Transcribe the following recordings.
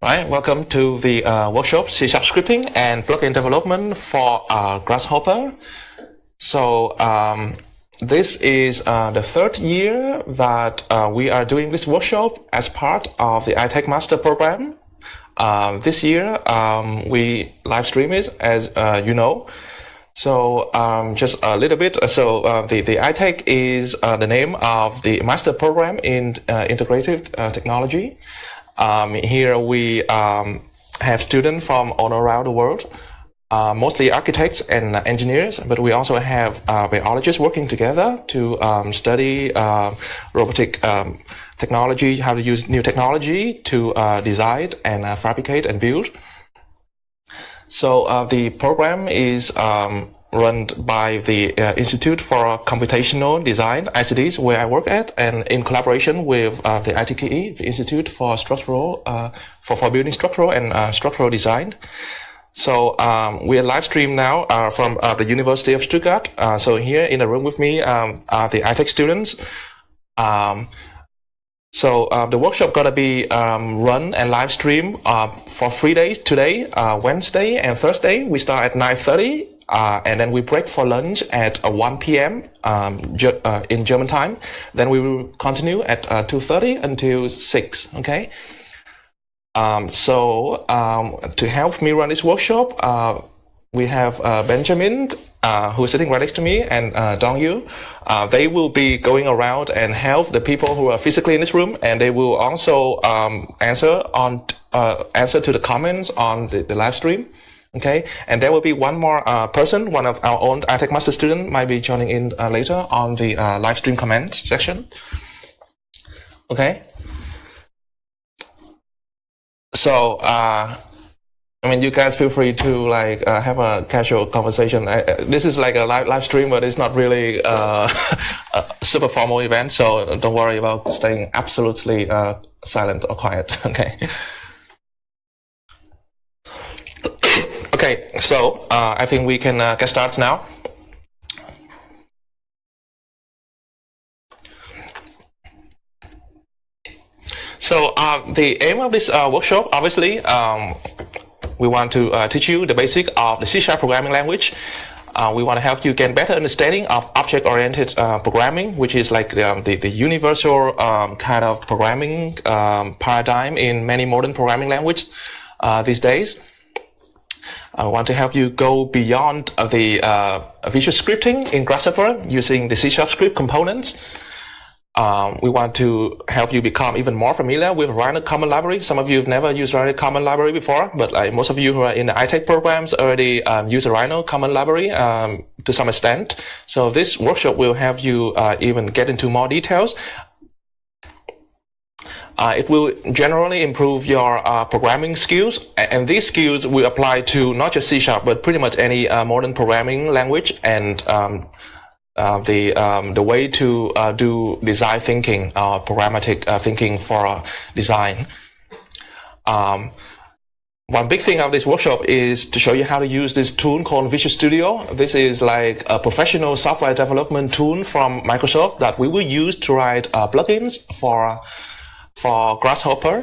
Right, welcome to the workshop C# scripting and plugin development for Grasshopper. So this is the third year that we are doing this workshop as part of the iTech Master Program. This year we live stream it, as you know. So just a little bit. So the iTech is the name of the master program in integrated technology. Here we have students from all around the world, mostly architects and engineers, but we also have biologists working together to study robotic technology, how to use new technology to design and fabricate and build. So the program is run by the Institute for Computational Design, ICDs, where I work at, and in collaboration with the ITKE, the Institute for Structural, for Building Structural and Structural Design. So we are live stream now from the University of Stuttgart. So here in the room with me are the iTech students. So the workshop gonna be run and live stream for 3 days. Today, Wednesday and Thursday. We start at 9:30. And then we break for lunch at 1 p.m. In German time. Then we will continue at 2:30 until 6. Okay. So to help me run this workshop, we have Benjamin, who is sitting right next to me, and Dongyu. They will be going around and help the people who are physically in this room, and they will also answer to the comments on the live stream. Okay, and there will be one more person, one of our own iTech Master student might be joining in later on the live stream comments section. Okay. So, I mean, you guys feel free to have a casual conversation. This is like a live stream, but it's not really a super formal event, so don't worry about staying absolutely silent or quiet. Okay. Okay, so I think we can get started now. So the aim of this workshop, obviously, we want to teach you the basic of the C# programming language. We want to help you get better understanding of object-oriented programming, which is like the universal kind of programming paradigm in many modern programming languages these days. I want to help you go beyond the visual scripting in Grasshopper using the C# script components. We want to help you become even more familiar with Rhino Common Library. Some of you have never used Rhino Common Library before, but most of you who are in the iTech programs already use the Rhino Common Library to some extent. So this workshop will help you even get into more details. It will generally improve your programming skills, and these skills will apply to not just C# but pretty much any modern programming language, and the way to do design thinking, programmatic thinking for design. One big thing of this workshop is to show you how to use this tool called Visual Studio. This is like a professional software development tool from Microsoft that we will use to write plugins for Grasshopper.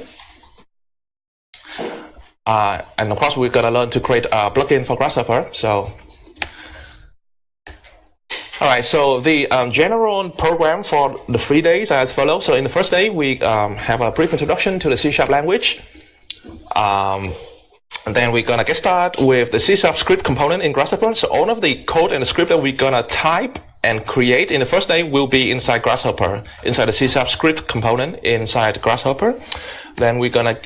And of course, we're going to learn to create a plugin for Grasshopper. So, all right, so the general program for the 3 days as follows. So in the first day, we have a brief introduction to the C# language. And then we're going to get started with the C# script component in Grasshopper. So all of the code and the script that we're going to type and create in the first day will be inside Grasshopper, inside the C# script component inside Grasshopper. Then we're going to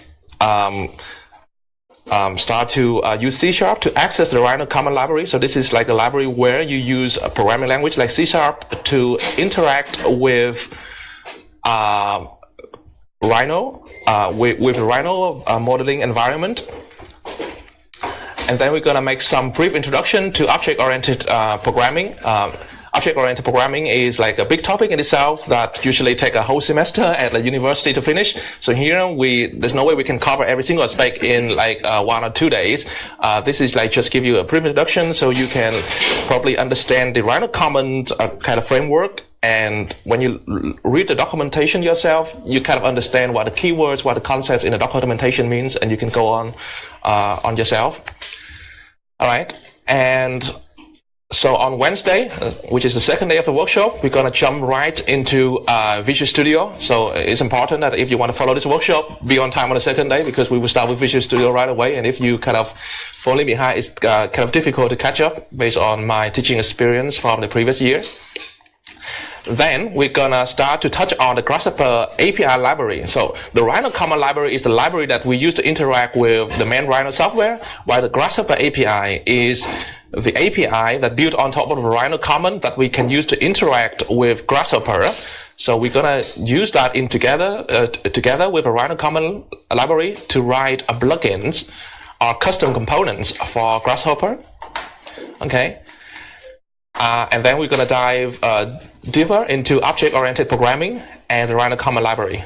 start to use C# to access the Rhino Common Library. So this is like a library where you use a programming language like C# to interact with Rhino, with the Rhino modeling environment. And then we're going to make some brief introduction to object-oriented programming. Object-oriented programming is like a big topic in itself that usually take a whole semester at the university to finish. So here there's no way we can cover every single aspect in like 1 or 2 days. This is like just give you a brief introduction so you can probably understand the Rhino Common kind of framework and when you read the documentation yourself, you kind of understand what the keywords, what the concepts in the documentation means, and you can go on yourself. All right, and so on Wednesday, which is the second day of the workshop, we're gonna jump right into Visual Studio. So it's important that if you want to follow this workshop, be on time on the second day, because we will start with Visual Studio right away. And if you kind of falling behind, it's kind of difficult to catch up based on my teaching experience from the previous year. Then we're gonna start to touch on the Grasshopper API library. So the Rhino Common Library is the library that we use to interact with the main Rhino software, while the Grasshopper API is the API that built on top of the Rhino Common that we can use to interact with Grasshopper. So we're gonna use that in together with a Rhino Common library to write plugins or custom components for Grasshopper. Okay. And then we're gonna dive deeper into object-oriented programming and the Rhino Common library.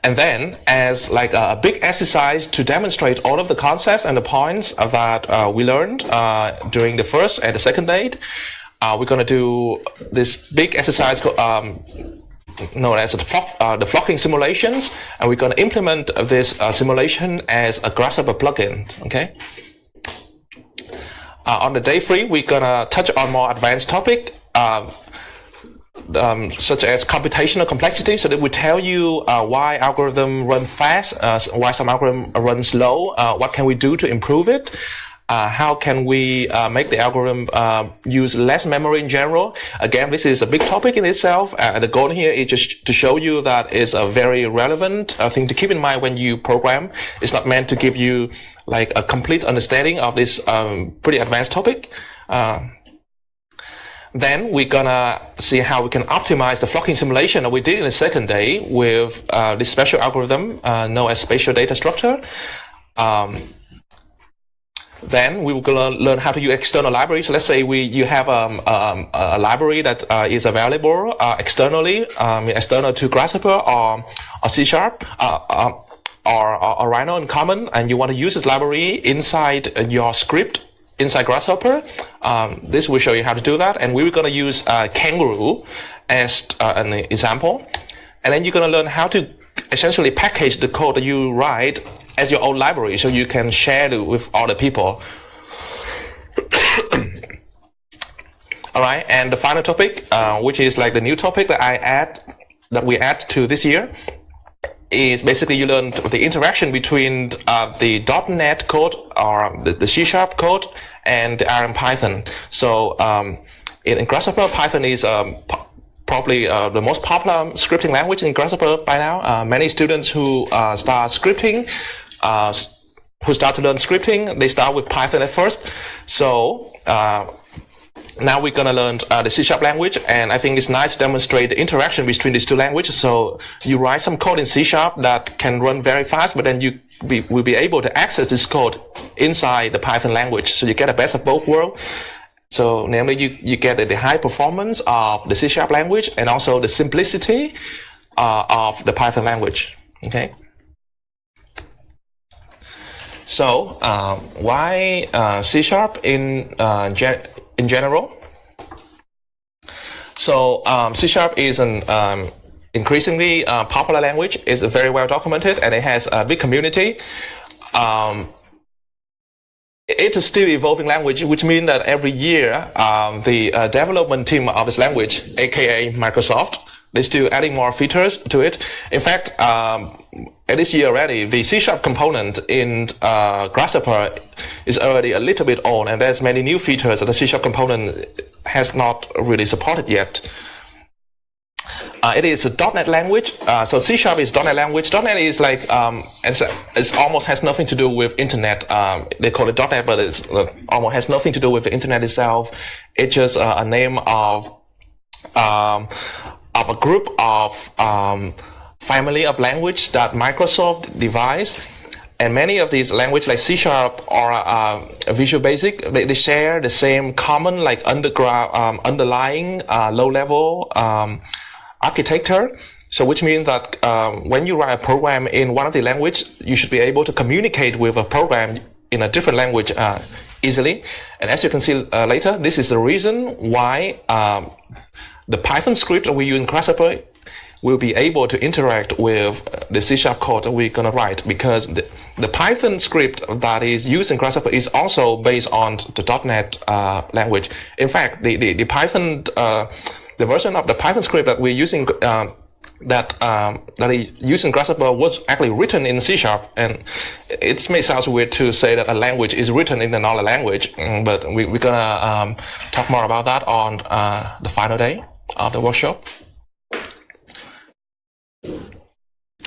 And then, as like a big exercise to demonstrate all of the concepts and the points that we learned during the first and the second day, we're going to do this big exercise known as the flocking simulations, and we're going to implement this simulation as a Grasshopper plugin. Okay. On the day 3, we're going to touch on more advanced topic. Such as computational complexity, so that we tell you why algorithm run fast, why some algorithm run slow, what can we do to improve it, how can we make the algorithm use less memory in general. Again, this is a big topic in itself. The goal here is just to show you that it's a very relevant thing to keep in mind when you program. It's not meant to give you like a complete understanding of this pretty advanced topic. Then we're gonna see how we can optimize the flocking simulation that we did in the second day with this special algorithm known as spatial data structure. Then we were gonna learn how to use external libraries. So let's say you have a library that is available externally, external to Grasshopper or C#, or Rhino in common, and you want to use this library inside your script. Inside Grasshopper, this will show you how to do that, and we're going to use Kangaroo as an example, and then you're going to learn how to essentially package the code that you write as your own library, so you can share it with other people. All right, and the final topic, which is like the new topic that we add to this year, is basically you learn the interaction between the .NET code or the C# code and the R and Python. So in Grasshopper, Python is probably the most popular scripting language in Grasshopper by now. Many students who start to learn scripting, they start with Python at first. So now we're going to learn the C# language, and I think it's nice to demonstrate the interaction between these two languages. So you write some code in C# that can run very fast, but then you will be able to access this code inside the Python language. So you get the best of both worlds. So namely, you get the high performance of the C# language and also the simplicity of the Python language. Okay. So why C# in general? So C# is an increasingly popular language. It's very well documented, and it has a big community. It's a still evolving language, which means that every year the development team of this language, aka Microsoft, they're still adding more features to it. In fact, this year already, the C# component in Grasshopper is already a little bit old, and there's many new features that the C# component has not really supported yet. It is a .NET language, so C# is .NET language. .NET is like, it's almost has nothing to do with internet. They call it .NET, but it almost has nothing to do with the internet itself. It's just a name of a group of family of language that Microsoft devised. And many of these languages like C# or Visual Basic, they share the same common like underlying low-level architecture. So which means that when you write a program in one of the language, you should be able to communicate with a program in a different language easily. And as you can see later, this is the reason why the Python script that we use in Grasshopper will be able to interact with the C# code that we're going to write, because the Python script that is used in Grasshopper is also based on the .NET language. In fact, the Python, the version of the Python script that we're using, that is used in Grasshopper was actually written in C#, and it may sound weird to say that a language is written in another language, but we're going to talk more about that on the final day of the workshop.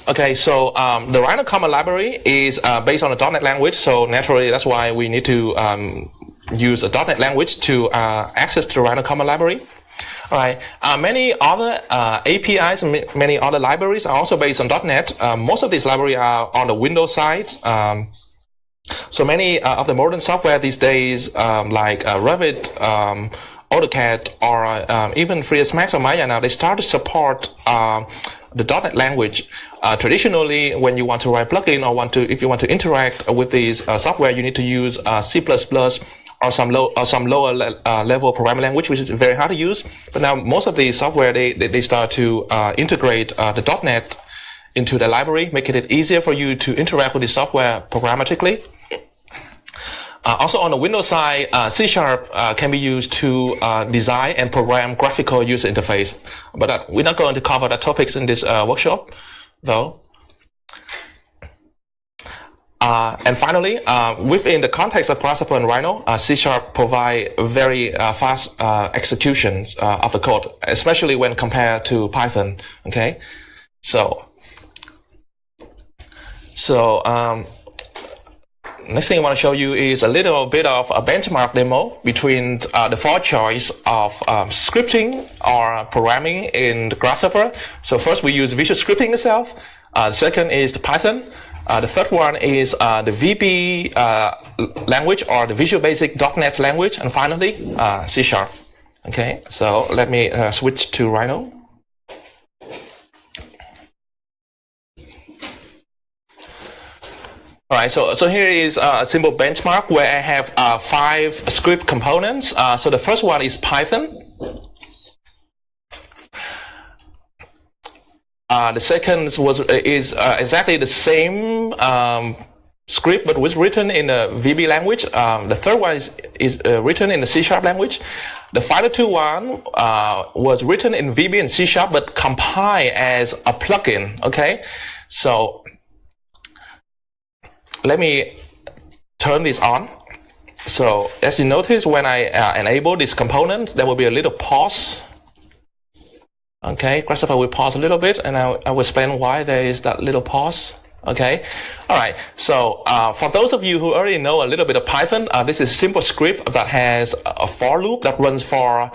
Okay, so the Rhino Common Library is based on the .NET language, so naturally that's why we need to use a .NET language to access the Rhino Common Library. All right, many other APIs and many other libraries are also based on .NET. Most of these libraries are on the Windows side. So many of the modern software these days, like Revit, AutoCAD, or even FreeS Max or Maya now, they start to support the .NET language. Traditionally, when you want to write plugin or if you want to interact with these software, you need to use C++ or some lower level programming language, which is very hard to use. But now most of the software they start to integrate the .NET into the library, making it easier for you to interact with the software programmatically. Also on the Windows side, C# can be used to design and program graphical user interface. But we're not going to cover the topics in this workshop, though. And finally, within the context of Grasshopper and Rhino, C# provide very fast executions of the code, especially when compared to Python. Okay, so next thing I want to show you is a little bit of a benchmark demo between the four choice of scripting or programming in the Grasshopper. So first we use Visual Scripting itself. The second is the Python. The third one is the VB language or the Visual Basic .NET language, and finally C#. Okay, so let me switch to Rhino. All right, so here is a simple benchmark where I have 5 script components. So the first one is Python. The second is exactly the same script, but was written in a VB language. The third one is written in the C# language. The final two one was written in VB and C#, but compiled as a plugin. Okay, so let me turn this on. So as you notice, when I enable this component, there will be a little pause. Okay, Grasshopper will pause a little bit, and I will explain why there is that little pause. Okay, all right. So for those of you who already know a little bit of Python, this is a simple script that has a for loop that runs for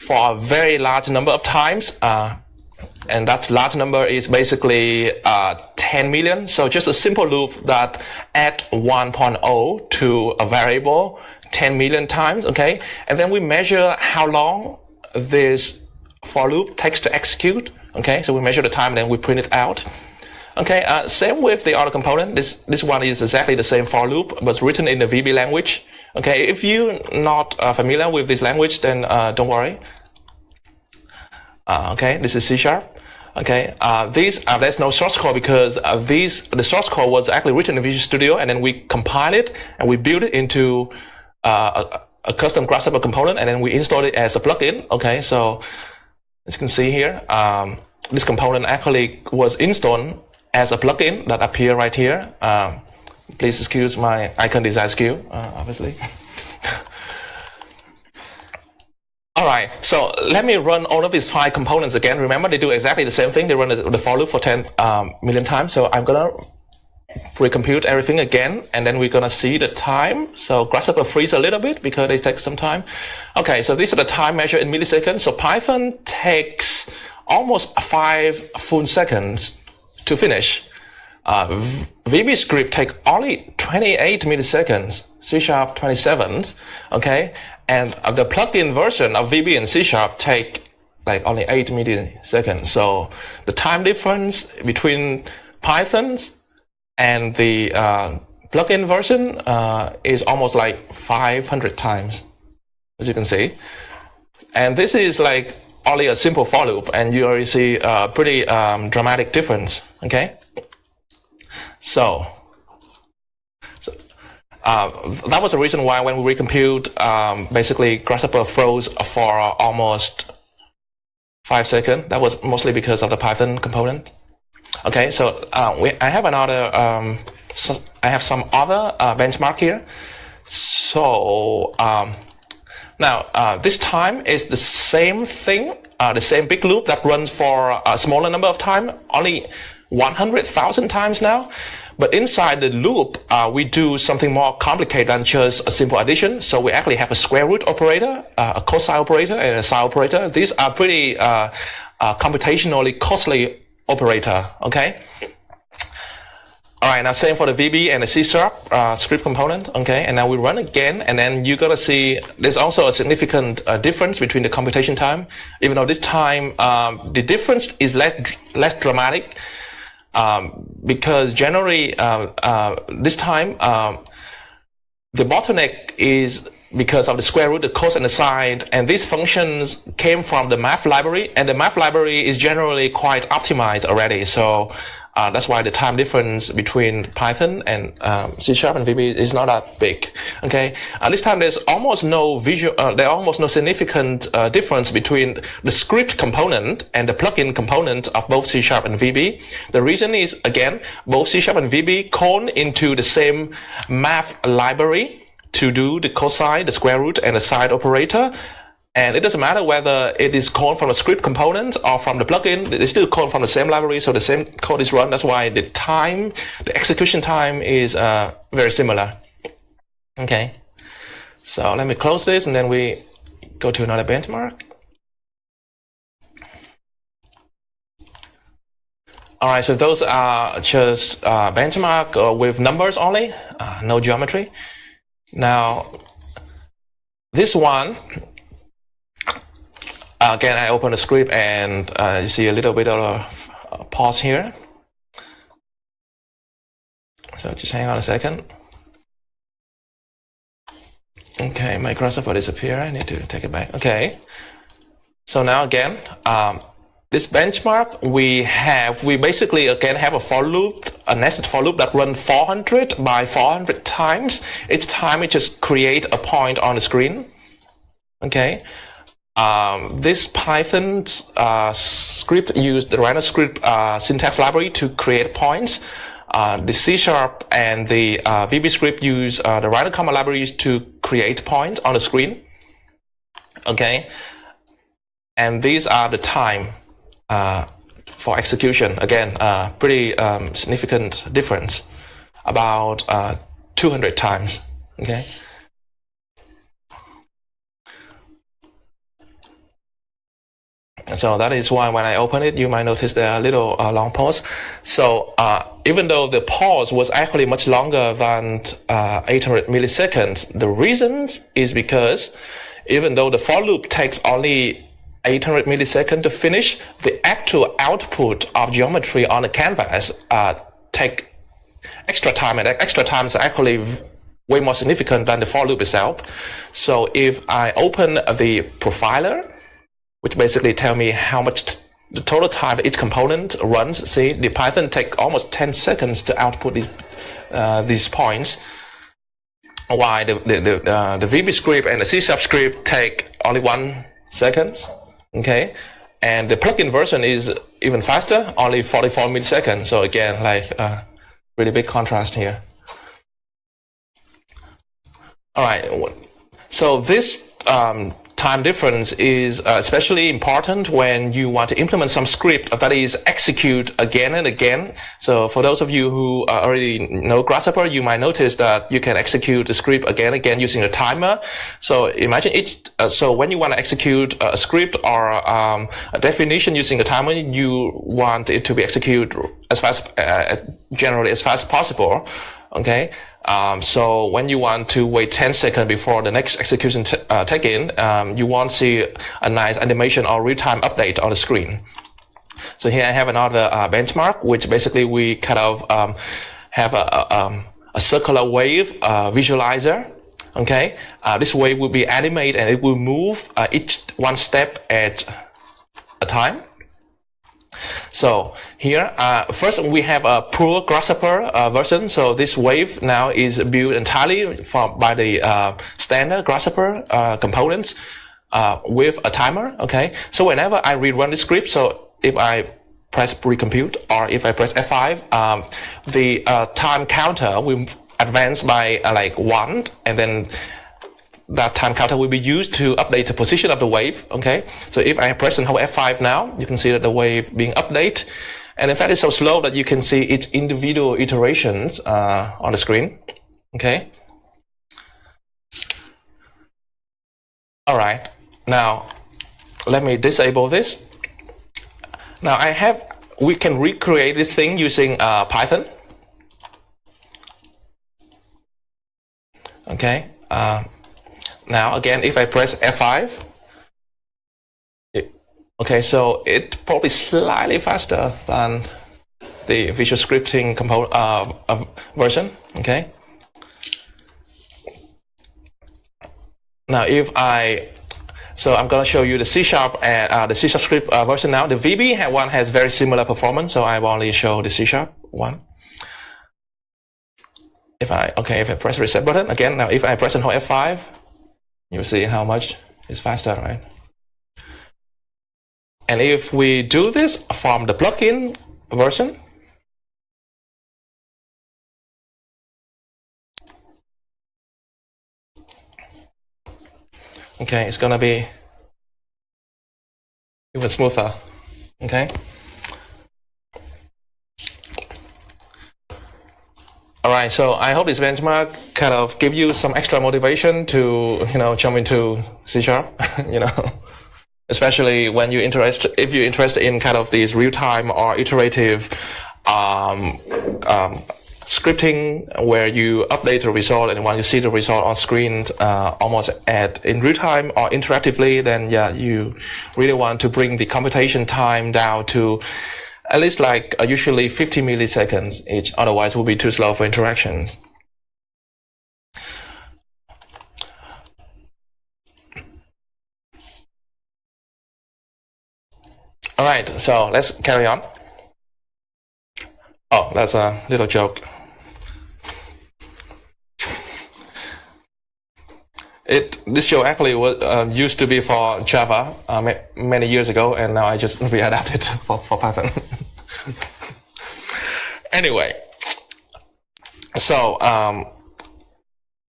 a very large number of times. And that large number is basically 10 million. So just a simple loop that add 1.0 to a variable 10 million times, okay? And then we measure how long this for loop takes to execute, okay? So we measure the time and then we print it out. Okay, same with the other component. This one is exactly the same for loop, but it's written in the VB language. Okay, if you're not familiar with this language, then don't worry. Okay, this is C#. Okay, there's no source code because the source code was actually written in Visual Studio, and then we compile it and we build it into a custom Grasshopper component, and then we install it as a plugin. Okay, so as you can see here, this component actually was installed as a plugin that appear right here. Please excuse my icon design skill, obviously. All right, so let me run all of these 5 components again. Remember, they do exactly the same thing. They run the for loop for 10 million times. So I'm gonna recompute everything again, and then we're gonna see the time. So Grasshopper freeze a little bit because they take some time. Okay, so these are the time measured in milliseconds. So Python takes almost 5 full seconds to finish. VB script take only 28 milliseconds. C# 27. Okay. And the plugin version of VB and C# take like only 8 milliseconds. So the time difference between Python's and the plugin version is almost like 500 times, as you can see. And this is like only a simple for loop, and you already see a pretty dramatic difference. Okay, so that was the reason why when we recompute, basically Grasshopper froze for almost 5 seconds. That was mostly because of the Python component. Okay, so I have another. I have some other benchmark here. So now this time is the same thing, the same big loop that runs for a smaller number of time, only 100,000 times now. But inside the loop, we do something more complicated than just a simple addition. So we actually have a square root operator, a cosine operator, and a sine operator. These are pretty computationally costly operator. Okay. All right. Now same for the VB and the C# script component. Okay. And now we run again, and then you're gonna see there's also a significant difference between the computation time. Even though this time the difference is less dramatic. Because generally, this time, the bottleneck is because of the square root, the cos, and the sine, and these functions came from the math library, and the math library is generally quite optimized already. So that's why the time difference between Python and C# and VB is not that big. Okay, this time there's almost no significant difference between the script component and the plugin component of both C# and VB. The reason is, again, both C# and VB call into the same math library to do the cosine, the square root, and the sine operator. And it doesn't matter whether it is called from a script component or from the plugin, it's still called from the same library, so the same code is run. That's why the execution time is very similar. Okay, so let me close this and then we go to another benchmark. All right, so those are just benchmark with numbers only, no geometry. Now, this one, again, I open the script and you see a little bit of a pause here. So just hang on a second. Okay, my Grasshopper disappeared. I need to take it back. Okay. So now again, this benchmark we basically again have a for loop, a nested for loop that runs 400 by 400 times. Each time it just create a point on the screen. Okay. This Python script used the random script syntax library to create points. The C# and the VB script use the random comma libraries to create points on the screen. Okay, and these are the time for execution. Again, pretty significant difference, about 200 times. Okay. So that is why when I open it, you might notice there are a little long pause. So even though the pause was actually much longer than 800 milliseconds, the reason is because even though the for loop takes only 800 milliseconds to finish, the actual output of geometry on the canvas take extra time, and that extra time is actually way more significant than the for loop itself. So if I open the profiler, which basically tell me how much the total time each component runs. See, the Python take almost 10 seconds to output these points, while the VB script and the C# script take only 1 second. Okay, and the plugin version is even faster, only 44 milliseconds. So again, like really big contrast here. All right, so this time difference is especially important when you want to implement some script that is execute again and again. So for those of you who already know Grasshopper, you might notice that you can execute the script again and again using a timer. So imagine so when you want to execute a script or a definition using a timer, you want it to be executed as fast, generally as fast as possible. Okay. So when you want to wait 10 seconds before the next execution take in, you won't see a nice animation or real-time update on the screen. So here I have another benchmark, which basically we kind of have a circular wave visualizer. Okay, this wave will be animated and it will move each one step at a time. So here, first we have a poor Grasshopper version. So this wave now is built entirely by the standard Grasshopper components with a timer. Okay. So whenever I rerun the script, so if I press recompute or if I press F5, the time counter will advance by like 1, and then that time counter will be used to update the position of the wave. Okay, so if I press and hold F5 now, you can see that the wave being updated, and in fact it's so slow that you can see its individual iterations on the screen. Okay. All right. Now let me disable this. Now we can recreate this thing using Python. Okay. Now again, if I press F5, okay, so it's probably slightly faster than the Visual Scripting version. Okay. Now so I'm going to show you the C# and the C# script version now. The VB one has very similar performance, so I will only show the C# one. If I press reset button again, now if I press and hold F5, you'll see how much it's faster, right? And if we do this from the plugin version, okay, it's gonna be even smoother. Okay. All right, so I hope this benchmark kind of give you some extra motivation to, jump into C#, especially when if you're interested in kind of these real-time or iterative scripting where you update the result, and when you see the result on screen almost in real time or interactively, then yeah, you really want to bring the computation time down to at least like usually 50 milliseconds each, otherwise it will be too slow for interactions. All right, so let's carry on. Oh, that's a little joke. This show actually was used to be for Java many years ago, and now I just readapted for Python. Anyway, so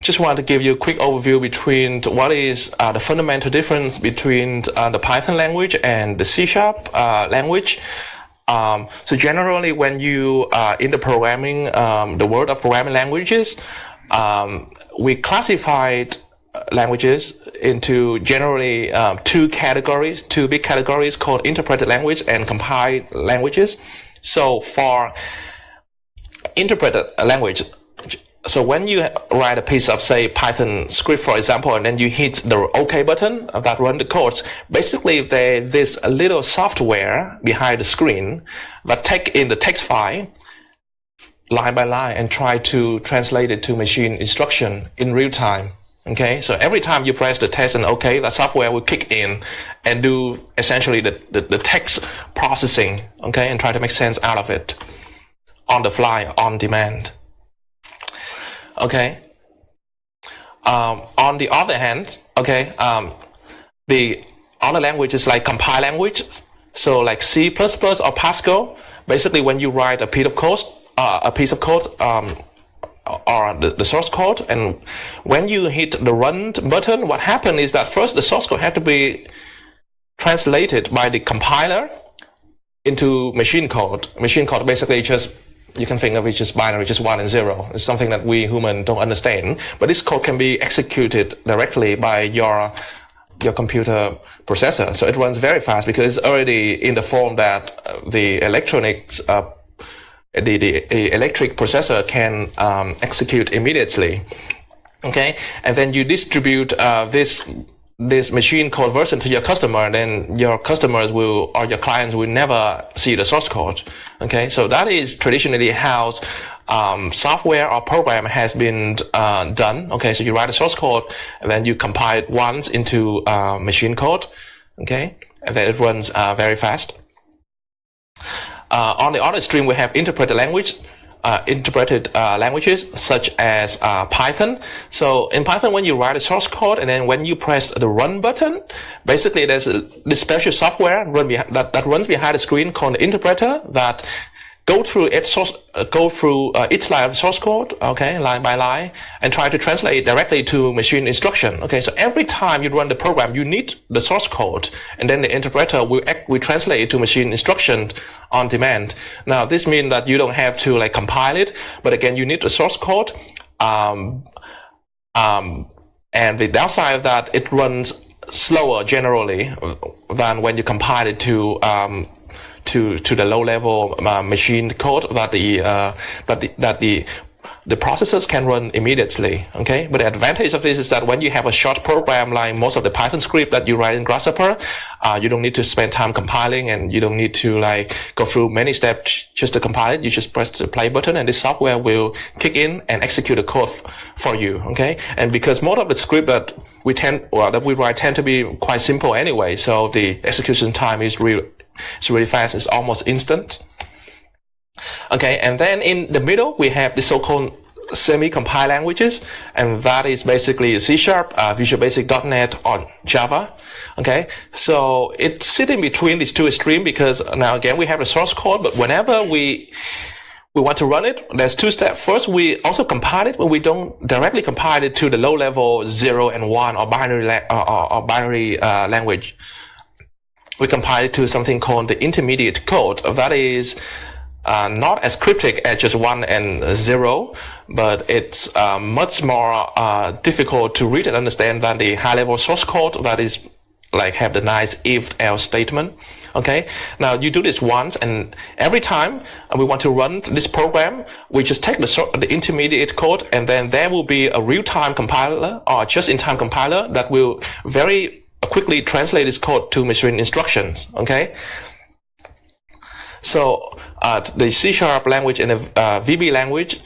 just want to give you a quick overview between what is the fundamental difference between the Python language and the C# language. So generally, when you in the programming, the world of programming languages, we classified languages into generally two big categories called interpreted language and compiled languages. So for interpreted language, so when you write a piece of, say, Python script, for example, and then you hit the OK button that run the codes, basically there's this little software behind the screen that take in the text file line by line and try to translate it to machine instruction in real time. Okay, so every time you press the test and OK, the software will kick in and do essentially the text processing, okay, and try to make sense out of it on the fly, on demand. Okay. On the other hand, okay, the other languages like compile language, so like C++ or Pascal, basically when you write a piece of code, or the source code, and when you hit the run button, what happened is that first the source code had to be translated by the compiler into machine code. Machine code basically just, you can think of it just binary, just 1 and 0. It's something that we humans don't understand, but this code can be executed directly by your computer processor. So it runs very fast because it's already in the form that the electronics the electric processor can execute immediately. Okay, and then you distribute this machine code version to your customer, and then your customers will, or your clients will never see the source code. Okay, so that is traditionally how software or program has been done. Okay, so you write a source code and then you compile it once into machine code. Okay, and then it runs very fast. On the other stream, we have interpreted languages such as Python. So in Python, when you write a source code and then when you press the run button, basically there's this special software that runs behind the screen called the interpreter that go through each line of source code, okay, line by line, and try to translate directly to machine instruction. Okay, so every time you run the program, you need the source code, and then the interpreter will translate it to machine instruction on demand. Now, this means that you don't have to compile it, but again, you need the source code. And the downside of that, it runs slower generally than when you compile it to the low-level machine code that the processors can run immediately. Okay, but the advantage of this is that when you have a short program like most of the Python script that you write in Grasshopper, you don't need to spend time compiling, and you don't need to go through many steps just to compile it. You just press the play button, and this software will kick in and execute the code for you. Okay, and because most of the script that we write tend to be quite simple anyway, so the execution time is really fast. It's almost instant. Okay, and then in the middle we have the so-called semi-compiled languages, and that is basically C#, Visual Basic.NET, or Java. Okay, so it's sitting between these two extremes because now again we have the source code, but whenever we want to run it, there's two steps. First, we also compile it, but we don't directly compile it to the low-level 0 and 1 or binary language. We compile it to something called the intermediate code. That is not as cryptic as just 1 and 0, but it's much more difficult to read and understand than the high-level source code that is have the nice if-else statement. Okay, now you do this once, and every time we want to run this program, we just take the intermediate code, and then there will be a real-time compiler or just-in-time compiler that will very quickly translate this code to machine instructions. Okay, so the C# language and the VB language,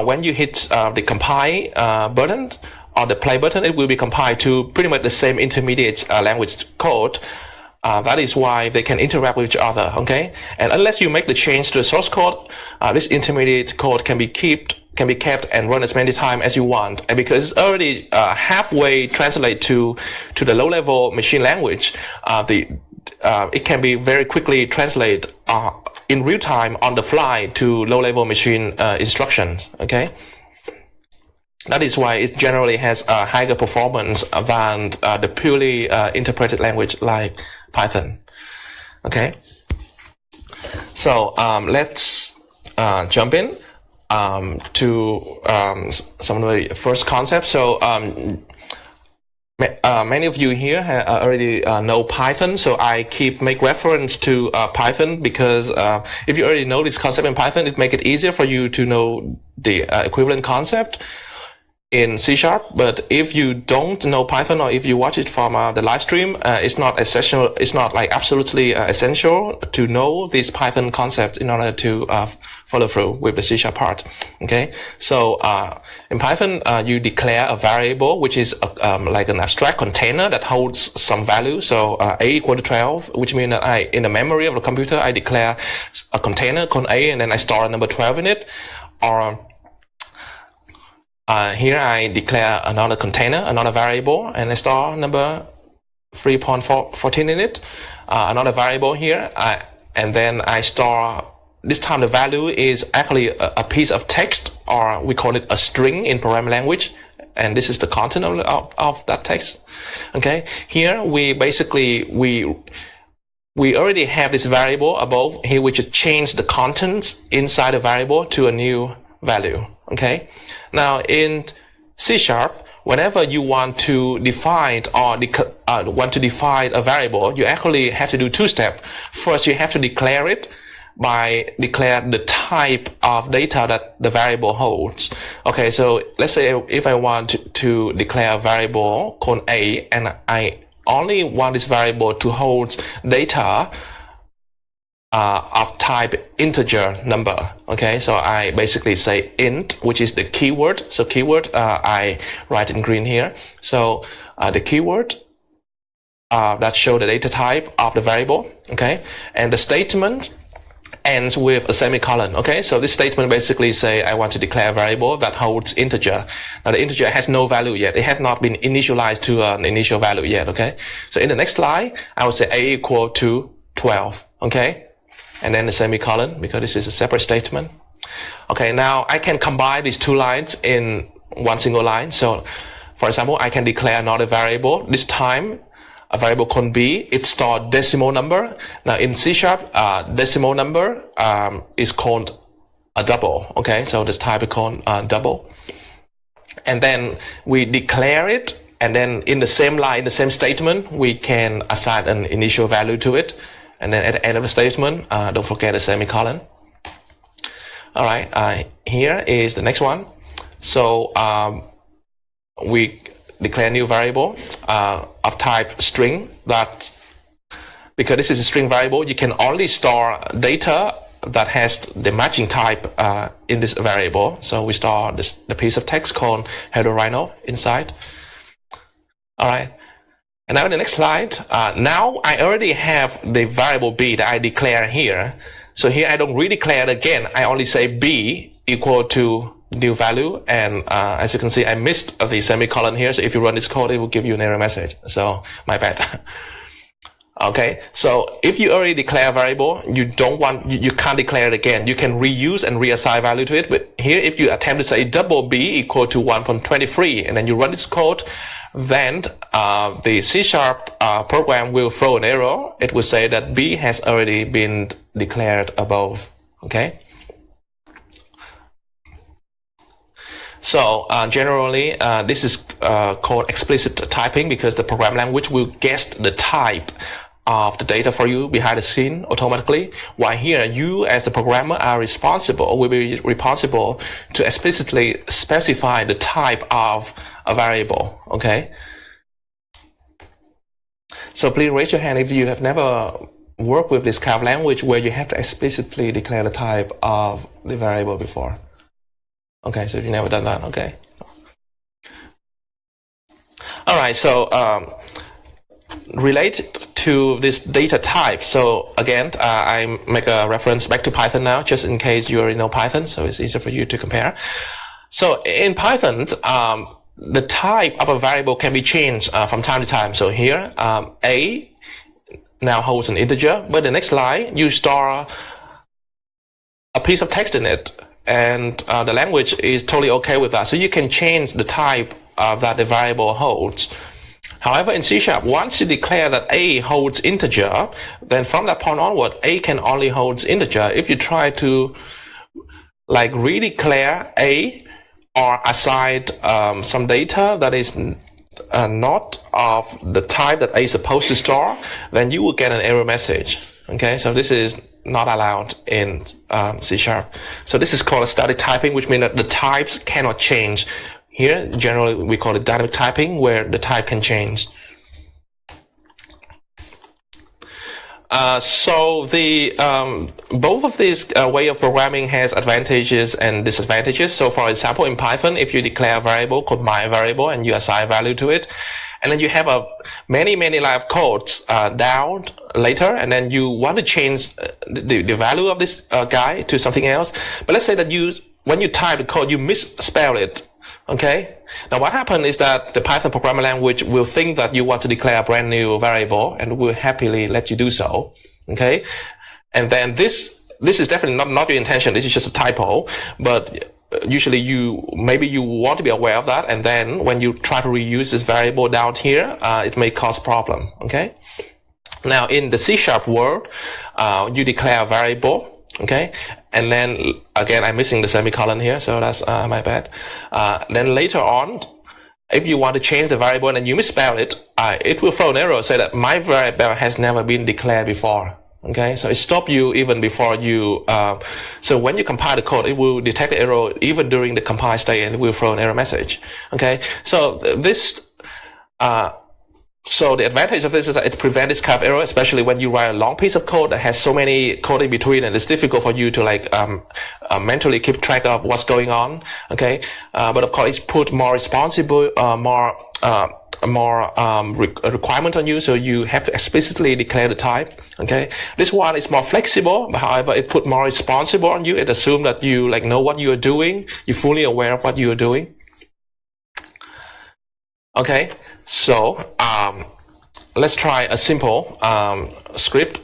when you hit the compile button or the play button, it will be compiled to pretty much the same intermediate language code. That is why they can interact with each other. Okay, and unless you make the change to the source code, this intermediate code can be kept and run as many times as you want. And because it's already halfway translated to the low-level machine language, it can be very quickly translated in real time on the fly to low-level machine instructions. Okay, that is why it generally has a higher performance than the purely interpreted language like Python. Okay, so let's jump in to some of the first concepts. So many of you here already know Python, so I make reference to Python because if you already know this concept in Python, it makes it easier for you to know the equivalent concept in C#. But if you don't know Python, or if you watch it from the live stream, it's not essential. It's not absolutely essential to know this Python concept in order to follow through with the C# part. Okay, so in Python, you declare a variable which is like an abstract container that holds some value. So a equal to 12, which means that in the memory of the computer, I declare a container called a, and then I store a number 12 in it. Or here I declare another container, another variable, and I store number 3.14 in it. Another variable here, and then I store, this time the value is actually a piece of text, or we call it a string in programming language, and this is the content of that text. Okay, here we basically, we already have this variable above here, which change the contents inside the variable to a new value. Okay, now in C#, whenever you want to define a variable, you actually have to do two steps. First, you have to declare it by declare the type of data that the variable holds. Okay, so let's say if I want to declare a variable called a, and I only want this variable to hold data of type integer number. Okay, so I basically say int, which is the keyword. So keyword, I write in green here. So the keyword that show the data type of the variable. Okay, and the statement ends with a semicolon. Okay, so this statement basically say I want to declare a variable that holds integer. Now the integer has no value yet. It has not been initialized to an initial value yet. Okay, so in the next line I will say a equal to 12. Okay, and then the semicolon, because this is a separate statement. Okay, now I can combine these two lines in one single line. So for example, I can declare another variable. This time a variable called b, it stores decimal number. Now in C#, decimal number is called a double. Okay, so this type is called double. And then we declare it, and then in the same line, the same statement, we can assign an initial value to it. And then at the end of the statement, don't forget the semicolon. All right, here is the next one. So we declare a new variable of type string. That because this is a string variable, you can only store data that has the matching type in this variable. So we store the piece of text called hello rhino inside. All right. And now in the next slide, now I already have the variable b that I declare here. So here I don't redeclare it again. I only say b equal to new value, and as you can see, I missed the semicolon here. So if you run this code, it will give you an error message. So my bad. Okay, so if you already declare a variable, you can't declare it again. You can reuse and reassign value to it. But here, if you attempt to say double b equal to 1.23, and then you run this code, then the C# program will throw an error. It will say that b has already been declared above. Okay. So generally, this is called explicit typing, because the program language will guess the type of the data for you behind the scene automatically. While here, you as the programmer will be responsible to explicitly specify the type of a variable. Okay. So please raise your hand if you have never worked with this kind of language where you have to explicitly declare the type of the variable before. Okay, so you've never done that. Okay. All right. So related to this data type. So again, I make a reference back to Python now, just in case you already know Python, so it's easier for you to compare. So in Python, the type of a variable can be changed from time to time. So here, a now holds an integer, but the next line you store a piece of text in it. And the language is totally okay with that. So you can change the type that the variable holds. However, in C#, once you declare that a holds integer, then from that point onward, a can only hold integer. If you try to like redeclare a or assign some data that is not of the type that a is supposed to store, then you will get an error message. Okay, so this is not allowed in C#. So this is called static typing, which means that the types cannot change. Here, generally, we call it dynamic typing, where the type can change. So the both of these way of programming has advantages and disadvantages. So for example, in Python, if you declare a variable called my variable and you assign value to it, and then you have many line of codes down later, and then you want to change the value of this guy to something else. But let's say that when you type the code, you misspell it. Okay. Now what happens is that the Python programming language will think that you want to declare a brand new variable and will happily let you do so. Okay. And then this is definitely not your intention. This is just a typo, but usually maybe you want to be aware of that, and then when you try to reuse this variable down here, it may cause a problem. Okay. Now in the C# world, you declare a variable. Okay, and then again I'm missing the semicolon here, so that's my bad. Then later on, if you want to change the variable and you misspell it, it will throw an error, say that my variable has never been declared before. Okay, so it stops you even before you. So when you compile the code, it will detect the error even during the compile state, and it will throw an error message. Okay, so this. So the advantage of this is that it prevents this kind of error, especially when you write a long piece of code that has so many code in between, and it's difficult for you to like mentally keep track of what's going on. Okay, but of course it's put more responsible, more more requirement on you, so you have to explicitly declare the type. Okay, this one is more flexible, but however, it put more responsible on you. It assumes that you know what you are doing. You're fully aware of what you are doing. Okay, so let's try a simple script.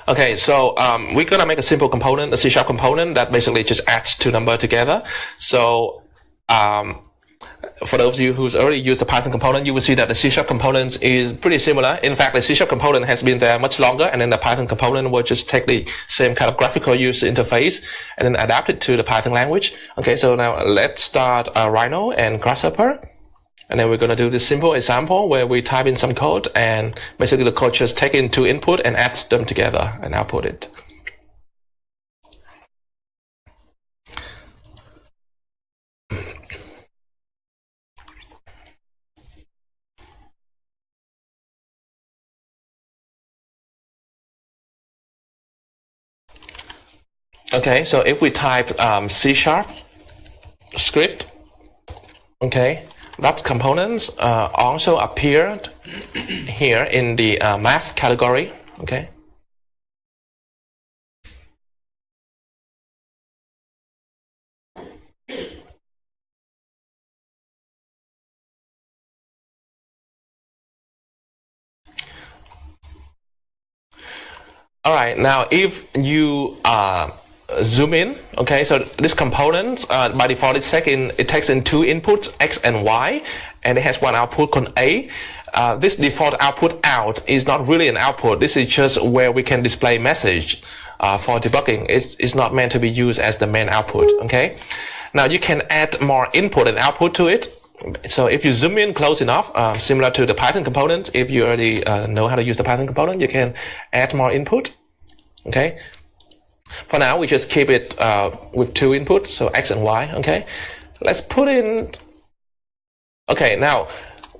Okay, so we're gonna make a simple component, a C# component that basically just adds two numbers together. So for those of you who's already used the Python component, you will see that the C# component is pretty similar. In fact, the C# component has been there much longer, and then the Python component will just take the same kind of graphical user interface and then adapt it to the Python language. Okay, so now let's start Rhino and Grasshopper. And then we're going to do this simple example where we type in some code, and basically the code just take in two input and adds them together and output it. Okay, so if we type C# script, okay, that components also appeared here in the math category. Okay. All right. Now, if you zoom in, okay, so this component by default it takes in two inputs, x and y, and it has one output called a. This default output out is not really an output. This is just where we can display message for debugging. It's not meant to be used as the main output. Okay. Now you can add more input and output to it. So if you zoom in close enough, similar to the Python component, if you already know how to use the Python component, you can add more input. Okay. For now, we just keep it with two inputs, so x and y. Okay, let's put in. Okay, now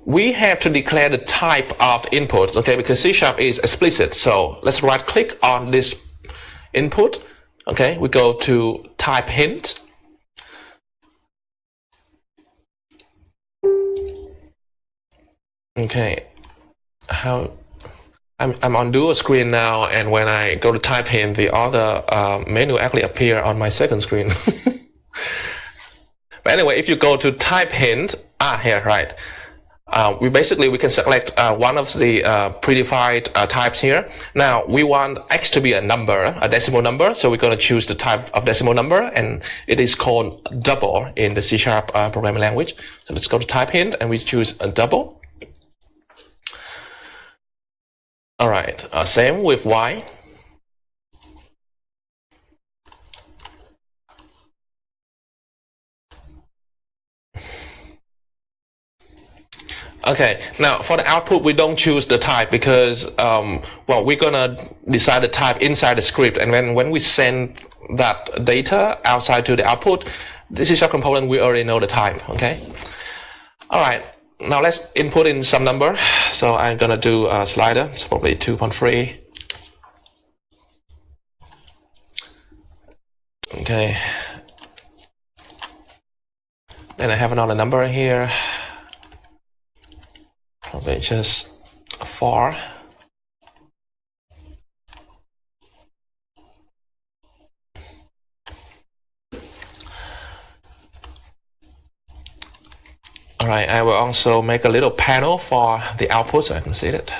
we have to declare the type of the inputs. Okay, because C# is explicit. So let's right-click on this input. Okay, we go to type hint. Okay, I'm on dual screen now, and when I go to type hint, the other menu actually appear on my second screen. But anyway, if you go to type hint, here, right. We can select one of the predefined types here. Now we want x to be a number, a decimal number, so we're going to choose the type of decimal number, and it is called double in the C# programming language. So let's go to type hint, and we choose a double. All right, same with y. Okay, now for the output, we don't choose the type because, well, we're gonna decide the type inside the script, and when we send that data outside to the output, this is a component, we already know the type. Okay. All right. Now let's input in some number. So I'm gonna do a slider. It's probably 2.3. Okay. Then I have another number here. Probably just 4. All right, I will also make a little panel for the output so I can see it.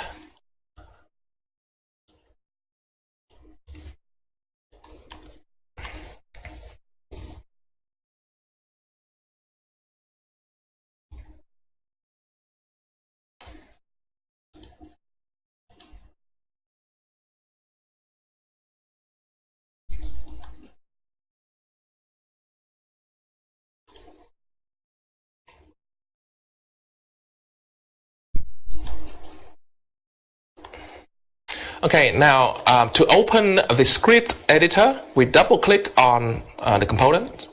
Okay, now to open the script editor, we double click on the component.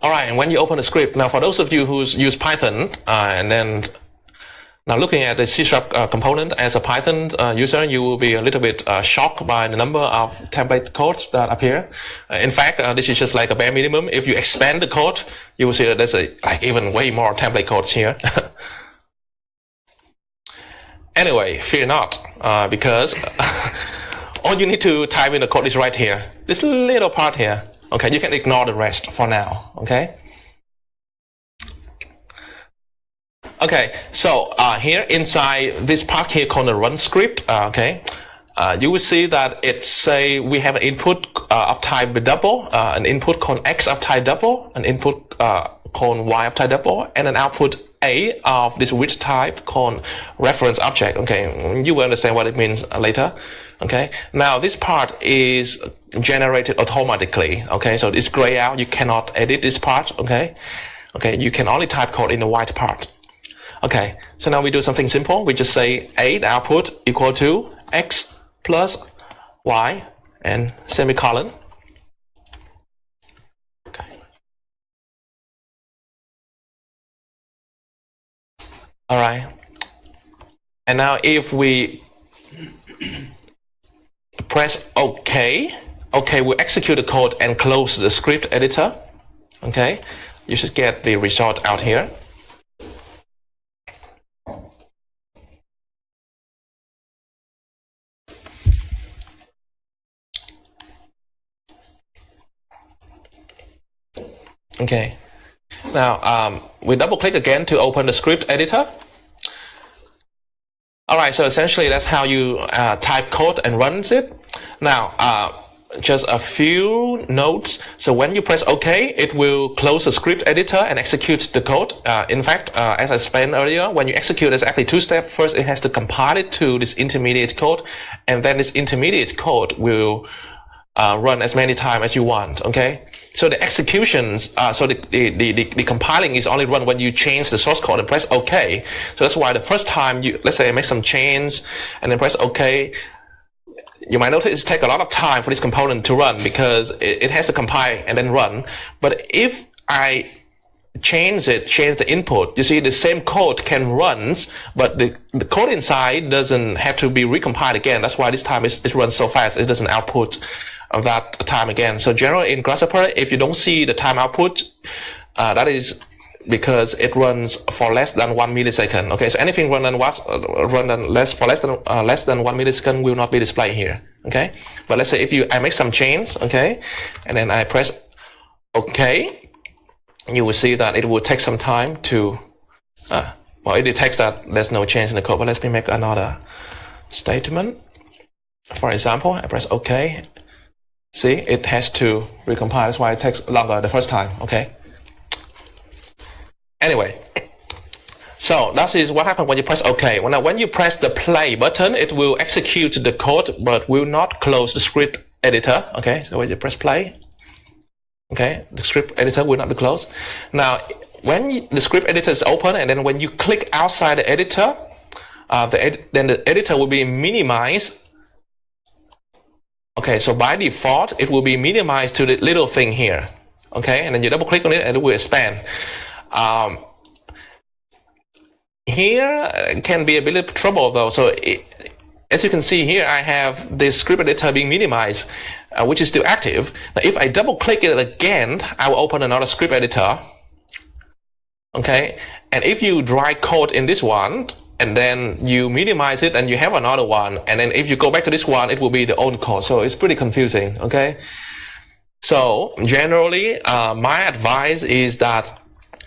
All right, and when you open the script, now for those of you who's used Python, and then Now, looking at the C# component as a Python user, you will be a little bit shocked by the number of template codes that appear. In fact, this is just like a bare minimum. If you expand the code, you will see that there's like even way more template codes here. Anyway, fear not, because all you need to type in the code is right here. This little part here. Okay, you can ignore the rest for now. Okay. Okay, so here inside this part here called the run script, you will see that it say we have an input of type double, an input called x of type double, an input called y of type double, and an output a of this width type called reference object. Okay, you will understand what it means later. Okay, now this part is generated automatically. Okay, so it's gray out. You cannot edit this part. Okay, you can only type code in the white part. Okay, so now we do something simple. We just say a, the output, equal to x plus y and semicolon. Okay. All right. And now if we press OK, we'll execute the code and close the script editor. Okay, you should get the result out here. Okay, now we double click again to open the script editor. Alright, so essentially that's how you type code and runs it. Now, just a few notes. So when you press OK, it will close the script editor and execute the code. In fact, as I explained earlier, when you execute, there's actually two steps. First, it has to compile it to this intermediate code, and then this intermediate code will run as many times as you want. Okay. So the executions, the compiling is only run when you change the source code and press OK. So that's why the first time you, let's say I make some change and then press OK, you might notice it takes a lot of time for this component to run because it has to compile and then run. But if I change the input, you see the same code can run, but the code inside doesn't have to be recompiled again. That's why this time it runs so fast. It doesn't output of that time again. So generally in Grasshopper, if you don't see the time output, that is because it runs for less than 1 millisecond. Okay, so anything run less than 1 millisecond will not be displayed here. Okay, but let's say if I make some change, okay, and then I press OK, you will see that it will take some time to. Well, it detects that there's no change in the code. But let me make another statement. For example, I press OK. See, it has to recompile. That's why it takes longer the first time. Okay. Anyway, so that is what happens when you press OK. When you press the play button, it will execute the code, but will not close the script editor. Okay. So when you press play, okay, the script editor will not be closed. Now, when the script editor is open, and then when you click outside the editor, then the editor will be minimized. Okay, so by default, it will be minimized to the little thing here. Okay, and then you double click on it and it will expand. Here can be a bit of trouble though. So as you can see here, I have this script editor being minimized, which is still active. Now, if I double click it again, I will open another script editor. Okay, and if you write code in this one, and then you minimize it and you have another one, and then if you go back to this one, it will be the old code. So it's pretty confusing. Okay, so generally my advice is that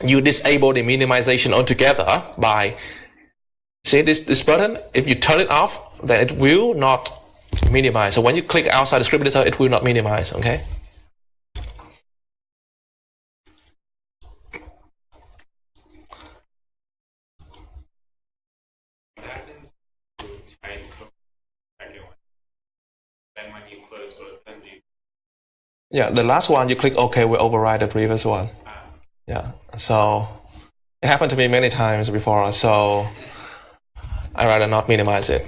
you disable the minimization altogether by, see this button, if you turn it off, then it will not minimize. So when you click outside the script editor, it will not minimize. Okay. Yeah, the last one you click OK will override the previous one. Yeah, so it happened to me many times before, so I'd rather not minimize it.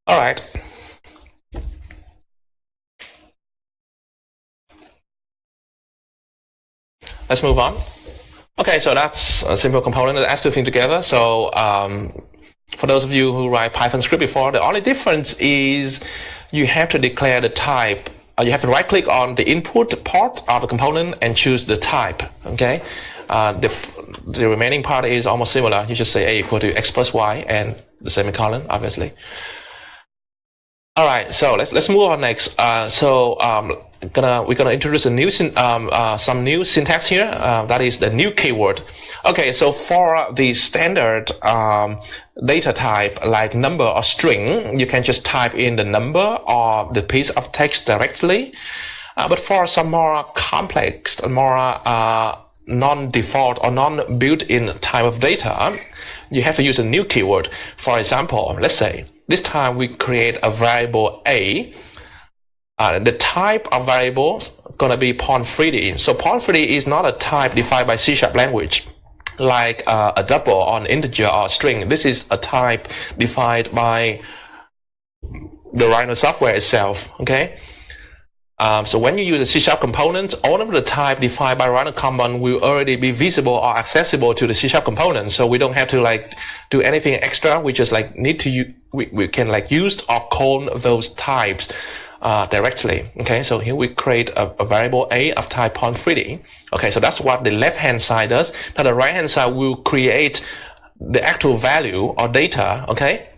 All right. Let's move on. Okay, so that's a simple component that adds two things together. So for those of you who write Python script before, the only difference is you have to declare the type. You have to right click on the input part of the component and choose the type. Okay, the remaining part is almost similar. You just say a equal to x plus y and the semicolon, obviously. All right, so let's move on next. We're gonna introduce a new some new syntax here. That is the new keyword. Okay, so for the standard data type like number or string, you can just type in the number or the piece of text directly. But for some more complex, more non-default or non-built-in type of data, you have to use a new keyword. For example, let's say this time we create a variable a. The type of variable gonna be Pon3D. So Pon3D is not a type defined by C# language, like a double or an integer or a string. This is a type defined by the Rhino software itself. Okay. So when you use the C# components, all of the type defined by Rhino command will already be visible or accessible to the C# component. So we don't have to like do anything extra. We just like need to we can like use or call those types directly. Okay, so here we create a variable a of type Pon3D. Okay, so that's what the left hand side does. Now the right hand side will create the actual value or data. Okay.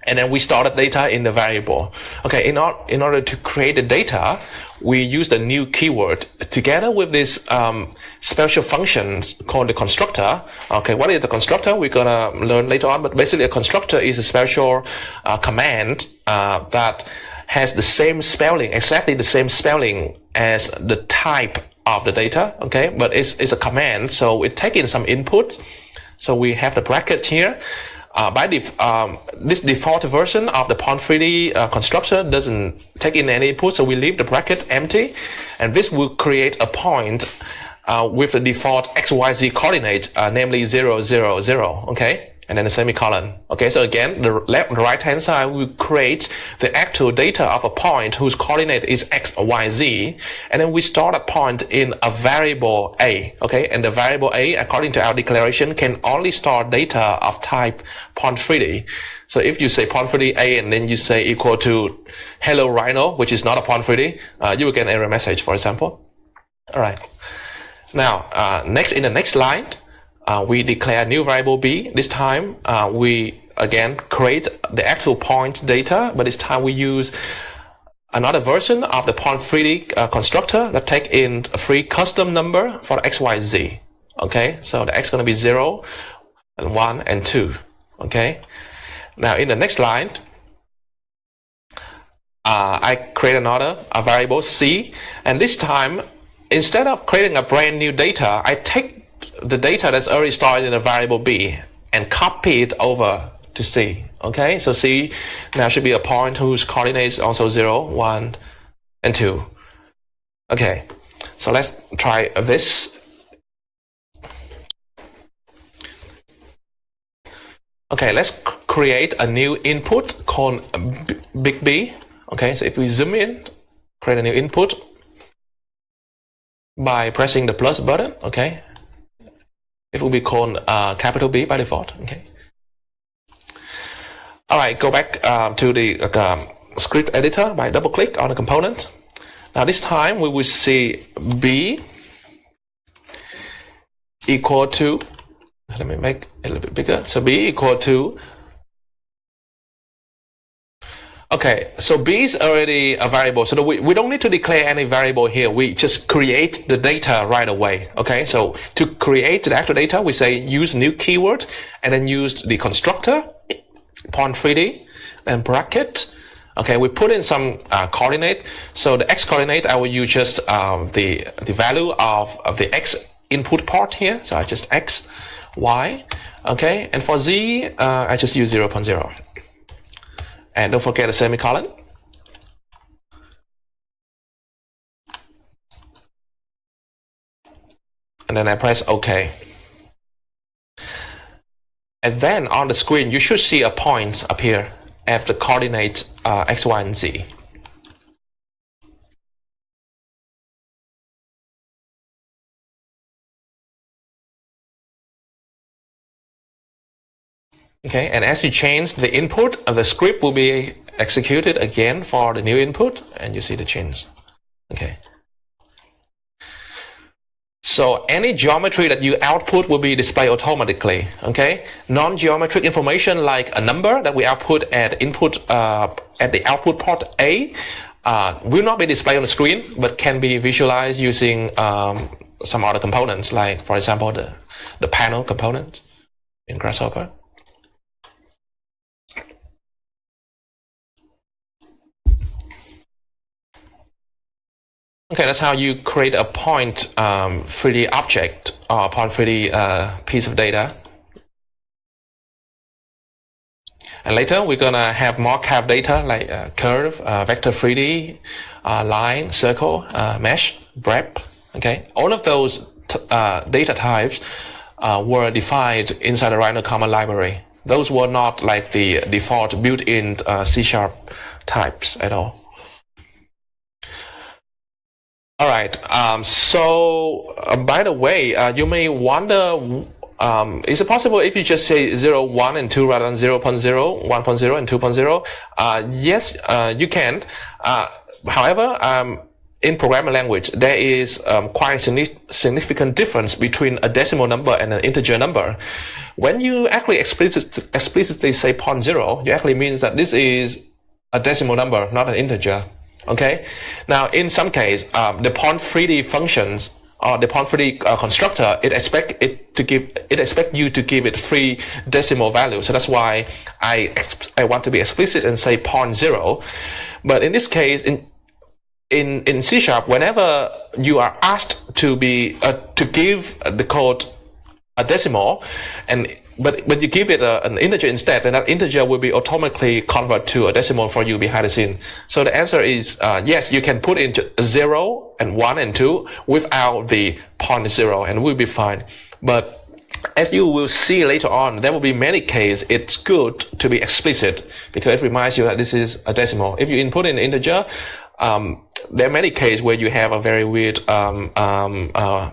And then we store the data in the variable. Okay, in order to create the data, we use the new keyword together with this special functions called the constructor. Okay, what is the constructor? We're gonna learn later on, but basically a constructor is a special command that has the same spelling, exactly the same spelling as the type of the data. Okay, but it's a command, so it takes in some input. So we have the bracket here. This default version of the Pon3D constructor doesn't take in any input, so we leave the bracket empty, and this will create a point with the default XYZ coordinate, namely 0, 0, 0. Okay, and then a semicolon. Okay, so again, the right hand side will create the actual data of a point whose coordinate is x, y, z, and then we store that point in a variable a. Okay, and the variable a, according to our declaration, can only store data of type Pon3D. So if you say Pon3D a and then you say equal to hello Rhino, which is not a Pon3D, you will get an error message, for example. All right. Now, in the next line, we declare new variable b. This time, we again create the actual point data, but this time we use another version of the Pon3D constructor that take in a free custom number for x, y, z. Okay, so the x is going to be 0, and 1, and 2. Okay, now in the next line, I create another variable c, and this time, instead of creating a brand new data, I take the data that's already stored in a variable b and copy it over to c. Okay, so c now should be a point whose coordinates also 0, 1, and 2. Okay, so let's try this. Okay, let's create a new input called big B. Okay, so if we zoom in, create a new input by pressing the plus button. Okay, it will be called capital B by default. Okay. All right, go back to the script editor by double click on the component. Now this time we will see B equal to, let me make it a little bit bigger. So B equal to, okay, so B is already a variable, so we don't need to declare any variable here. We just create the data right away. Okay, so to create the actual data, we say use new keyword and then use the constructor, Pon3D, and bracket. Okay, we put in some coordinate. So the x coordinate, I will use just the value of the x input part here. So I just x, y. Okay, and for z, I just use 0.0. And don't forget a semicolon. And then I press OK. And then on the screen, you should see a point appear at the coordinate x, y, and z. Okay, and as you change the input, the script will be executed again for the new input, and you see the change. Okay. So any geometry that you output will be displayed automatically. Okay, non-geometric information like a number that we output at the output port A will not be displayed on the screen, but can be visualized using some other components, like for example the panel component in Grasshopper. Okay, that's how you create a point 3D object or point 3D piece of data. And later we're gonna have more CAD data like curve, vector 3D, line, circle, mesh, BREP. Okay, all of those data types were defined inside the Rhino Common Library. Those were not like the default built-in C# types at all. All right. By the way, you may wonder, is it possible if you just say 0, 1, and 2 rather than 0.0, 1.0, and 2.0? Yes, you can. However, in programming language, there is quite a significant difference between a decimal number and an integer number. When you actually explicitly say 0.0, you actually means that this is a decimal number, not an integer. Okay. Now, in some case, the point3D functions or the point3D constructor, it expect you to give it 3 decimal values. So that's why I want to be explicit and say 0.0. But in this case, in C#, whenever you are asked to give the code a decimal, but you give it an integer instead, then that integer will be automatically converted to a decimal for you behind the scene. So the answer is yes, you can put in 0 and 1 and 2 without the 0.0 and we'll be fine. But as you will see later on, there will be many cases it's good to be explicit because it reminds you that this is a decimal. If you input in integer, there are many cases where you have a very weird error.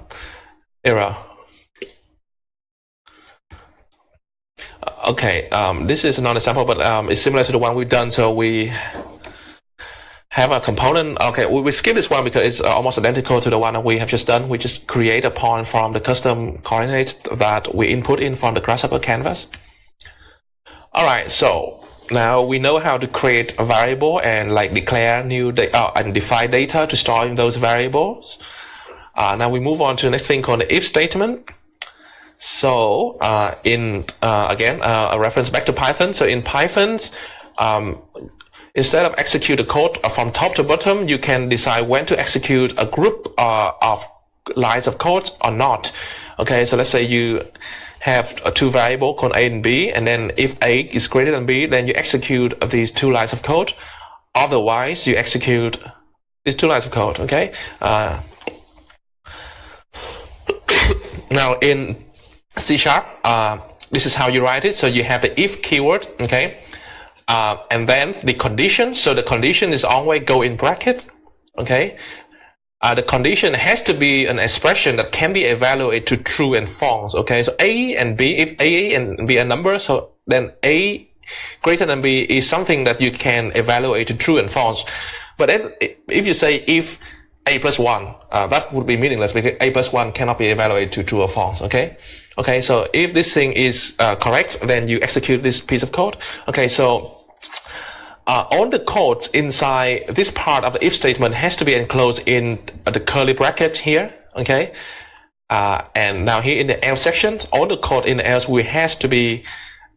Okay, this is another example, but it's similar to the one we've done. So we have a component. Okay, we skip this one because it's almost identical to the one that we have just done. We just create a point from the custom coordinates that we input in from the Grasshopper canvas. All right, so now we know how to create a variable and like declare new data and define data to store in those variables. Now we move on to the next thing called the if statement. So again, a reference back to Python. So in Python, instead of execute the code from top to bottom, you can decide when to execute a group of lines of code or not. Okay, so let's say you have 2 variables called A and B, and then if A is greater than B, then you execute these 2 lines of code. Otherwise, you execute these 2 lines of code. Okay. Now in C#, this is how you write it. So you have the if keyword, okay, and then the condition. So the condition is always go in bracket, okay. The condition has to be an expression that can be evaluated to true and false, okay. So A and B, if A and B are numbers, so then A greater than B is something that you can evaluate to true and false. But if you say if A plus 1, that would be meaningless because A plus 1 cannot be evaluated to true or false, okay? Okay, so if this thing is correct, then you execute this piece of code. Okay, so all the codes inside this part of the if statement has to be enclosed in the curly bracket here, okay? And now here in the else section, all the code in the else will has to be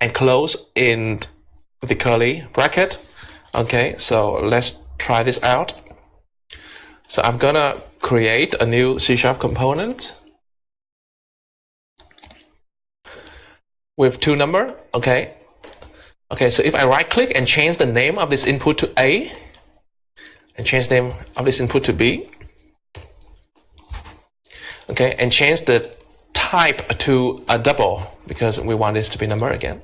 enclosed in the curly bracket. Okay, so let's try this out. So I'm gonna create a new C# component with 2 numbers. Okay. Okay, so if I right click and change the name of this input to A and change the name of this input to B, okay, and change the type to a double because we want this to be number again.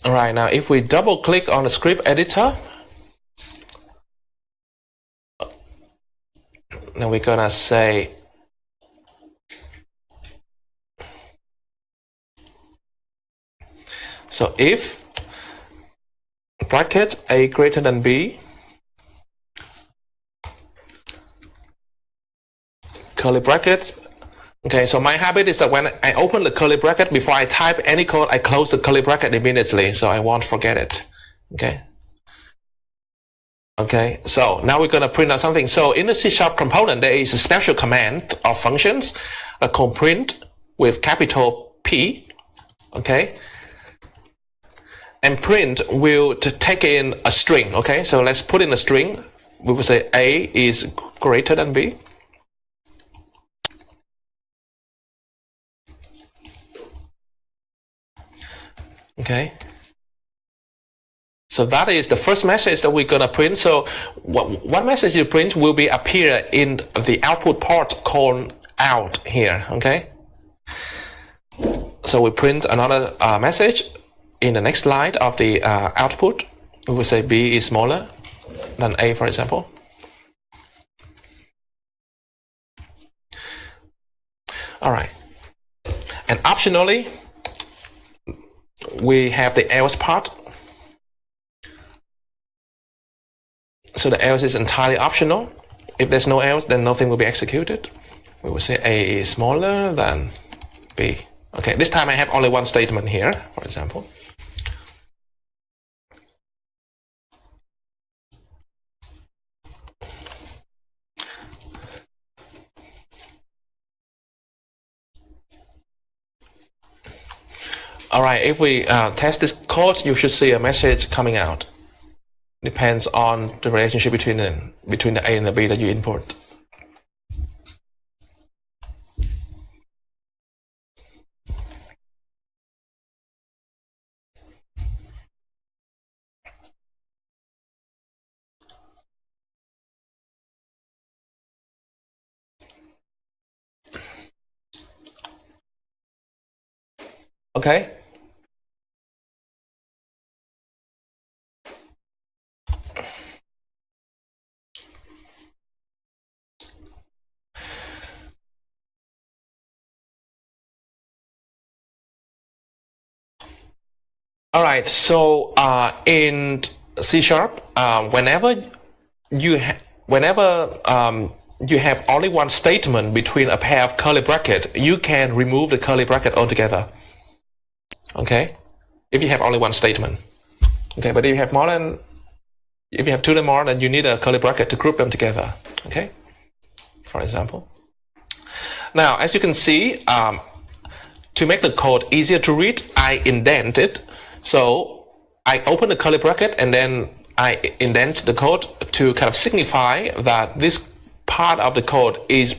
All right, now if we double click on the script editor, now we're gonna say so if bracket a greater than b, curly brackets. Okay, so my habit is that when I open the curly bracket, before I type any code, I close the curly bracket immediately, so I won't forget it. Okay. Okay, so now we're gonna print out something. So in the C# component, there is a special command of functions called print with capital P. Okay. And print will take in a string. Okay, so let's put in a string. We will say A is greater than B. Okay. So that is the first message that we're gonna print. So what message you print will be appear in the output port called out here. Okay. So we print another message in the next line of the output. We will say B is smaller than A, for example. All right. And optionally, we have the else part. So the else is entirely optional. If there's no else, then nothing will be executed. We will say A is smaller than B. Okay, this time I have only one statement here, for example. All right, if we test this code, you should see a message coming out. Depends on the relationship between the A and the B that you input. Okay. All right. So in C#, whenever you have only one statement between a pair of curly brackets, you can remove the curly bracket altogether. Okay, if you have only one statement. Okay, but if you have two or more, then you need a curly bracket to group them together. Okay, for example. Now, as you can see, to make the code easier to read, I indent it. So I open the curly bracket and then I indent the code to kind of signify that this part of the code is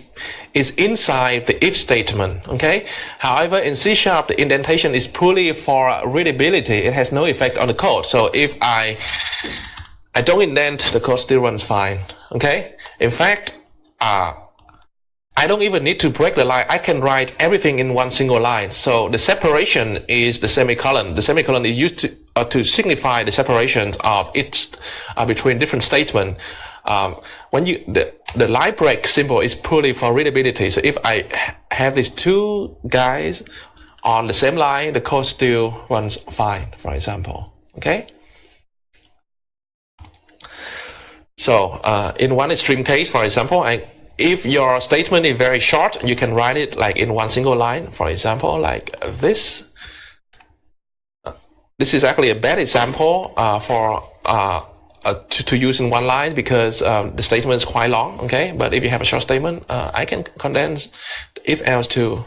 inside the if statement. Okay. However, in C#, the indentation is purely for readability. It has no effect on the code. So if I don't indent, the code still runs fine. Okay. In fact, I don't even need to break the line. I can write everything in one single line. So the separation is the semicolon. The semicolon is used to signify the separations of it between different statements. When the line break symbol is purely for readability. So if I have these two guys on the same line, the code still runs fine, for example. Okay. So in one extreme case, for example, if your statement is very short, you can write it like in one single line, for example, like this. This is actually a bad example to use in one line because the statement is quite long. Okay, but if you have a short statement, I can condense if else to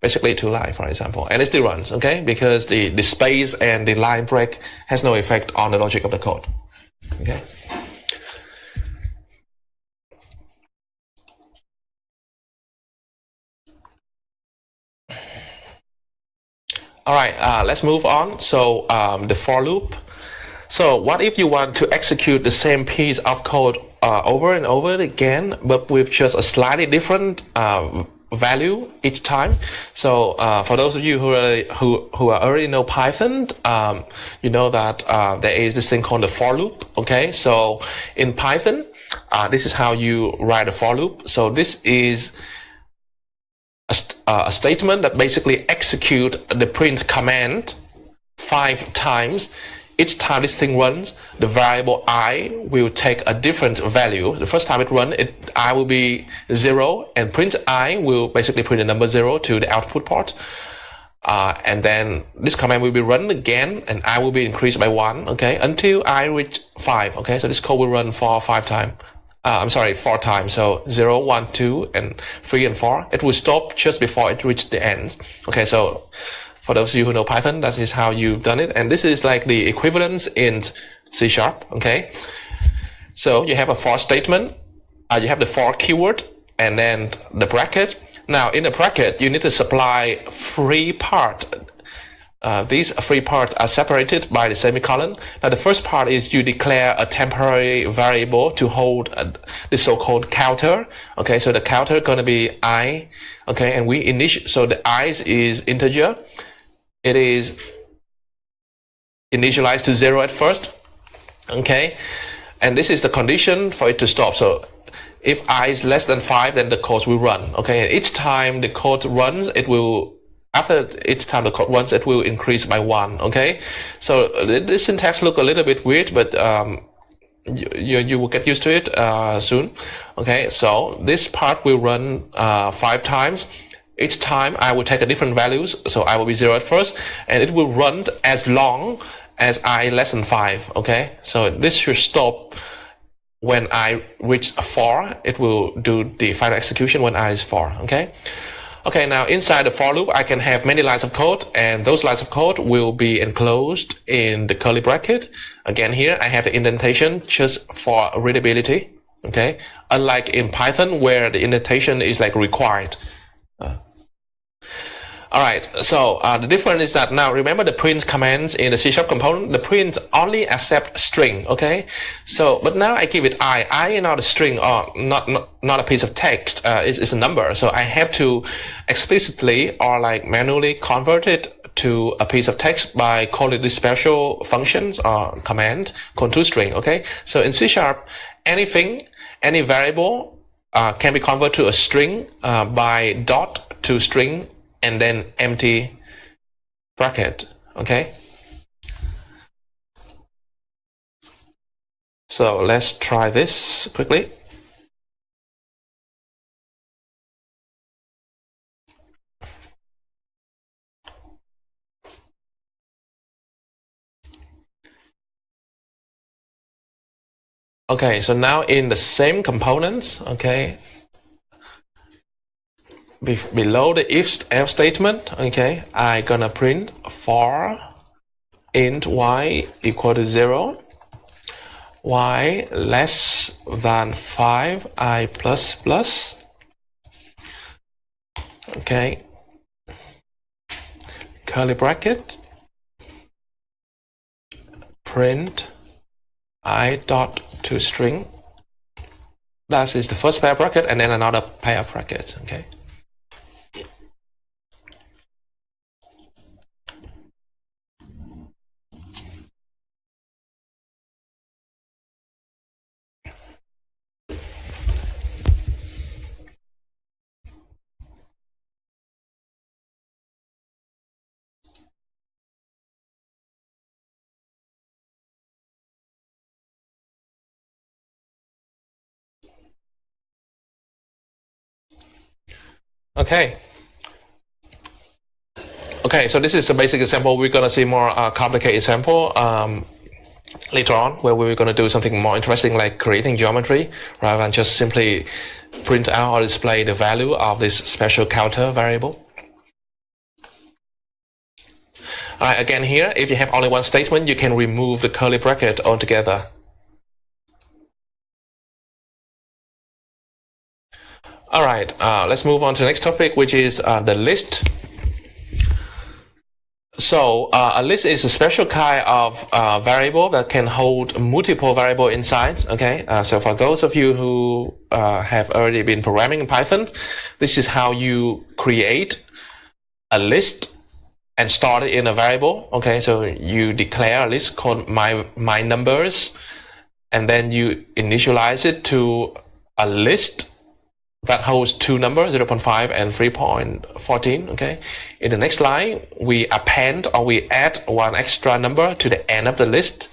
basically two lines, for example, and it still runs. Okay, because the space and the line break has no effect on the logic of the code. Okay. All right, let's move on. So the for loop. So what if you want to execute the same piece of code over and over again, but with just a slightly different value each time. So for those of you who already know Python, you know that there is this thing called the for loop. Okay, so in Python, this is how you write a for loop. So this is a statement that basically execute the print command 5 times. Each time this thing runs, the variable I will take a different value. The first time it runs, I will be 0, and print I will basically print the number 0 to the output port. And then this command will be run again, and I will be increased by 1, okay, until I reach 5, okay. So this code will run for 5 times. I'm sorry, 4 times. So 0, 1, 2, and 3 and 4. It will stop just before it reaches the end. Okay, so for those of you who know Python, that is how you've done it. And this is like the equivalence in C#, okay? So you have a for statement, you have the for keyword, and then the bracket. Now in the bracket, you need to supply 3 parts. These 3 parts are separated by the semicolon. Now the first part is you declare a temporary variable to hold the so-called counter. Okay, so the counter gonna be I. Okay, and so the I is integer. It is initialized to 0 at first. Okay, and this is the condition for it to stop. So if I is less than 5, then the code will run. Okay, and each time the code runs, after each time the code runs, it will increase by 1. Okay, so this syntax look a little bit weird, but you will get used to it soon. Okay, so this part will run 5 times. Each time I will take a different values, so I will be 0 at first, and it will run as long as I less than 5. Okay, so this should stop when I reach 4. It will do the final execution when I is 4. Okay. Okay, now inside the for loop, I can have many lines of code, and those lines of code will be enclosed in the curly bracket. Again, here I have the indentation just for readability. Okay, unlike in Python where the indentation is like required. Alright, so the difference is that now remember the print commands in the C# component, the print only accept string, okay? So, but now I give it I is not a string or not a piece of text, it's a number. So I have to explicitly or like manually convert it to a piece of text by calling this special functions or command called toString, okay? So in C#, any variable can be converted to a string by dot to string and then empty bracket. Okay, so let's try this quickly. Okay, so now in the same components, okay, below the if else statement, okay, I gonna print for int y equal to 0, y less than 5, I plus plus. Okay, curly bracket, print I dot to string. That is the first pair bracket, and then another pair bracket. Okay. Okay. Okay, so this is a basic example. We're gonna see more complicated example later on, where we're gonna do something more interesting, like creating geometry, rather than just simply print out or display the value of this special counter variable. Alright, again here, if you have only one statement, you can remove the curly bracket altogether. Alright, let's move on to the next topic, which is the list. So a list is a special kind of variable that can hold multiple variable inside. Okay, so for those of you who have already been programming in Python, this is how you create a list and store it in a variable. Okay, so you declare a list called my numbers, and then you initialize it to a list that holds two numbers, 0.5 and 3.14. Okay, in the next line we append or we add one extra number to the end of the list.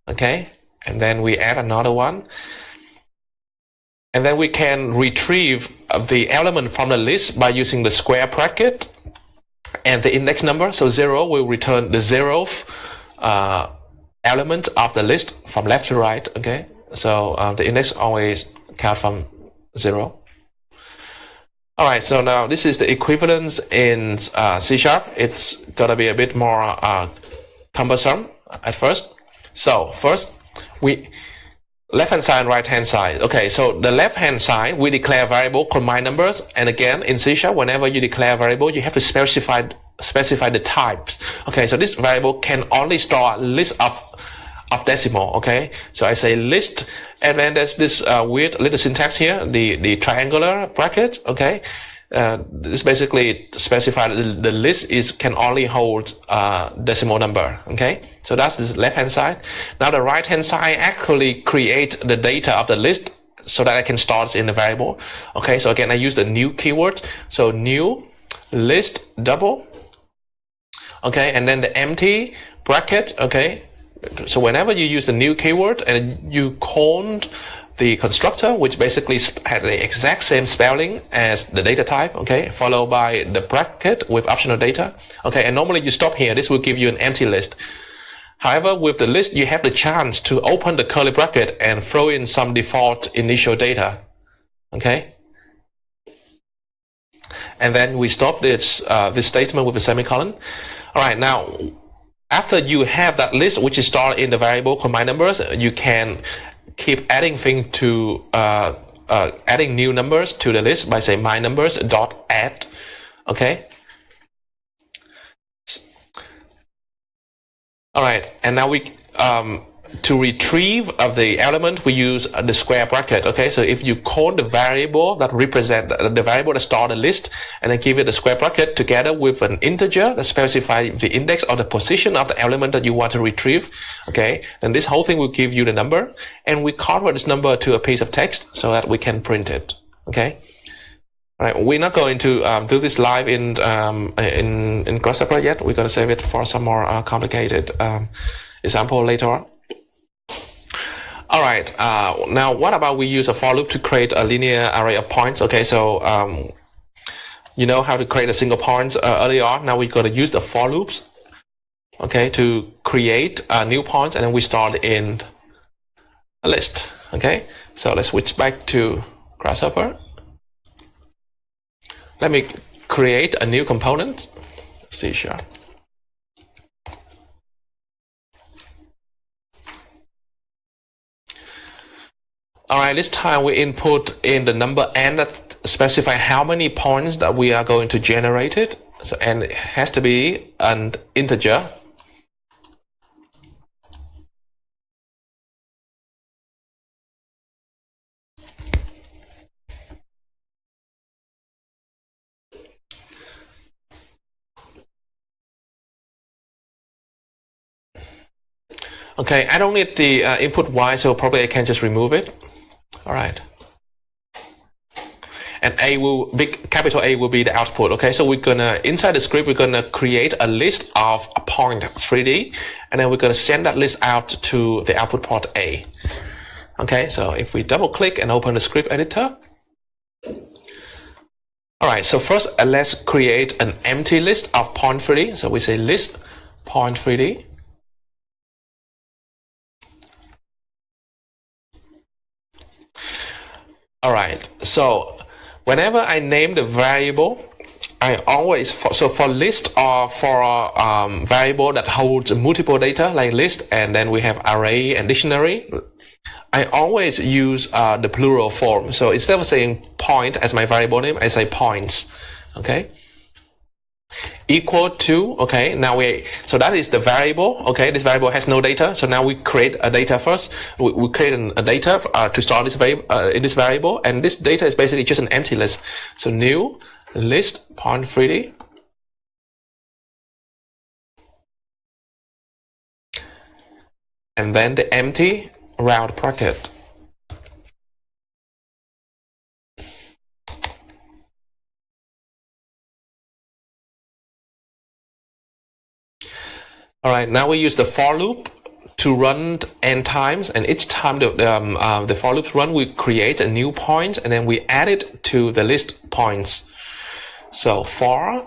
Okay, and then we add another one, and then we can retrieve the element from the list by using the square bracket and the index number. So 0 will return the 0th element of the list from left to right. Okay, so the index always count from 0. All right, so now this is the equivalence in C#. It's gonna be a bit more cumbersome at first. So first, we left-hand side and right-hand side. Okay, so the left-hand side, we declare a variable called my numbers. And again, in C#, whenever you declare a variable, you have to specify the types. Okay, so this variable can only store a list of decimal. Okay, so I say list, and then there's this weird little syntax here, the triangular bracket. Okay, this basically specifies the list can only hold decimal number. Okay, so that's the left hand side. Now the right hand side actually creates the data of the list so that I can store it in the variable. Okay, so again I use the new keyword, so new list double. Okay, and then the empty bracket. Okay, so whenever you use the new keyword and you call the constructor, which basically had the exact same spelling as the data type, okay, followed by the bracket with optional data, okay, and normally you stop here, this will give you an empty list. However, with the list, you have the chance to open the curly bracket and throw in some default initial data, okay, and then we stop this statement with a semicolon. All right, now after you have that list which is stored in the variable called my numbers, you can keep adding things to adding new numbers to the list by saying my numbers dot add. Okay. All right, and now we to retrieve the element we use the square bracket. Okay, so if you call the variable that represent the variable that store the list and then give it the square bracket together with an integer that specifies the index or the position of the element that you want to retrieve, okay, then this whole thing will give you the number, and we convert this number to a piece of text so that we can print it. Okay. All right, we're not going to do this live in Grasshopper yet. We're going to save it for some more complicated example later on. All right, now what about we use a for loop to create a linear array of points? Okay, so you know how to create a single point earlier on. Now we're going to use the for loops, okay, to create new points, and then we start in a list. Okay, so let's switch back to Grasshopper. Let me create a new component, C#. All right, this time we input in the number n that specify how many points that we are going to generate it. So, and it has to be an integer. Okay, I don't need the input y, so probably I can just remove it. All right. And capital A will be the output. Okay, so we're gonna, inside the script, we're gonna create a list of point 3D, and then we're gonna send that list out to the output port A. Okay, so if we double click and open the script editor. All right, so first let's create an empty list of point 3D. So we say list point 3D. All right, so whenever I name the variable, I always, for list or for a variable that holds multiple data like list, and then we have array and dictionary, I always use the plural form. So instead of saying point as my variable name, I say points. Okay. equal to, okay, now so that is the variable, okay, this variable has no data, so now we create a data first. We create a data to store this in this variable, and this data is basically just an empty list. So new list point 3D, and then the empty round bracket. All right, now we use the for loop to run n times, and each time the for loops run, we create a new point, and then we add it to the list points. So for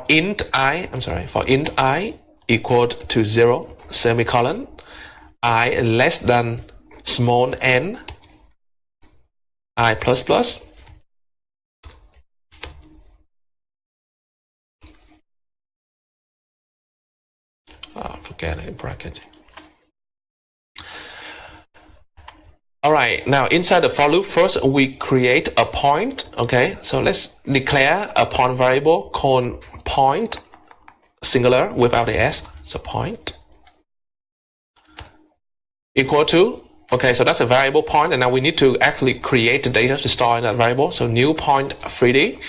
int I equal to 0 semicolon, I less than small n, I plus plus, forget it, bracket. All right, now inside the for loop, first we create a point, okay? So let's declare a point variable called point, singular without the s, so point equal to, okay, so that's a variable point, and now we need to actually create the data to store in that variable, so new point 3D.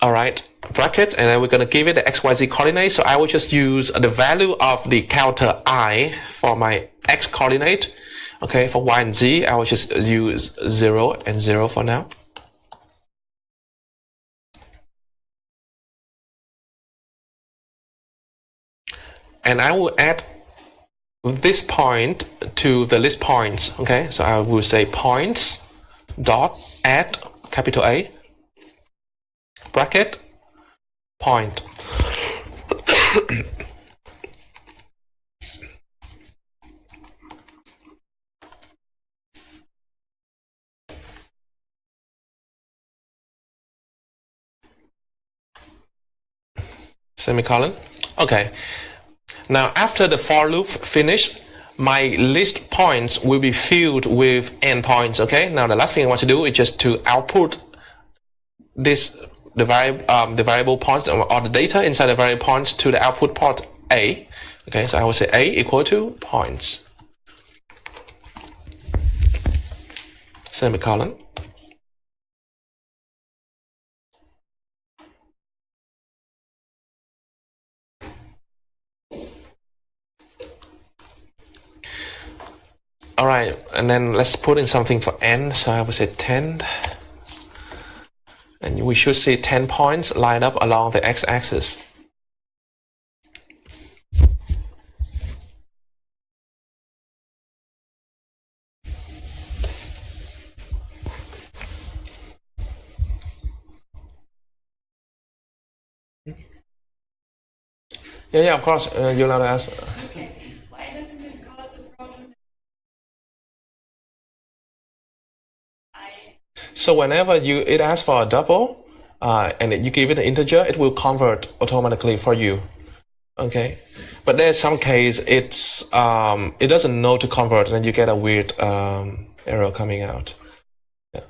All right, bracket, and then we're going to give it the xyz coordinate, so I will just use the value of the counter I for my x coordinate. Okay, for y and z, I will just use 0 and 0 for now. And I will add this point to the list points. Okay, so I will say points dot add capital A bracket point. Semicolon. Okay. Now after the for loop finish, my list points will be filled with n points. Okay. Now the last thing I want to do is just to output this the variable points or the data inside the variable points to the output port A. Okay. So I will say A equal to points. Semicolon. All right, and then let's put in something for n. So I would say 10, and we should see 10 points lined up along the x-axis. Yeah, of course. You're allowed to ask. Okay. Why doesn't it cause a problem? So whenever it asks for a double, and you give it an integer, it will convert automatically for you. Okay, but there's some case it doesn't know to convert, and then you get a weird error coming out. Yeah.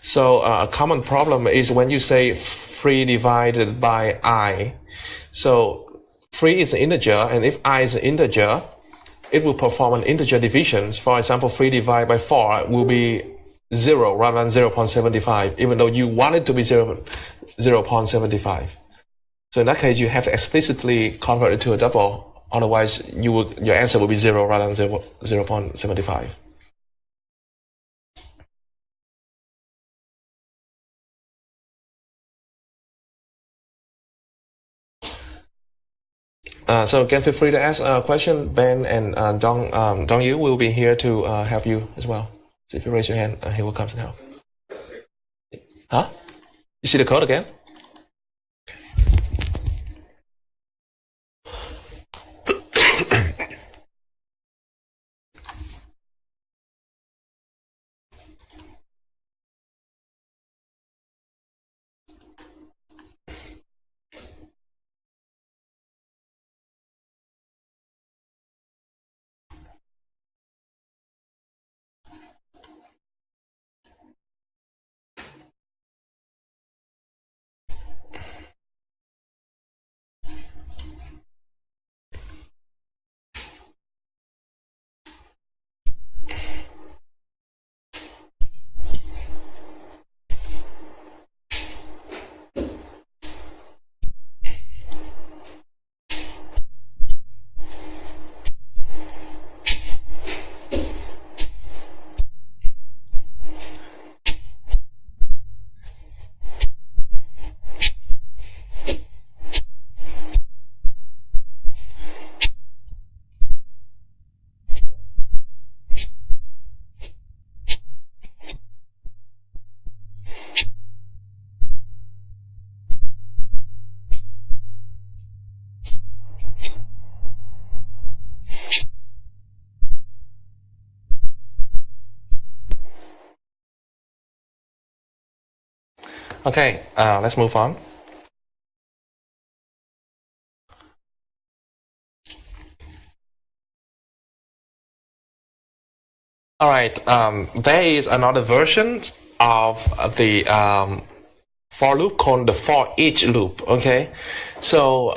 So a common problem is when you say 3 divided by I. So 3 is an integer, and if I is an integer, it will perform an integer division. For example, 3 divided by 4 will be 0 rather than 0.75, even though you want it to be 0.75. So in that case, you have to explicitly convert it to a double. Otherwise, your answer will be 0 rather than 0.75. So again, feel free to ask a question. Ben and Dong Yu will be here to help you as well. So if you raise your hand, he will come and help. Huh? You see the code again? Okay, let's move on. All right, there is another version of the for loop called the for each loop. Okay, so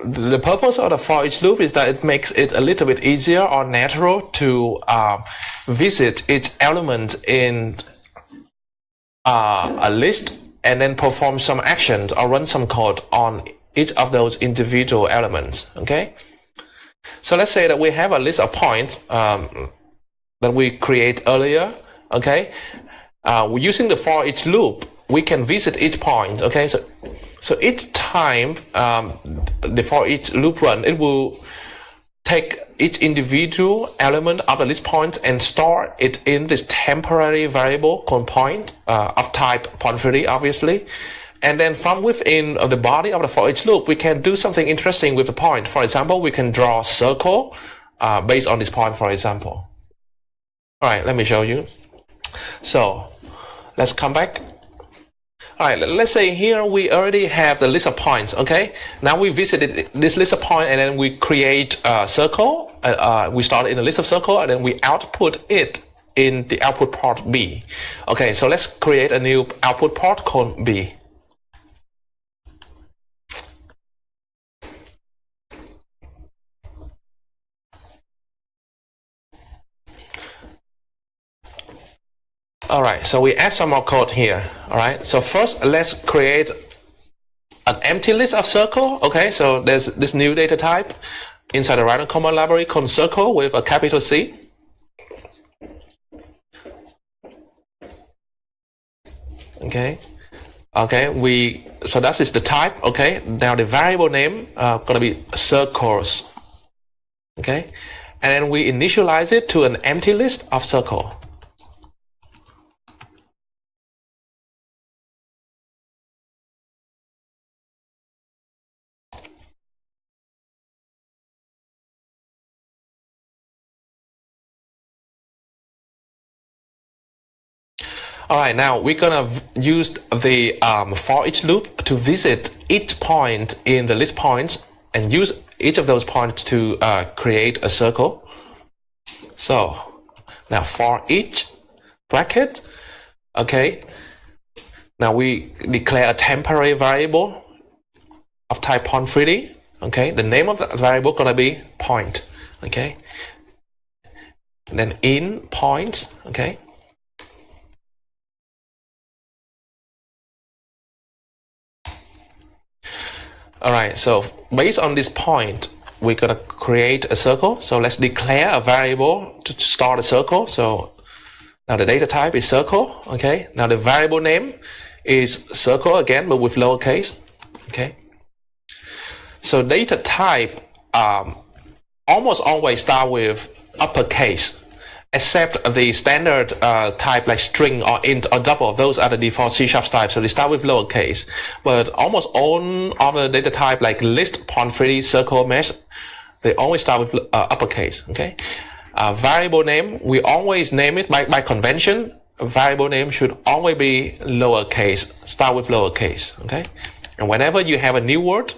the purpose of the for each loop is that it makes it a little bit easier or natural to visit each element in a list and then perform some actions or run some code on each of those individual elements. Okay, so let's say that we have a list of points that we create earlier. Okay, using the for each loop, we can visit each point. Okay, so each time the for each loop run, it will take each individual element of the list point and store it in this temporary variable called point of type point30, obviously. And then from within the body of the for each loop, we can do something interesting with the point. For example, we can draw a circle based on this point, for example. All right, let me show you. So let's come back. All right, let's say here we already have the list of points. Okay, now we visited this list of points and then we create a circle. We start in a list of circle and then we output it in the output port B. Okay, so let's create a new output port called B. All right, so we add some more code here. All right, so first let's create an empty list of circle. Okay, so there's this new data type inside the random command library called circle with a capital C. Okay, so that is the type. Okay, now the variable name gonna be circles. Okay, and then we initialize it to an empty list of circle. All right, now we're gonna use the for each loop to visit each point in the list points and use each of those points to create a circle. So now for each bracket, okay, now we declare a temporary variable of type point30. Okay, the name of the variable gonna be point. Okay, and then in points. Okay. All right, so based on this point, we're gonna create a circle. So let's declare a variable to start a circle. So now the data type is circle. Okay, now the variable name is circle again, but with lowercase. Okay, so data type almost always start with uppercase, except the standard type like string or int or double. Those are the default C# types, so they start with lowercase. But almost all other data type like list, point30, circle, mesh, they always start with uppercase. Okay. Variable name, we always name it by convention. A variable name should always be lowercase, start with lowercase. Okay. And whenever you have a new word,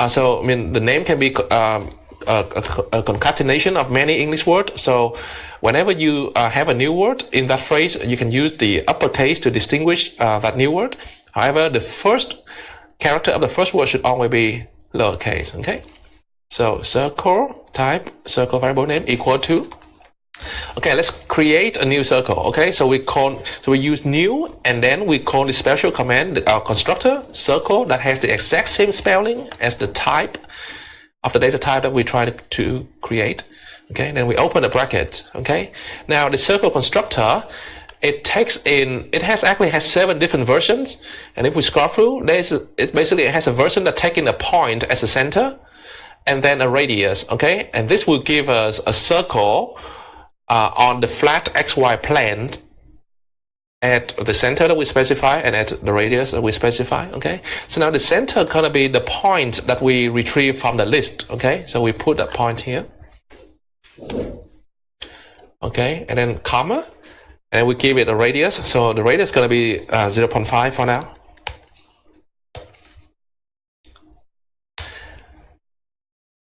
so I mean the name can be a concatenation of many English words. So whenever you have a new word in that phrase, you can use the uppercase to distinguish that new word. However, the first character of the first word should always be lowercase. Okay, so circle type, circle variable name equal to. Okay, let's create a new circle. Okay, so we use new and then we call the special command, our constructor circle that has the exact same spelling as the type of the data type that we try to create. Okay, then we open a bracket. Okay, now the circle constructor, it actually has 7 different versions, and if we scroll through, it basically has a version that takes in a point as a center and then a radius. Okay, and this will give us a circle on the flat XY plane at the center that we specify and at the radius that we specify. Okay, so now the center gonna be the point that we retrieve from the list. Okay, so we put that point here. Okay, and then comma, and we give it a radius. So the radius is going to be 0.5 for now.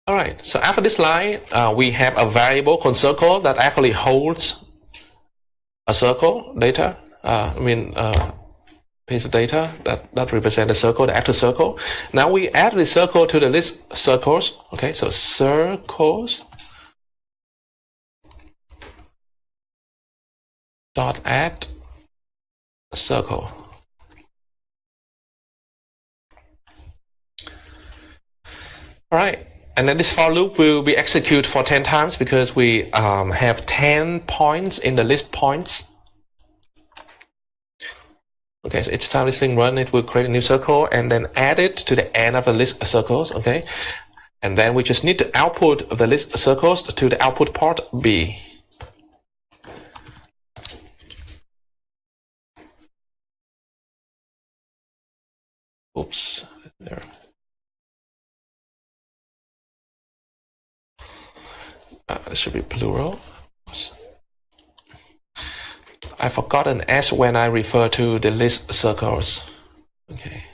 All right, so after this line, we have a variable called circle that actually holds a circle data. Piece of data that represents the circle, the actual circle. Now we add the circle to the list circles. Okay, so circles dot add circle. All right, and then this for loop will be executed for 10 times because we have 10 points in the list points. Okay, so each time this thing runs, it will create a new circle and then add it to the end of the list of circles. Okay, and then we just need to output the list of circles to the output port B. Oops, there. This should be plural. I forgot an S when I refer to the list circles. Okay.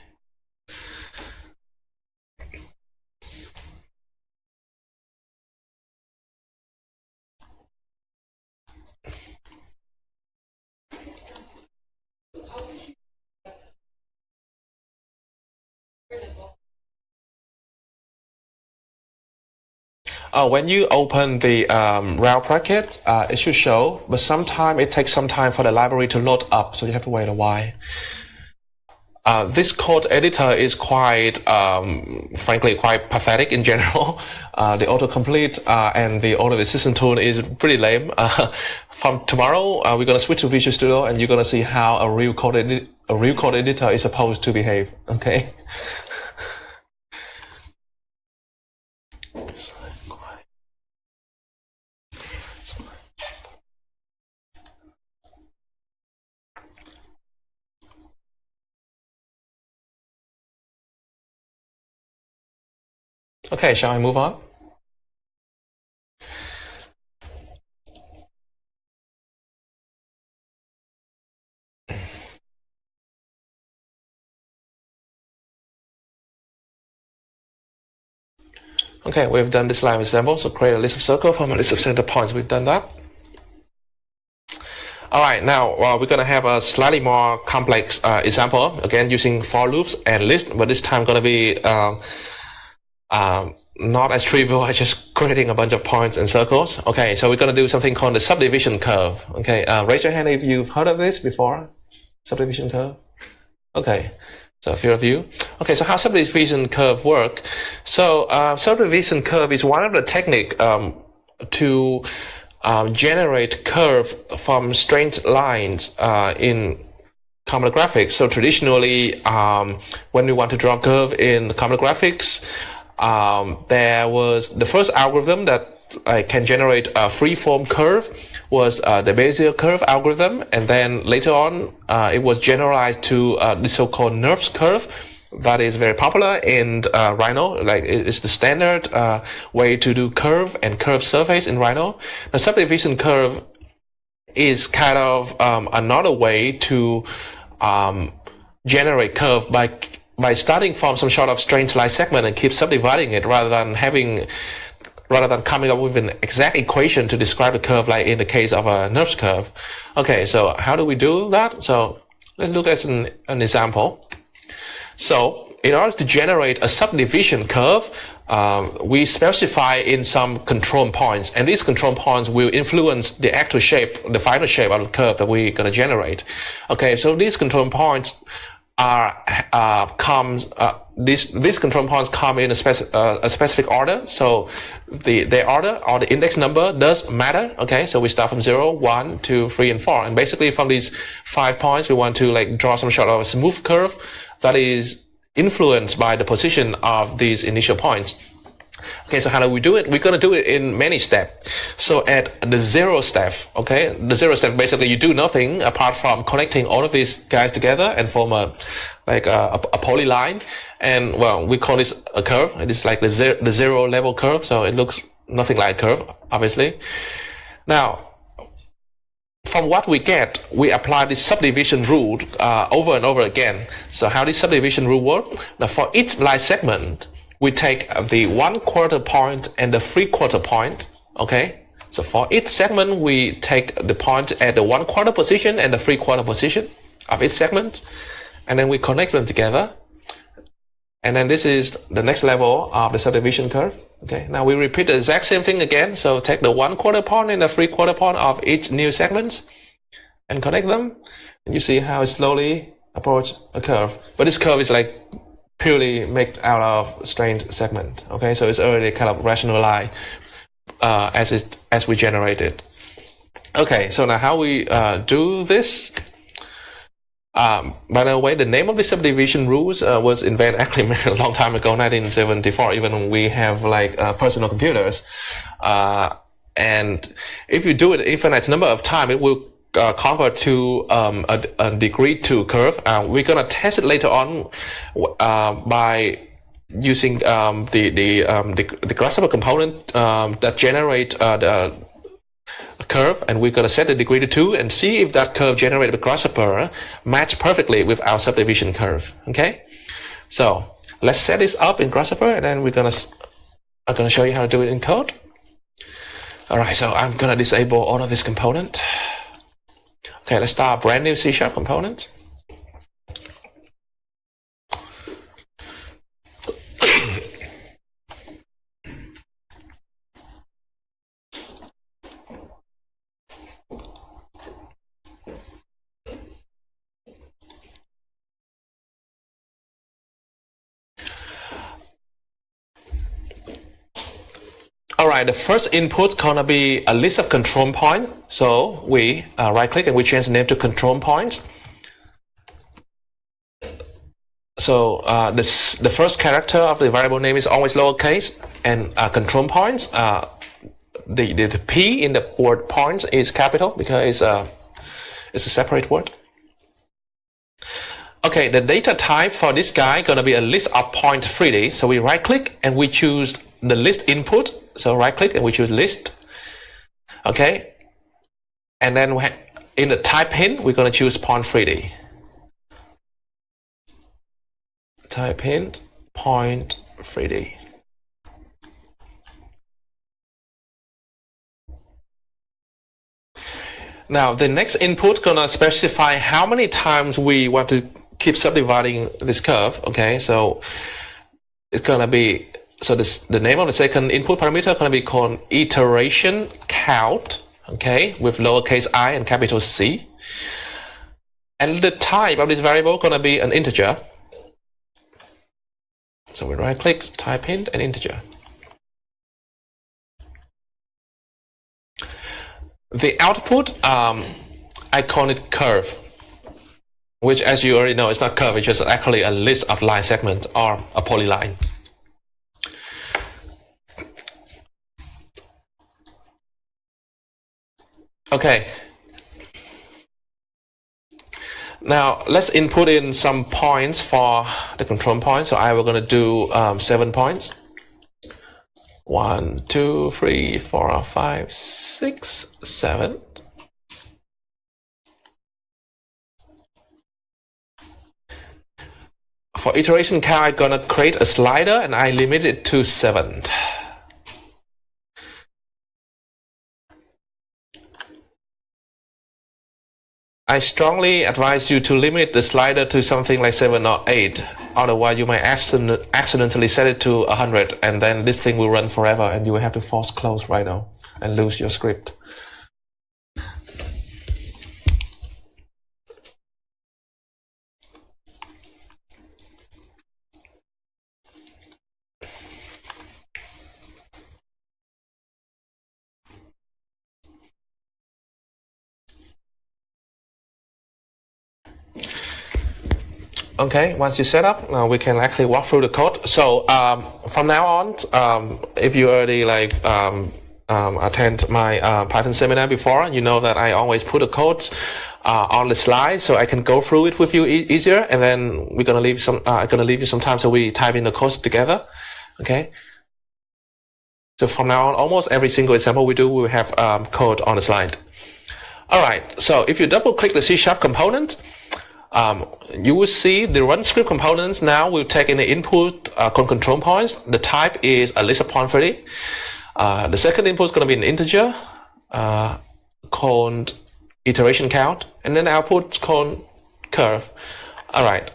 When you open the route bracket, it should show, but sometimes it takes some time for the library to load up, so you have to wait a while. This code editor is quite, frankly, quite pathetic in general. The autocomplete and the auto assistant tool is pretty lame. From tomorrow, we're going to switch to Visual Studio, and you're going to see how a real code editor is supposed to behave. Okay. Okay, shall I move on? Okay, we've done this line example, so create a list of circles from a list of center points. We've done that. All right, now we're going to have a slightly more complex example, again using for loops and list, but this time going to be not as trivial as just creating a bunch of points and circles. Okay, so we're going to do something called the subdivision curve. Okay, raise your hand if you've heard of this before. Subdivision curve. Okay, so a few of you. Okay, so how subdivision curve work? So subdivision curve is one of the technique to generate curve from straight lines in Commodore Graphics. So traditionally, when we want to draw curve in Commodore Graphics, there was the first algorithm that can generate a free-form curve was the Bezier curve algorithm, and then later on it was generalized to the so-called NURBS curve that is very popular in Rhino. Like it's the standard way to do curve and curve surface in Rhino. The subdivision curve is kind of another way to generate curve by starting from some sort of straight line segment and keep subdividing it rather than coming up with an exact equation to describe the curve like in the case of a NURBS curve. Okay, so how do we do that? So let's look at an example. So in order to generate a subdivision curve, we specify in some control points, and these control points will influence the actual shape, the final shape of the curve that we're going to generate. Okay, so these control points these control points come in a specific order. So the order or the index number does matter. Okay, so we start from 0, 1, 2, 3, and 4, and basically from these 5 points we want to like draw some sort of a smooth curve that is influenced by the position of these initial points. Okay, so how do we do it? We're going to do it in many steps. So at the 0 step, okay, the 0 step, basically you do nothing apart from connecting all of these guys together and form a polyline. And well, we call this a curve. It is like the zero level curve, so it looks nothing like a curve, obviously. Now, from what we get, we apply this subdivision rule over and over again. So how does subdivision rule work? Now for each line segment, we take the 1/4 point and the 3/4 point. Okay. So for each segment, we take the point at the 1/4 position and the 3/4 position of each segment, and then we connect them together. And then this is the next level of the subdivision curve. Okay, now we repeat the exact same thing again. So take the 1/4 point and the 3/4 point of each new segment and connect them. And you see how it slowly approach a curve. But this curve is like purely made out of strained segment. Okay, so it's already kind of rational line as we generate it. Okay, so now how we do this? By the way, the name of the subdivision rules was invented actually a long time ago, 1974, even when we have like personal computers. And if you do it infinite number of times, it will convert to a degree two curve. We're gonna test it later on by using the grasshopper component that generate the curve, and we're going to set the degree to 2 and see if that curve generated by grasshopper match perfectly with our subdivision curve. Okay, so let's set this up in grasshopper, and then I'm going to show you how to do it in code. All right, so I'm going to disable all of this component. Okay, let's start a brand new C# component. Alright, the first input gonna be a list of control points. So we right click and we change the name to control points. So the first character of the variable name is always lowercase, and control points, the P in the word points is capital because it's a separate word. Okay, the data type for this guy gonna be a list of point 3D. So we right click and we choose the list input. So right click and we choose list. Okay, and then in the type hint, we're gonna choose point 3D. Type hint point 3D. Now the next input gonna specify how many times we want to keep subdividing this curve. Okay, so it's gonna be, so the name of the second input parameter is gonna be called iteration count. Okay, with lowercase I and capital C. And the type of this variable is gonna be an integer. So we right click, type hint, and integer. The output, I call it curve, which, as you already know, it's not curve, it's just actually a list of line segments or a polyline. Okay. Now let's input in some points for the control point. So I will gonna do 7 points. 1, 2, 3, 4, 5, 6, 7. For iteration count, I'm gonna create a slider and I limit it to 7. I strongly advise you to limit the slider to something like 7 or 8. Otherwise, you might accidentally set it to 100, and then this thing will run forever, and you will have to force close right now and lose your script. Okay, once you set up, we can actually walk through the code. So from now on, if you already attend my Python seminar before, you know that I always put the codes on the slide so I can go through it with you easier. And then we're gonna leave some. I'm gonna leave you some time so we type in the codes together. Okay. So from now on, almost every single example we do, we will have code on the slide. All right, so if you double click the C# component, you will see the run script components now will take in the input control points. The type is a list of point 30. The second input is going to be an integer called iteration count, and then the output is called curve. All right.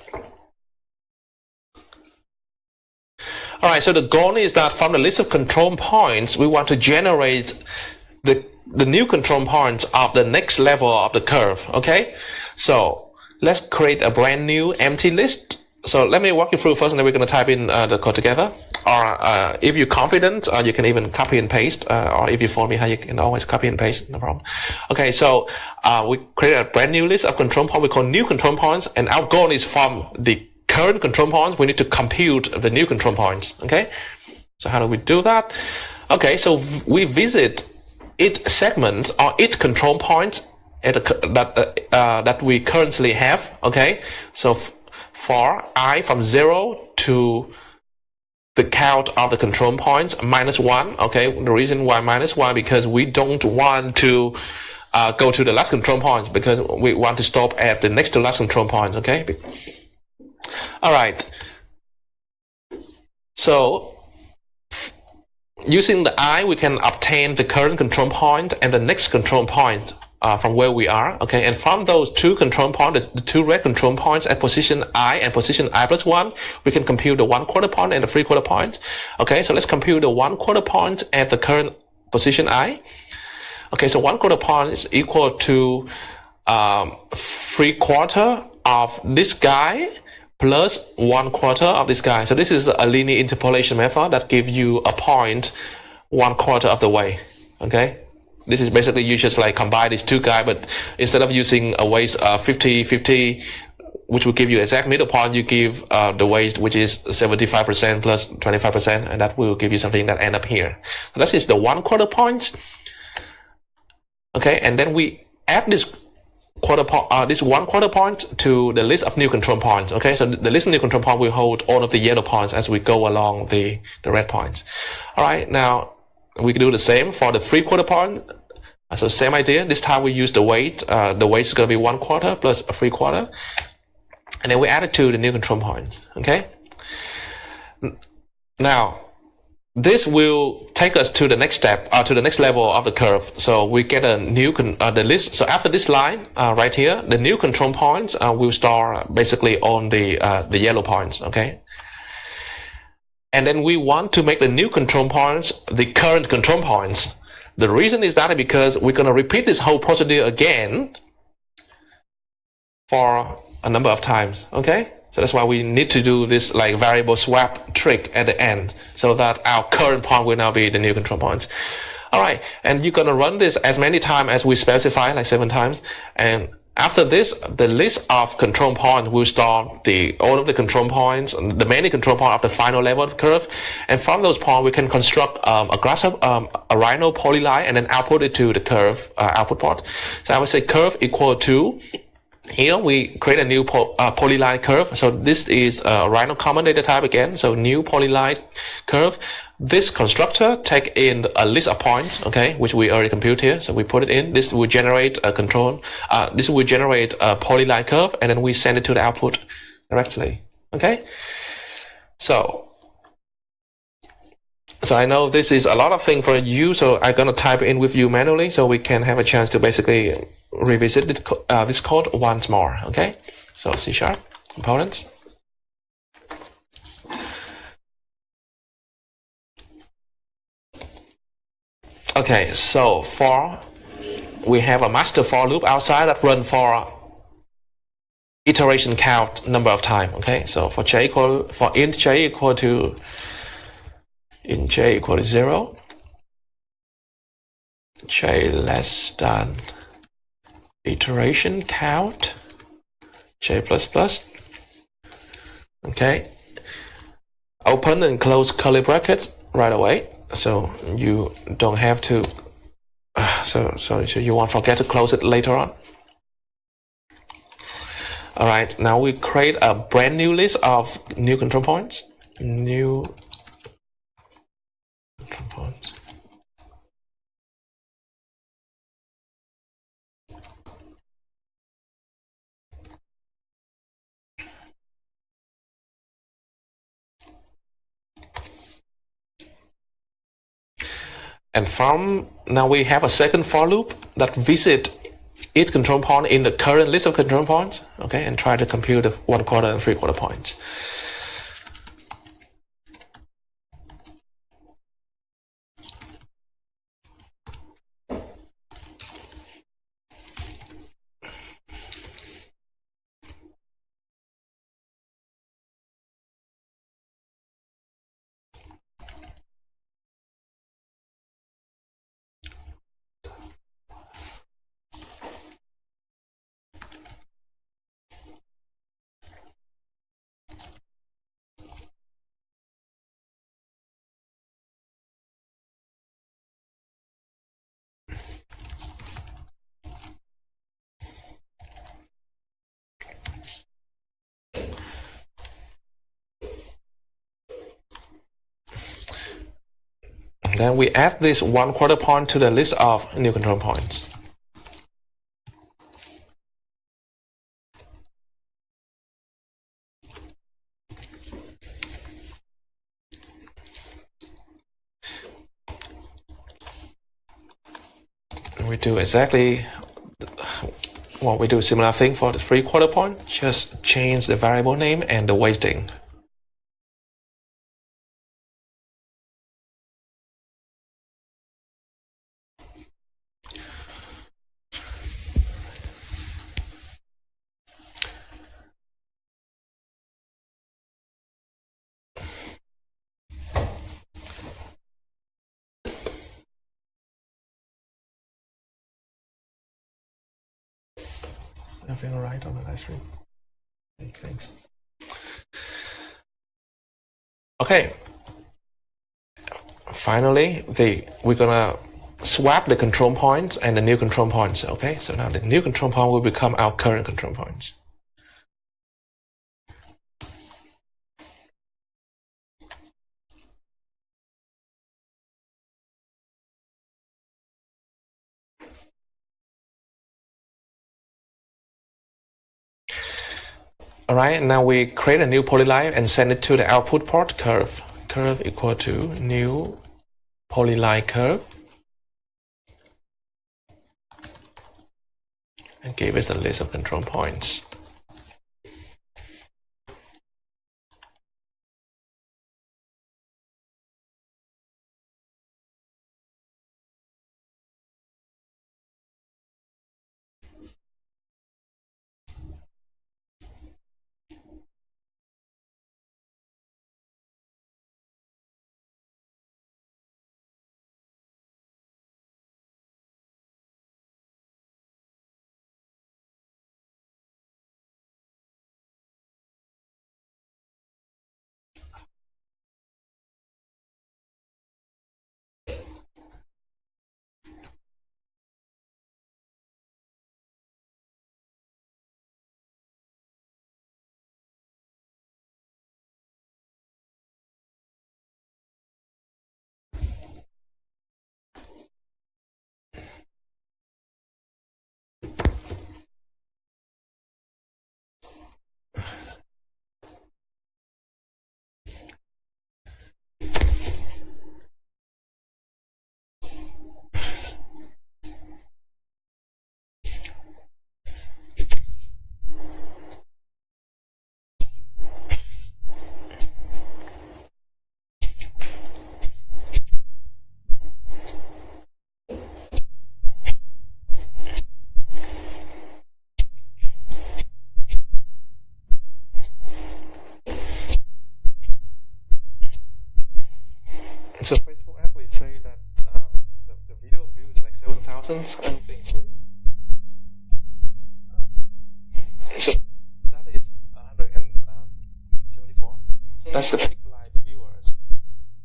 All right, so the goal is that from the list of control points, we want to generate the new control points of the next level of the curve, okay? So let's create a brand new empty list. So let me walk you through first, and then we're going to type in the code together. Or if you're confident, you can even copy and paste. Or if you follow me how you can always copy and paste, no problem. Okay, so we create a brand new list of control points. We call new control points, and our goal is from the current control points, we need to compute the new control points, okay? So how do we do that? Okay, so we visit each segment or each control point that we currently have, okay? So for I from 0 to the count of the control points -1, okay? The reason why -1 because we don't want to go to the last control points, because we want to stop at the next to last control points, okay? All right. So using the I, we can obtain the current control point and the next control point from where we are. Okay, and from those two control points, the two red control points at position I and position I plus 1, we can compute the 1/4 point and the 3/4 point. Okay, so let's compute the 1/4 point at the current position I. Okay, so 1/4 point is equal to 3/4 of this guy plus 1/4 of this guy. So this is a linear interpolation method that gives you a point 1/4 of the way. Okay, this is basically you just like combine these two guys, but instead of using a weight 50-50, which will give you exact middle point, you give the weight which is 75% plus 25%, and that will give you something that end up here. So this is the 1/4 point. Okay, and then we add this this 1/4 point to the list of new control points. Okay, so the list of new control points will hold all of the yellow points as we go along the red points. All right, now we can do the same for the 3/4 point. So same idea. This time we use the weight. The weight is going to be 1/4 plus a 3/4, and then we add it to the new control points. Okay. Now this will take us to the next step, to the next level of the curve. So we get a new the list. So after this line right here, the new control points will start basically on the yellow points. Okay. And then we want to make the new control points the current control points. The reason is that because we're going to repeat this whole procedure again for a number of times. Okay. So that's why we need to do this like variable swap trick at the end, so that our current point will now be the new control points. All right, and you're gonna run this as many times as we specify, like 7 times. And after this, the list of control points will start all of the control points, the many control points of the final level of the curve. And from those points, we can construct a Rhino polyline and then output it to the curve output port. So I would say curve equal to. Here we create a new polyline curve. So this is a Rhino common data type again. So new polyline curve. This constructor take in a list of points, okay, which we already compute here. So we put it in. This will generate a control. This will generate a polyline curve, and then we send it to the output directly. Okay. So I know this is a lot of things for you, so I'm gonna type in with you manually, so we can have a chance to basically revisit this code once more. Okay, so C# components. Okay, so we have a master for loop outside that run for iteration count number of time. Okay, so for int j equal to int j equal to 0, j less than iteration count j plus plus. Okay, open and close curly brackets right away, so you don't have to so you won't forget to close it later on. All right, now we create a brand new list of new control points. New control points. And from now we have a second for loop that visit each control point in the current list of control points, okay, and try to compute the 1/4 and 3/4 points. Then we add this 1/4 point to the list of new control points. We do exactly we do a similar thing for the 3/4 point, just change the variable name and the weighting. Everything all right on the live stream? Thanks. Okay. Finally, we're gonna swap the control points and the new control points. Okay, so now the new control point will become our current control points. All right, now we create a new polyline and send it to the output port curve. Curve equal to new polyline curve. And give us a list of control points. So Facebook actually say that the video views like 7,000. I don't think it's real. So that is 174. That's the peak live viewers,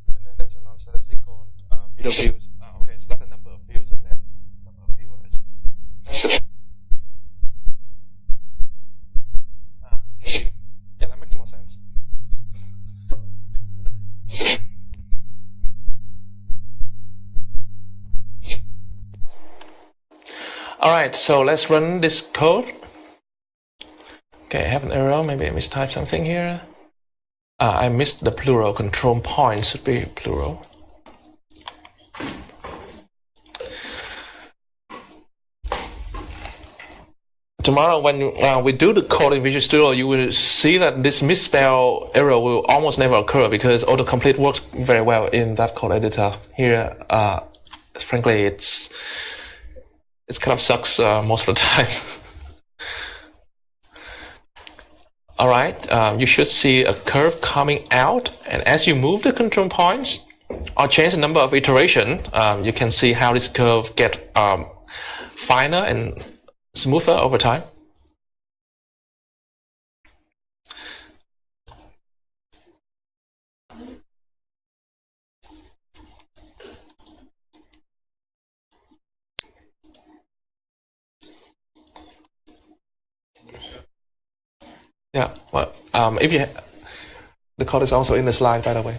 and then there's another statistic called video views. Okay, so that's the number of views and then number of viewers. So, yeah, that makes more sense. Alright, so let's run this code. Okay, I have an error. Maybe I mistyped something here. I missed the plural. Control point should be plural. tomorrow when we do the code in Visual Studio, you will see that this misspell error will almost never occur because autocomplete works very well in that code editor. Here, frankly, it's kind of sucks most of the time. All right, you should see a curve coming out, and as you move the control points or change the number of iterations, you can see how this curve get finer and smoother over time. Yeah, well, if you the code is also in the slide, by the way.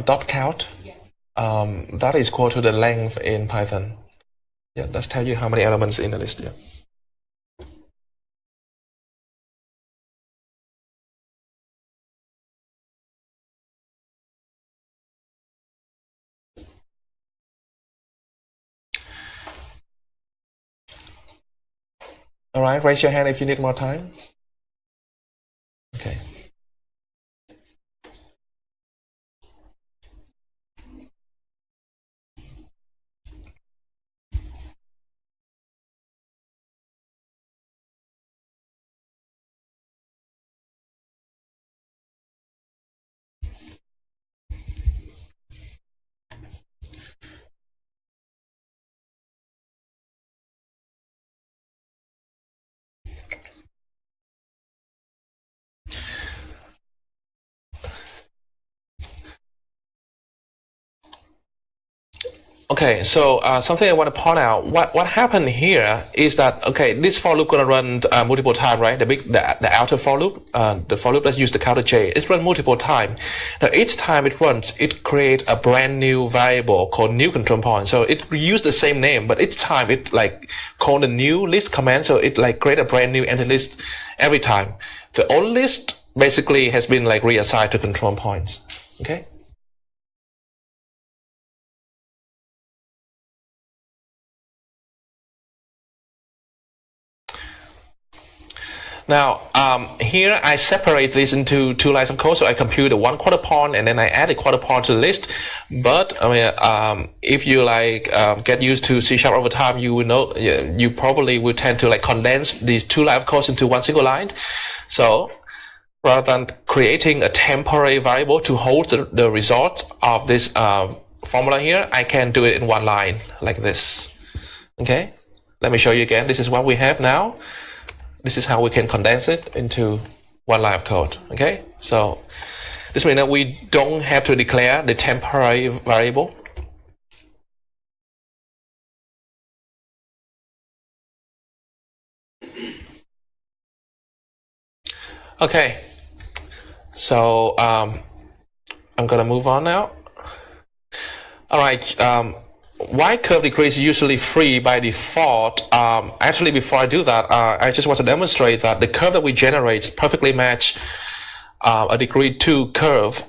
Dot count. That is equal to the length in Python. Yeah, that's tell you how many elements in the list. Yeah. All right, raise your hand if you need more time. Okay. Okay, so something I want to point out. What happened here is that this for loop gonna run multiple times, right? The outer for loop, the for loop that use the counter J, it run multiple times. Now each time it runs, it create a brand new variable called new control point. So it use the same name, but each time it like call the new list command. So it like create a brand new empty list every time. The old list basically has been like reassigned to control points. Okay. Now, here I separate this into two lines of code. So I compute a 1/4 point and then I add a 1/4 point to the list. But I mean, if you like get used to C# over time, you will know you probably will tend to like condense these two lines of code into one single line. So rather than creating a temporary variable to hold the result of this formula here, I can do it in one line like this. Okay, let me show you again. This is what we have now. This is how we can condense it into one line of code. Okay, so this means that we don't have to declare the temporary variable. Okay, so I'm gonna move on now. All right. Why curve degree is usually free by default? Actually, before I do that, I just want to demonstrate that the curve that we generate perfectly match a degree 2 curve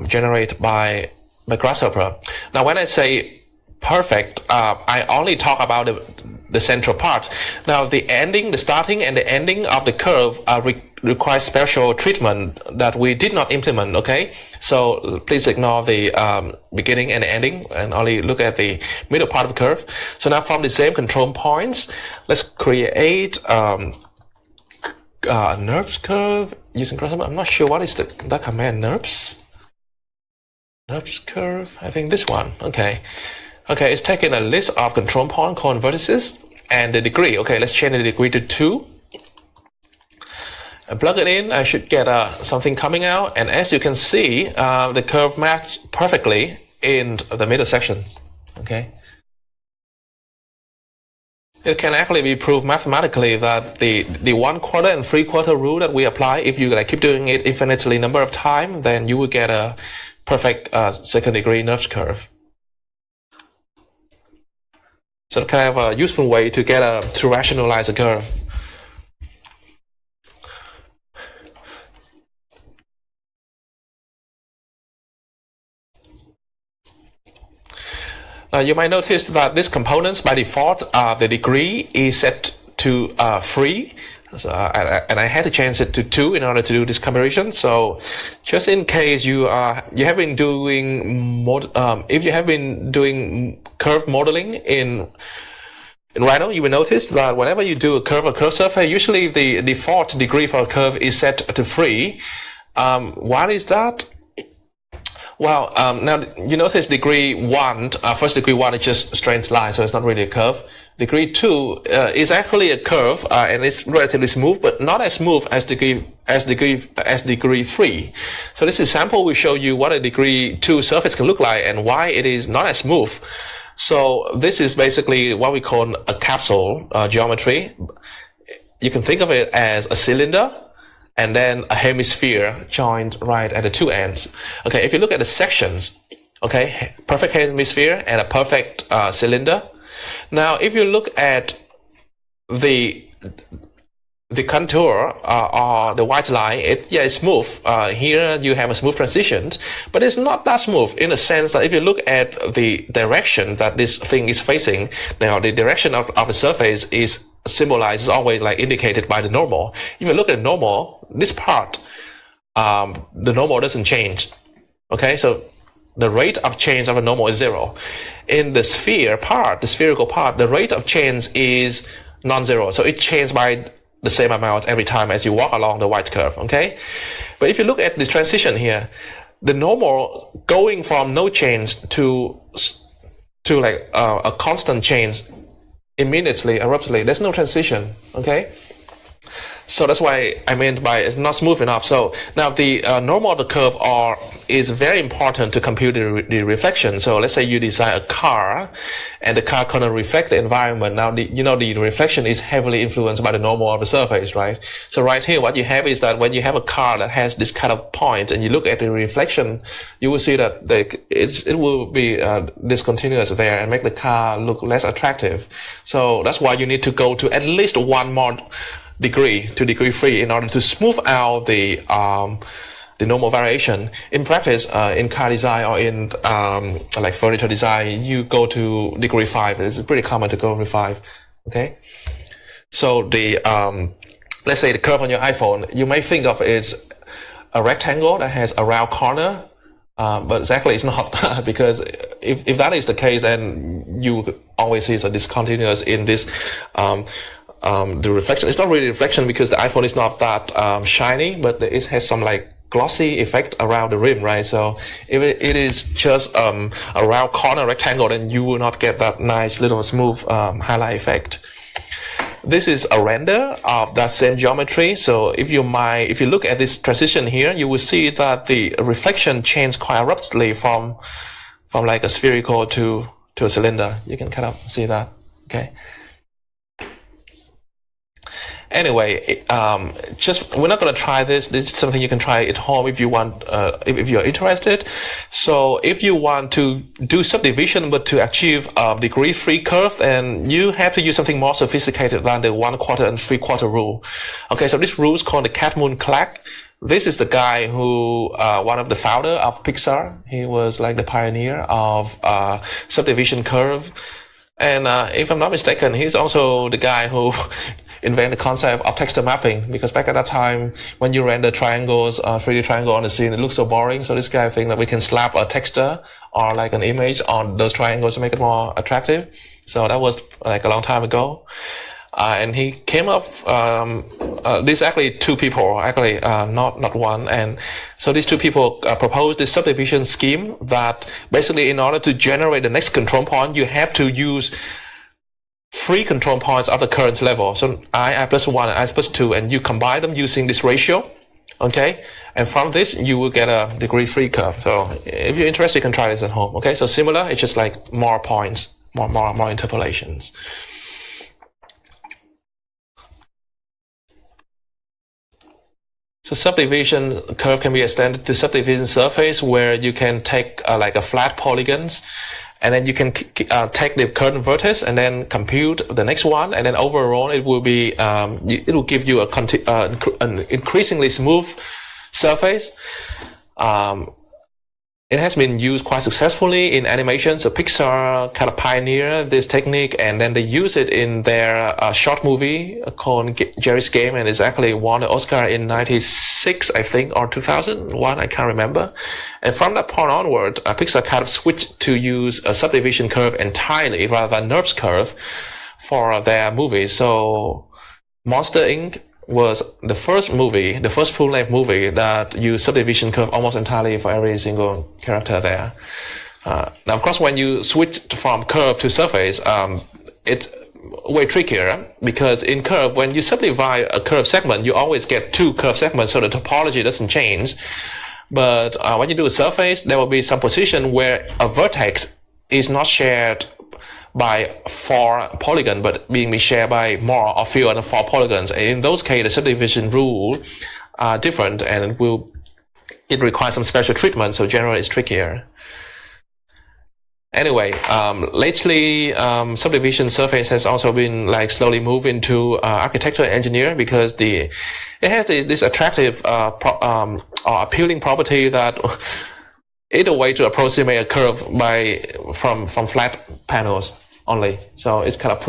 generated by Grasshopper. Now, when I say perfect, I only talk about the central part. Now, the starting and the ending of the curve requires special treatment that we did not implement. Okay, so please ignore the beginning and the ending and only look at the middle part of the curve. So now from the same control points, let's create a NURBS curve using Grasshopper. I'm not sure what is that command, NURBS curve. I think this one. Okay, it's taking a list of control point called vertices and the degree. Okay, let's change the degree to 2. I plug it in, I should get something coming out, and as you can see, the curve matched perfectly in the middle section. Okay. It can actually be proved mathematically that the 1/4 and 3/4 rule that we apply, if you keep doing it infinitely number of times, then you will get a perfect second degree Nernst curve. So kind of a useful way to to rationalize a curve. You might notice that these components, by default, the degree is set to 3. So, and I had to change it to 2 in order to do this comparison. So, just in case you have been doing if you have been doing curve modeling in Rhino, you will notice that whenever you do a curve surface, usually the default degree for a curve is set to 3. Why is that? Well, now you notice degree 1, first degree 1 is just a straight line, so it's not really a curve. Degree 2 is actually a curve, and it's relatively smooth, but not as smooth as degree 3. So this example will show you what a degree 2 surface can look like and why it is not as smooth. So this is basically what we call a capsule geometry. You can think of it as a cylinder and then a hemisphere joined right at the two ends. Okay, if you look at the sections, okay, perfect hemisphere and a perfect cylinder. Now, if you look at the contour or the white line, it's smooth. Here you have a smooth transition, but it's not that smooth in the sense that if you look at the direction that this thing is facing, now the direction of the surface is symbolized, is always indicated by the normal. If you look at normal, this part, the normal doesn't change. Okay, so the rate of change of a normal is 0. In the sphere part, the spherical part, the rate of change is non-zero. So it changes by the same amount every time as you walk along the white curve. Okay, but if you look at the transition here, the normal going from no change to a constant change immediately, abruptly, there's no transition. Okay, so that's why I meant by it's not smooth enough. So now the normal of the curve is very important to compute the reflection. So let's say you design a car and the car cannot reflect the environment. Now the reflection is heavily influenced by the normal of the surface, right? So right here what you have is that when you have a car that has this kind of point and you look at the reflection, you will see that it will be discontinuous there and make the car look less attractive. So that's why you need to go to at least one more degree to degree 3 in order to smooth out the normal variation. In practice, in car design or in furniture design, you go to degree 5. It's pretty common to go to 5. Okay, so the let's say the curve on your iPhone, you may think of it as a rectangle that has a round corner, but exactly it's not because if that is the case, then you always see a discontinuous in this. The reflection, it's not really reflection because the iPhone is not that shiny, but it has some glossy effect around the rim, right? So if it is just a round corner rectangle, then you will not get that nice little smooth highlight effect. This is a render of that same geometry. So if you look at this transition here, you will see that the reflection changes quite abruptly from a spherical to a cylinder. You can kind of see that. Okay. Anyway, we're not going to try this. This is something you can try at home if you want, if you're interested. So if you want to do subdivision but to achieve a degree 3 curve, then you have to use something more sophisticated than the 1/4 and 3/4 rule. Okay, so this rule is called the Catmull-Clark. This is the guy who, one of the founder of Pixar. He was the pioneer of subdivision curve. And if I'm not mistaken, he's also the guy who invent the concept of texture mapping, because back at that time when you render triangles, 3D triangle on the scene, it looks so boring. So this guy think that we can slap a texture or an image on those triangles to make it more attractive. So that was a long time ago. And he came up, these actually two people, not one. And so these two people proposed this subdivision scheme that basically in order to generate the next control point, you have to use free control points of the current level. So I plus 1 and I plus 2, and you combine them using this ratio. Okay, and from this you will get a degree free curve. So if you're interested, you can try this at home. Okay, so similar, it's just like more points, more interpolations. So subdivision curve can be extended to subdivision surface, where you can take like a flat polygons, and then you can take the current vertex and then compute the next one, and then overall it will be it will give you an increasingly smooth surface. It has been used quite successfully in animation. So Pixar kind of pioneered this technique, and then they use it in their short movie called Jerry's Game, and it's actually won an Oscar in '96, I think, or 2001, I can't remember. And from that point onward, Pixar kind of switched to use a subdivision curve entirely rather than NURBS curve for their movies. So Monster Inc. was the first full-length movie that used subdivision curve almost entirely for every single character there. Now, of course, when you switch from curve to surface, it's way trickier, because in curve, when you subdivide a curve segment, you always get 2 curve segments, so the topology doesn't change. But when you do a surface, there will be some position where a vertex is not shared by 4 polygons, but being shared by more or fewer than 4 polygons. And in those cases, the subdivision rule are different, and it requires some special treatment. So generally, it's trickier. Anyway, lately, subdivision surface has also been like slowly moved into architecture and engineering, because it has this attractive or appealing property that it's a way to approximate a curve from flat panels only. So it's kind of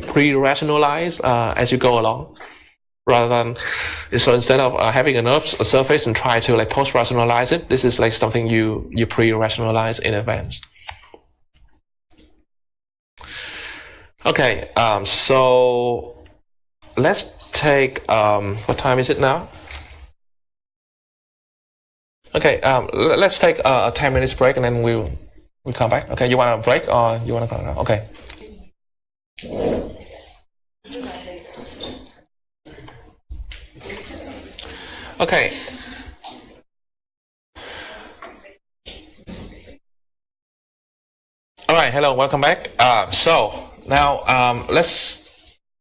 pre-rationalized as you go along, rather than so instead of having a surface and try to like post-rationalize it, this is like something you pre-rationalize in advance. Okay, so let's take what time is it now? Okay, let's take a 10 minutes break, and then we'll come back. Okay, you want a break or you want to go? Okay. Okay. All right. Hello. Welcome back. So now let's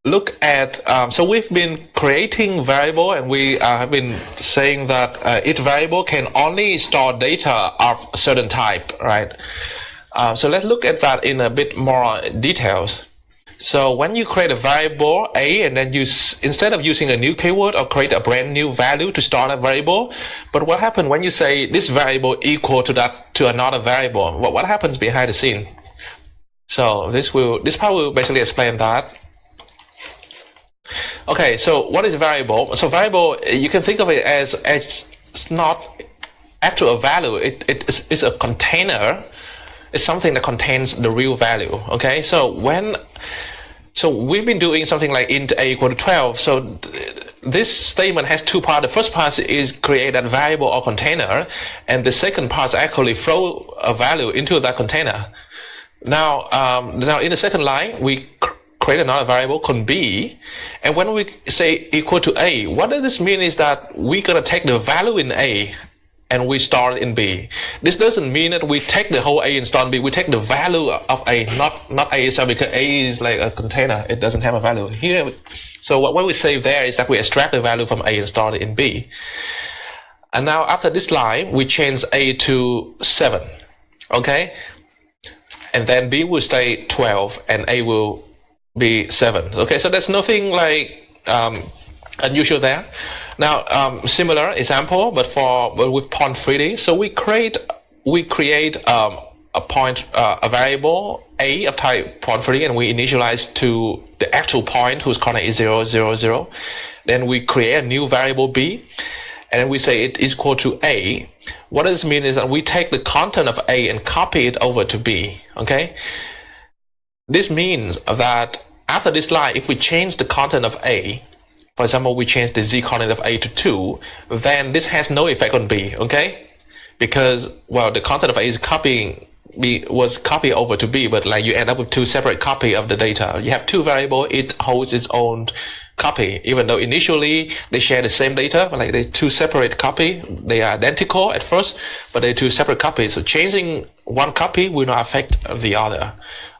look at. So we've been creating variable, and we have been saying that each variable can only store data of a certain type, right? So let's look at that in a bit more details. So when you create a variable A, and then instead of using a new keyword or create a brand new value to store that variable, but what happens when you say this variable equal to another variable? What happens behind the scene? So this part will basically explain that. Okay, so what is variable? So variable, you can think of it as it's not actually a value. It's a container. It's something that contains the real value. Okay, so we've been doing something like int a equal to 12. So this statement has 2 parts. The first part is create that variable or container, and the second part is actually throw a value into that container. Now in the second line, we create another variable called b, and when we say equal to a, what does this mean is that we're gonna take the value in a and we store it in b. This doesn't mean that we take the whole a and store in b. We take the value of a, not a itself, because a is like a container. It doesn't have a value here. So what we say there is that we extract the value from a and store it in b. And now after this line, we change a to 7. Okay, and then b will stay 12 and a will be 7. Okay, so there's nothing like unusual there. Now similar example, but with point 3D. So we create a variable a of type point 3D, and we initialize to the actual point whose coordinate is 0, 0, 0. Then we create a new variable b, and then we say it is equal to a. What does this mean is that we take the content of a and copy it over to b. Okay, this means that after this line, if we change the content of a, for example, we change the z coordinate of a to 2, then this has no effect on b, okay? Because, well, the content of a is copying was copied over to B, but like you end up with two separate copy of the data. You have two variable, it holds its own copy, even though initially they share the same data, but like they two separate copy. They are identical at first, but they're two separate copies. So changing one copy will not affect the other.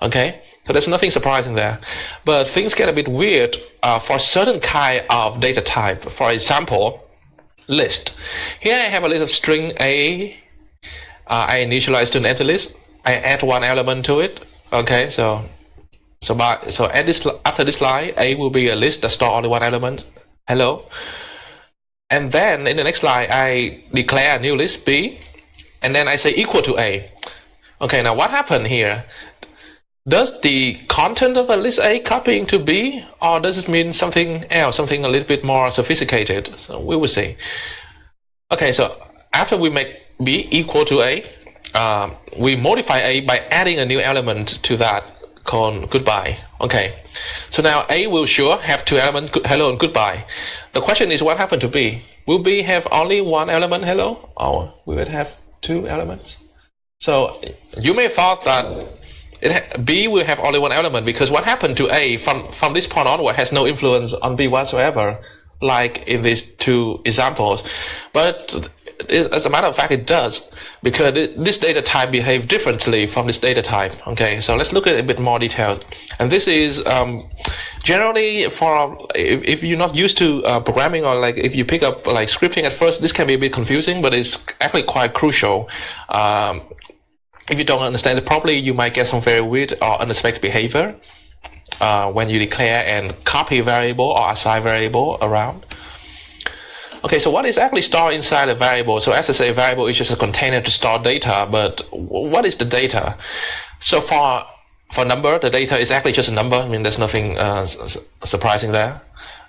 Okay, so there's nothing surprising there. But things get a bit weird for certain kind of data type. For example, list. Here I have a list of string A. I initialize to an empty list. I add one element to it. Okay, so at this, after this line, A will be a list that store only one element. Hello. And then in the next line, I declare a new list B, and then I say equal to A. Okay, now what happened here? Does the content of a list A copying to B, or does it mean something else, something a little bit more sophisticated? So we will see. Okay, so after we make B equal to A, we modify A by adding a new element to that called goodbye. Okay, so now A will sure have two elements, hello and goodbye. The question is, what happened to B? Will B have only one element, hello, or will it have two elements? So you may have thought that B will have only one element, because what happened to A from this point onward has no influence on B whatsoever, like in these two examples. But as a matter of fact, it does, because this data type behaves differently from this data type. Okay, so let's look at it a bit more detailed. And this is generally for if you're not used to programming, or like if you pick up like scripting at first, this can be a bit confusing, but it's actually quite crucial. If you don't understand it properly, you might get some very weird or unexpected behavior when you declare and copy variable or assign variable around. Okay, so what is actually stored inside a variable? So as I say, variable is just a container to store data, but what is the data? So for number, the data is actually just a number. I mean, there's nothing surprising there.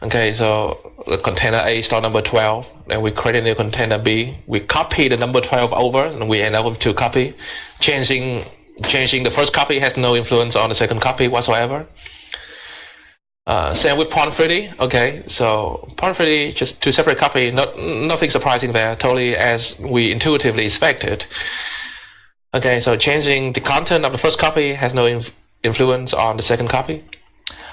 Okay, so the container A store number 12, then we create a new container B, we copy the number 12 over, and we end up with two copy. Changing the first copy has no influence on the second copy whatsoever. Same with Pond3D. Okay, so Pond3D, just two separate copy, nothing surprising there, totally as we intuitively expected. Okay, so changing the content of the first copy has no influence on the second copy.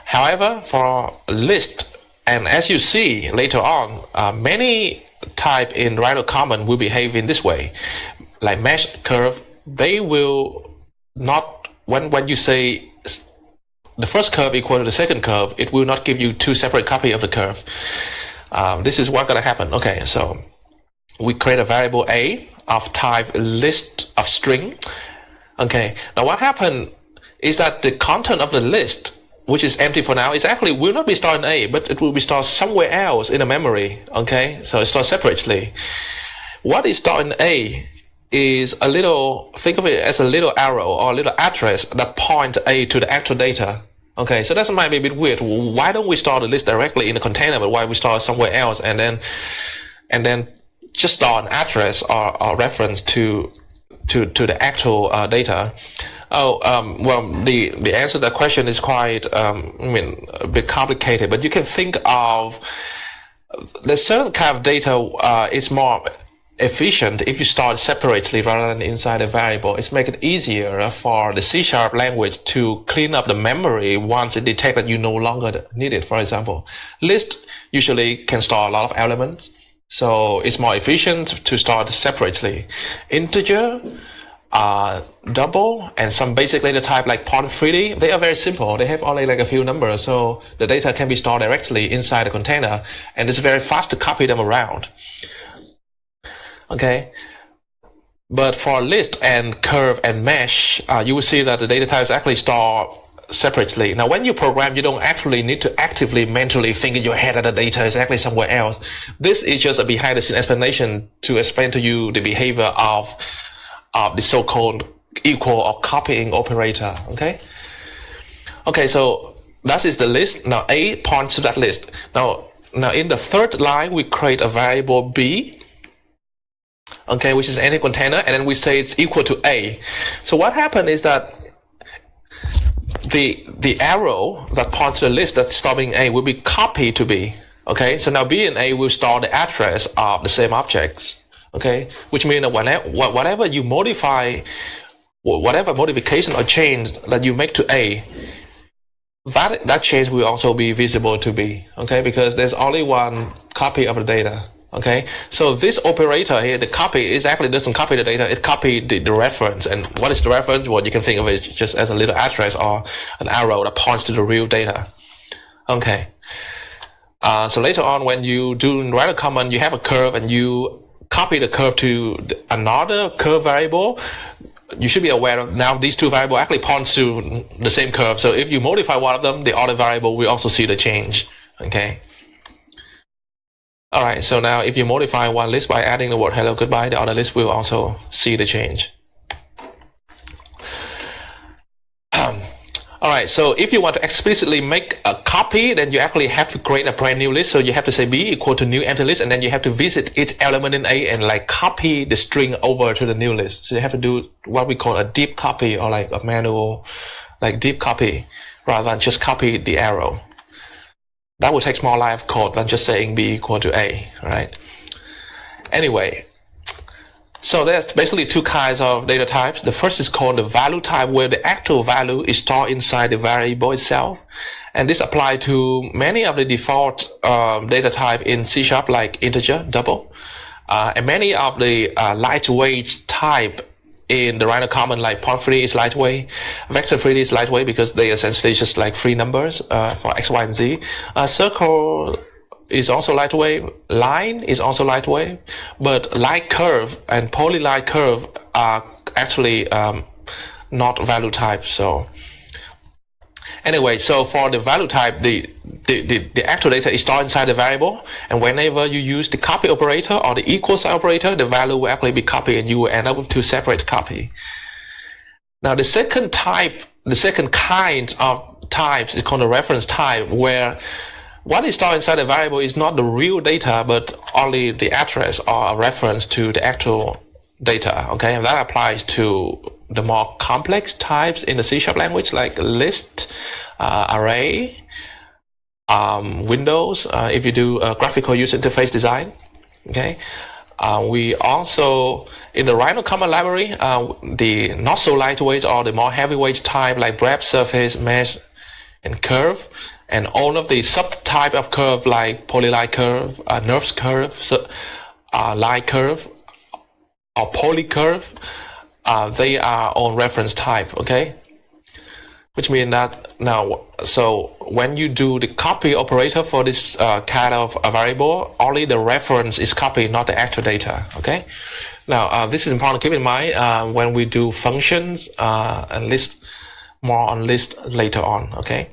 However, for list, and as you see later on, many type in Rhino Common will behave in this way. Like mesh curve, they will not, when you say the first curve equal to the second curve, it will not give you two separate copy of the curve. This is what's going to happen. Okay, so we create a variable A of type list of string. Okay, now what happened is that the content of the list, which is empty for now, is actually will not be stored in A, but it will be stored somewhere else in the memory. Okay, so it's stored separately. What is stored in A is a little, think of it as a little arrow or a little address that point A to the actual data. Okay, so that might be a bit weird. Why don't we store the list directly in the container, but why we store it somewhere else, and then just store an address or reference to the actual data? Well, the answer to that question is quite, a bit complicated. But you can think of there's certain kind of data. It's more efficient if you store it separately rather than inside a variable. It's make it easier for the C# language to clean up the memory once it detects that you no longer need it. For example, list usually can store a lot of elements, so it's more efficient to store it separately. Integer, double, and some basic data type like Pond3D, they are very simple. They have only like a few numbers, so the data can be stored directly inside the container, and it's very fast to copy them around. Okay, but for list and curve and mesh, you will see that the data types actually stored separately. Now, when you program, you don't actually need to actively mentally think in your head that the data is actually somewhere else. This is just a behind-the-scenes explanation to explain to you the behavior of the so-called equal or copying operator. Okay, so that is the list. Now A points to that list. Now in the third line, we create a variable B, okay, which is any container, and then we say it's equal to A. So what happened is that the arrow that points to the list that's stopping A will be copied to B. Okay, so now B and A will store the address of the same objects. Okay, which means that whenever you modify whatever modification or change that you make to A, that change will also be visible to B, okay, because there's only one copy of the data, okay. So this operator here, the copy, is actually doesn't copy the data, it copies the reference. And what is the reference? Well, you can think of it just as a little address or an arrow that points to the real data, okay. So later on, when you do random comment, you have a curve and you copy the curve to another curve variable. You should be aware of now these two variables actually point to the same curve. So if you modify one of them, the other variable will also see the change. Okay. All right. So now if you modify one list by adding the word hello goodbye, the other list will also see the change. All right, so if you want to explicitly make a copy, then you actually have to create a brand new list. So you have to say B equal to new empty list, and then you have to visit each element in A and like copy the string over to the new list. So you have to do what we call a deep copy, or like a manual, like deep copy, rather than just copy the arrow. That would take more line of code than just saying B equal to A, right? Anyway. So there's basically two kinds of data types. The first is called the value type, where the actual value is stored inside the variable itself. And this applies to many of the default data type in C#, like integer, double. And many of the lightweight type in the random comment, like point 3 is lightweight, vector 3 is lightweight because they essentially just like free numbers for X, Y, and Z. Circle is also lightweight, line is also lightweight, but line curve and polyline curve are actually not value type. So anyway, so for the value type, the actual data is stored inside the variable, and whenever you use the copy operator or the equal sign operator, the value will actually be copied and you will end up with two separate copy. Now the second kind of types is called a reference type, where what is stored inside the variable is not the real data, but only the address or a reference to the actual data. Okay, and that applies to the more complex types in the C# language, like list, array, windows. If you do graphical user interface design, okay. We also, in the random comment library, the not so lightweight or the more heavyweight type, like breadth, surface, mesh, and curve. And all of the subtype of curve, like polyline curve, NURBS curve, line curve, or poly curve, they are on reference type, okay? Which means that now, so when you do the copy operator for this kind of a variable, only the reference is copied, not the actual data, okay? Now, this is important to keep in mind when we do functions and list, more on list later on, okay?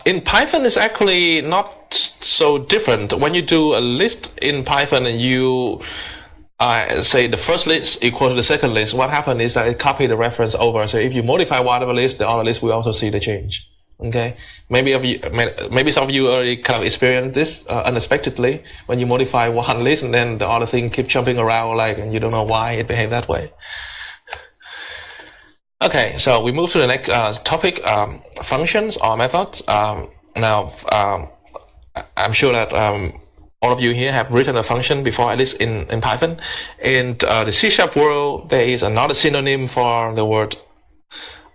In Python, it's actually not so different. When you do a list in Python and you say the first list equals to the second list, what happens is that it copies the reference over. So if you modify one of the list, the other list will also see the change. Okay, maybe some of you already kind of experienced this unexpectedly when you modify one list and then the other thing keeps jumping around, like, and you don't know why it behaves that way. Okay, so we move to the next topic, functions or methods. Now, I'm sure that all of you here have written a function before, at least in Python. In the C# world, there is another synonym for the word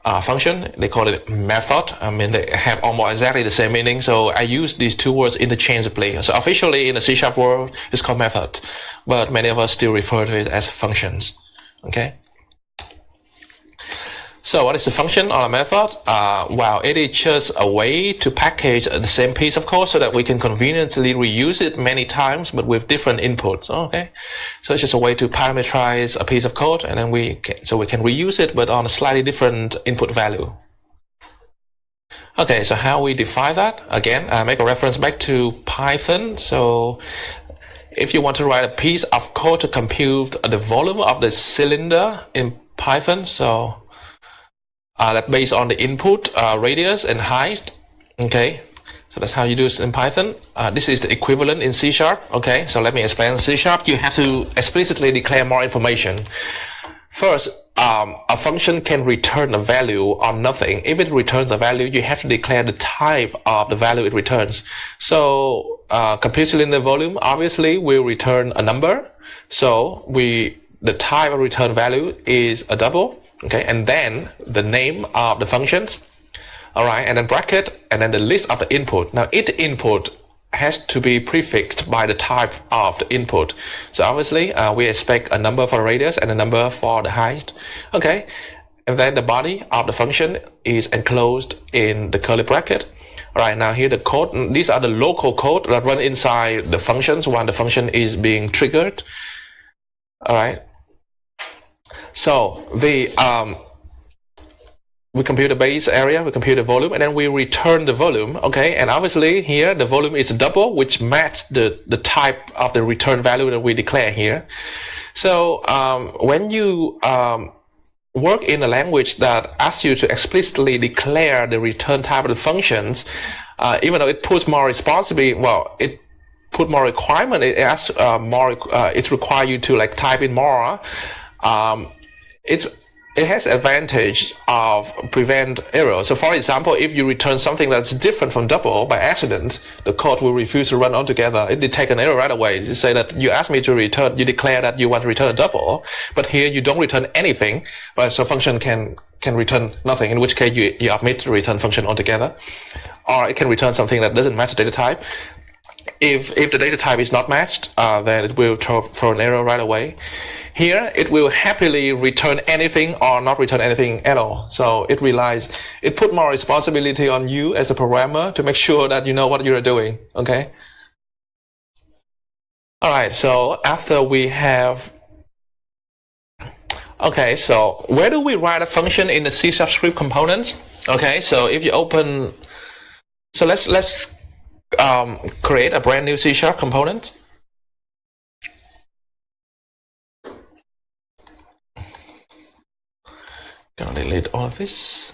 function. They call it method. I mean, they have almost exactly the same meaning. So I use these two words interchangeably. So officially in the C# world, it's called method, but many of us still refer to it as functions. Okay. So what is a function or a method? Well, it is just a way to package the same piece of code so that we can conveniently reuse it many times, but with different inputs. Okay, so it's just a way to parameterize a piece of code, and then we can reuse it, but on a slightly different input value. Okay, so how we define that? Again, I make a reference back to Python. So if you want to write a piece of code to compute the volume of the cylinder in Python, so that based on the input radius and height. Okay, so that's how you do it in Python. This is the equivalent in C#. Okay, so let me explain. In C#, you have to explicitly declare more information. First, a function can return a value or nothing. If it returns a value, you have to declare the type of the value it returns. So compute cylinder volume obviously will return a number. So we the type of return value is a double, okay, and then the name of the functions, all right, and then bracket, and then the list of the input. Now each input has to be prefixed by the type of the input. So obviously we expect a number for radius and a number for the height, okay, and then the body of the function is enclosed in the curly bracket. All right, now here the code, these are the local code that run inside the functions while the function is being triggered. All right, so we compute the base area, we compute the volume, and then we return the volume, okay, and obviously here the volume is double, which matches the type of the return value that we declare here. So when you work in a language that asks you to explicitly declare the return type of the functions, even though it puts more responsibility, well, it put more requirement, it asks it requires you to like type in more. It has advantage of prevent error. So for example, if you return something that's different from double by accident, the code will refuse to run altogether. It detects an error right away. You say that you ask me to return, you declare that you want to return a double, but here you don't return anything, but so function can return nothing, in which case you omit the return function altogether. Or it can return something that doesn't match the data type. If the data type is not matched, then it will throw an error right away. Here, it will happily return anything or not return anything at all. So it put more responsibility on you as a programmer to make sure that you know what you're doing, okay? All right, so after we have, okay, so where do we write a function in the C# script components? Okay, so if you open, so let's create a brand new C# component. Gonna delete all of this.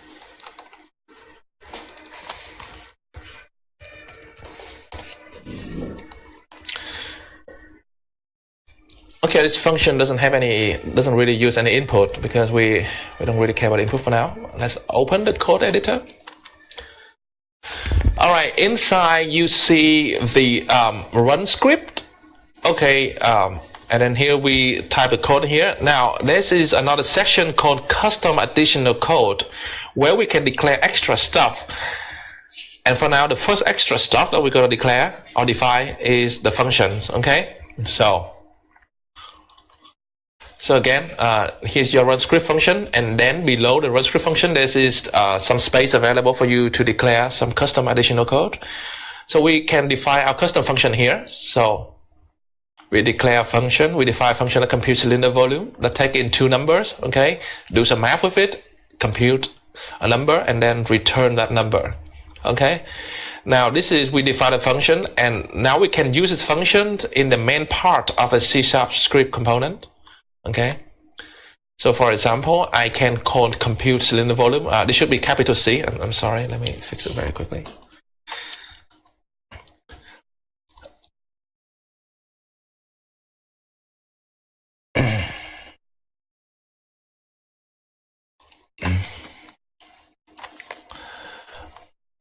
Okay, this function doesn't really use any input because we don't really care about input for now. Let's open the code editor. All right, inside you see the run script. Okay, and then here we type the code here. Now, this is another section called custom additional code where we can declare extra stuff. And for now, the first extra stuff that we're going to declare or define is the functions, okay? So again, here's your run script function, and then below the run script function, there is some space available for you to declare some custom additional code. So we can define our custom function here. So we declare a function, we define a function that computes cylinder volume, that take in two numbers, okay? Do some math with it, compute a number, and then return that number, okay? Now we define a function, and now we can use this function in the main part of a C# script component, okay? So for example, I can call compute cylinder volume. This should be capital C. I'm sorry, let me fix it very quickly.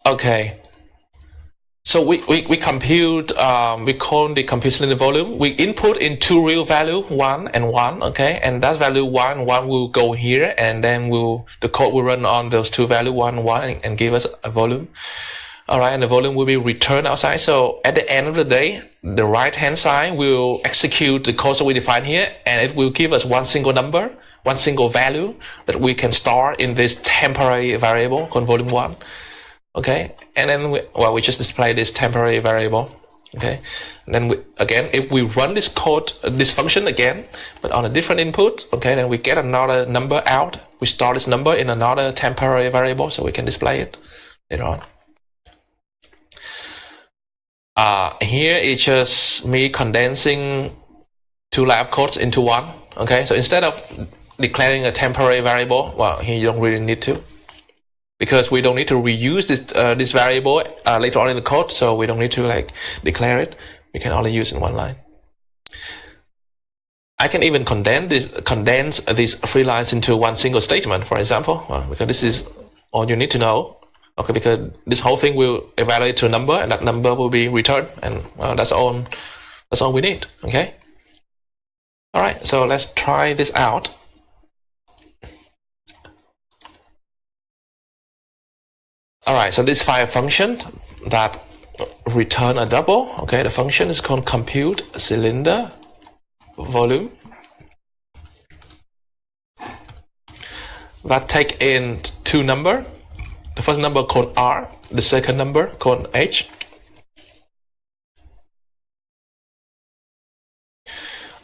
Okay, so we compute, we call the compute cylinder volume. We input in two real value, 1 and 1, okay, and that value 1 will go here, and then the code will run on those two values, 1 1, and give us a volume. All right, and the volume will be returned outside. So at the end of the day, the right hand side will execute the code that we define here, and it will give us one single number, one single value that we can store in this temporary variable called volume 1. Okay, and then we just display this temporary variable. Okay, and then again, if we run this code, this function again, but on a different input, okay, then we get another number out. We store this number in another temporary variable, so we can display it later on. Here it's just me condensing two lines of codes into one. Okay, so instead of declaring a temporary variable, well, here you don't really need to, because we don't need to reuse this variable later on in the code, so we don't need to like declare it. We can only use it in one line. I can even condense these three lines into one single statement, for example, because this is all you need to know. Okay, because this whole thing will evaluate to a number, and that number will be returned, and that's all we need. Okay. All right, so let's try this out. All right, so this file function that return a double. Okay, the function is called compute cylinder volume. That take in two number. The first number called R, the second number called H.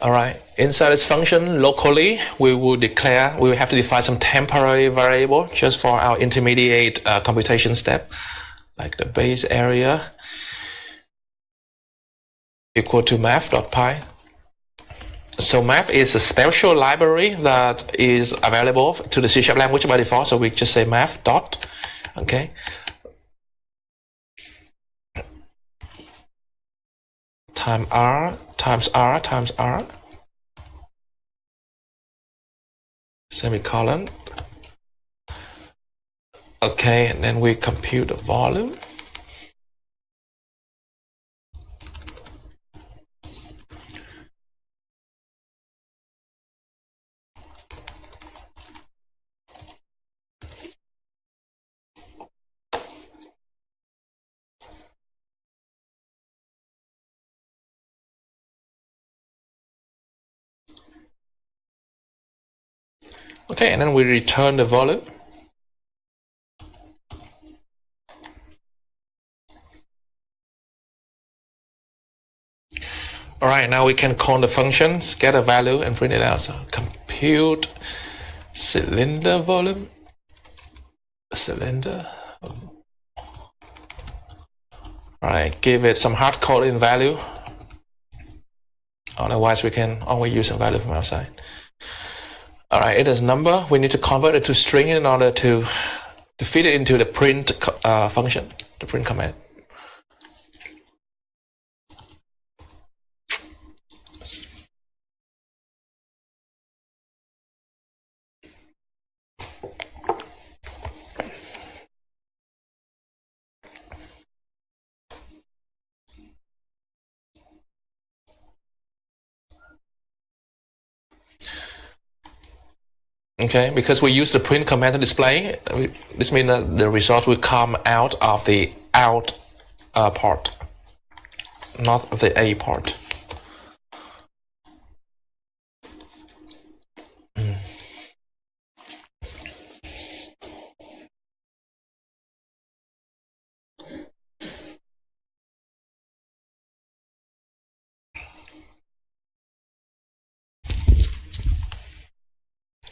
All right, inside this function locally, we will have to define some temporary variable just for our intermediate computation step, like the base area equal to math.py. So math is a special library that is available to the C# language by default. So we just say math dot, okay. Times R, semicolon. Okay, and then we compute the volume. Okay, and then we return the volume. All right, now we can call the functions, get a value, and print it out. So compute cylinder volume, cylinder. All right, give it some hard code in value. Otherwise, we can always use a value from outside. All right, it is number. We need to convert it to string in order to feed it into the print function, the print command. Okay, because we use the print command to display, this means that the result will come out of the out part, not the A part.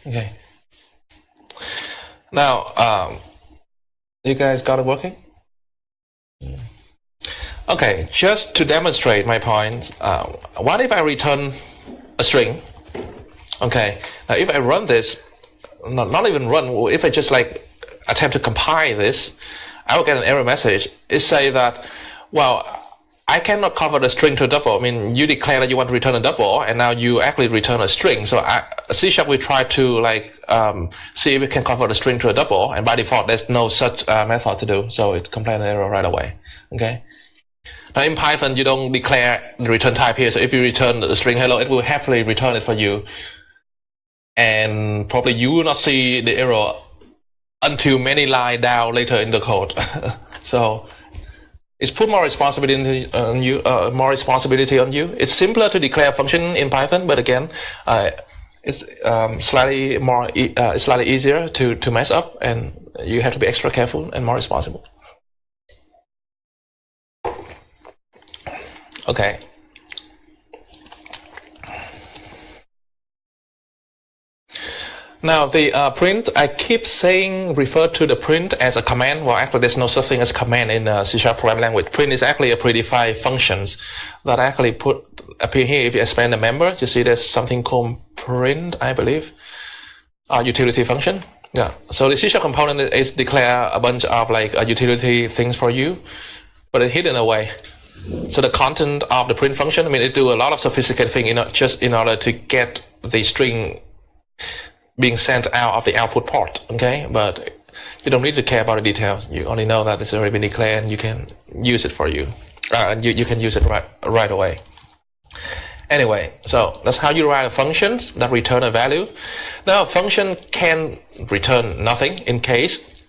Okay. Now, you guys got it working? Okay, just to demonstrate my point, what if I return a string? Okay, now if I run this, not even run, if I just like attempt to compile this, I will get an error message. It say that, well, I cannot convert a string to a double. I mean, you declare that you want to return a double, and now you actually return a string. So C# will try to like see if we can convert a string to a double, and by default, there's no such method to do. So it complains an error right away. Okay. Now in Python, you don't declare the return type here. So if you return the string hello, it will happily return it for you, and probably you will not see the error until many lines down later in the code. So it's put more responsibility on you. It's simpler to declare a function in Python, but again, it's slightly easier to mess up, and you have to be extra careful and more responsible. Okay. Now the print, I keep saying refer to the print as a command. Well, actually, there's no such thing as command in C# programming language. Print is actually a predefined functions that actually appear here. If you expand the member, you see there's something called print, I believe, utility function. Yeah. So the C# component is declare a bunch of like utility things for you, but it's hidden away. So the content of the print function, I mean, it do a lot of sophisticated thing just in order to get the string being sent out of the output port, okay? But you don't need to care about the details. You only know that it's already been declared, and you can use it for you. You can use it right away. Anyway, so that's how you write a functions that return a value. Now a function can return nothing in case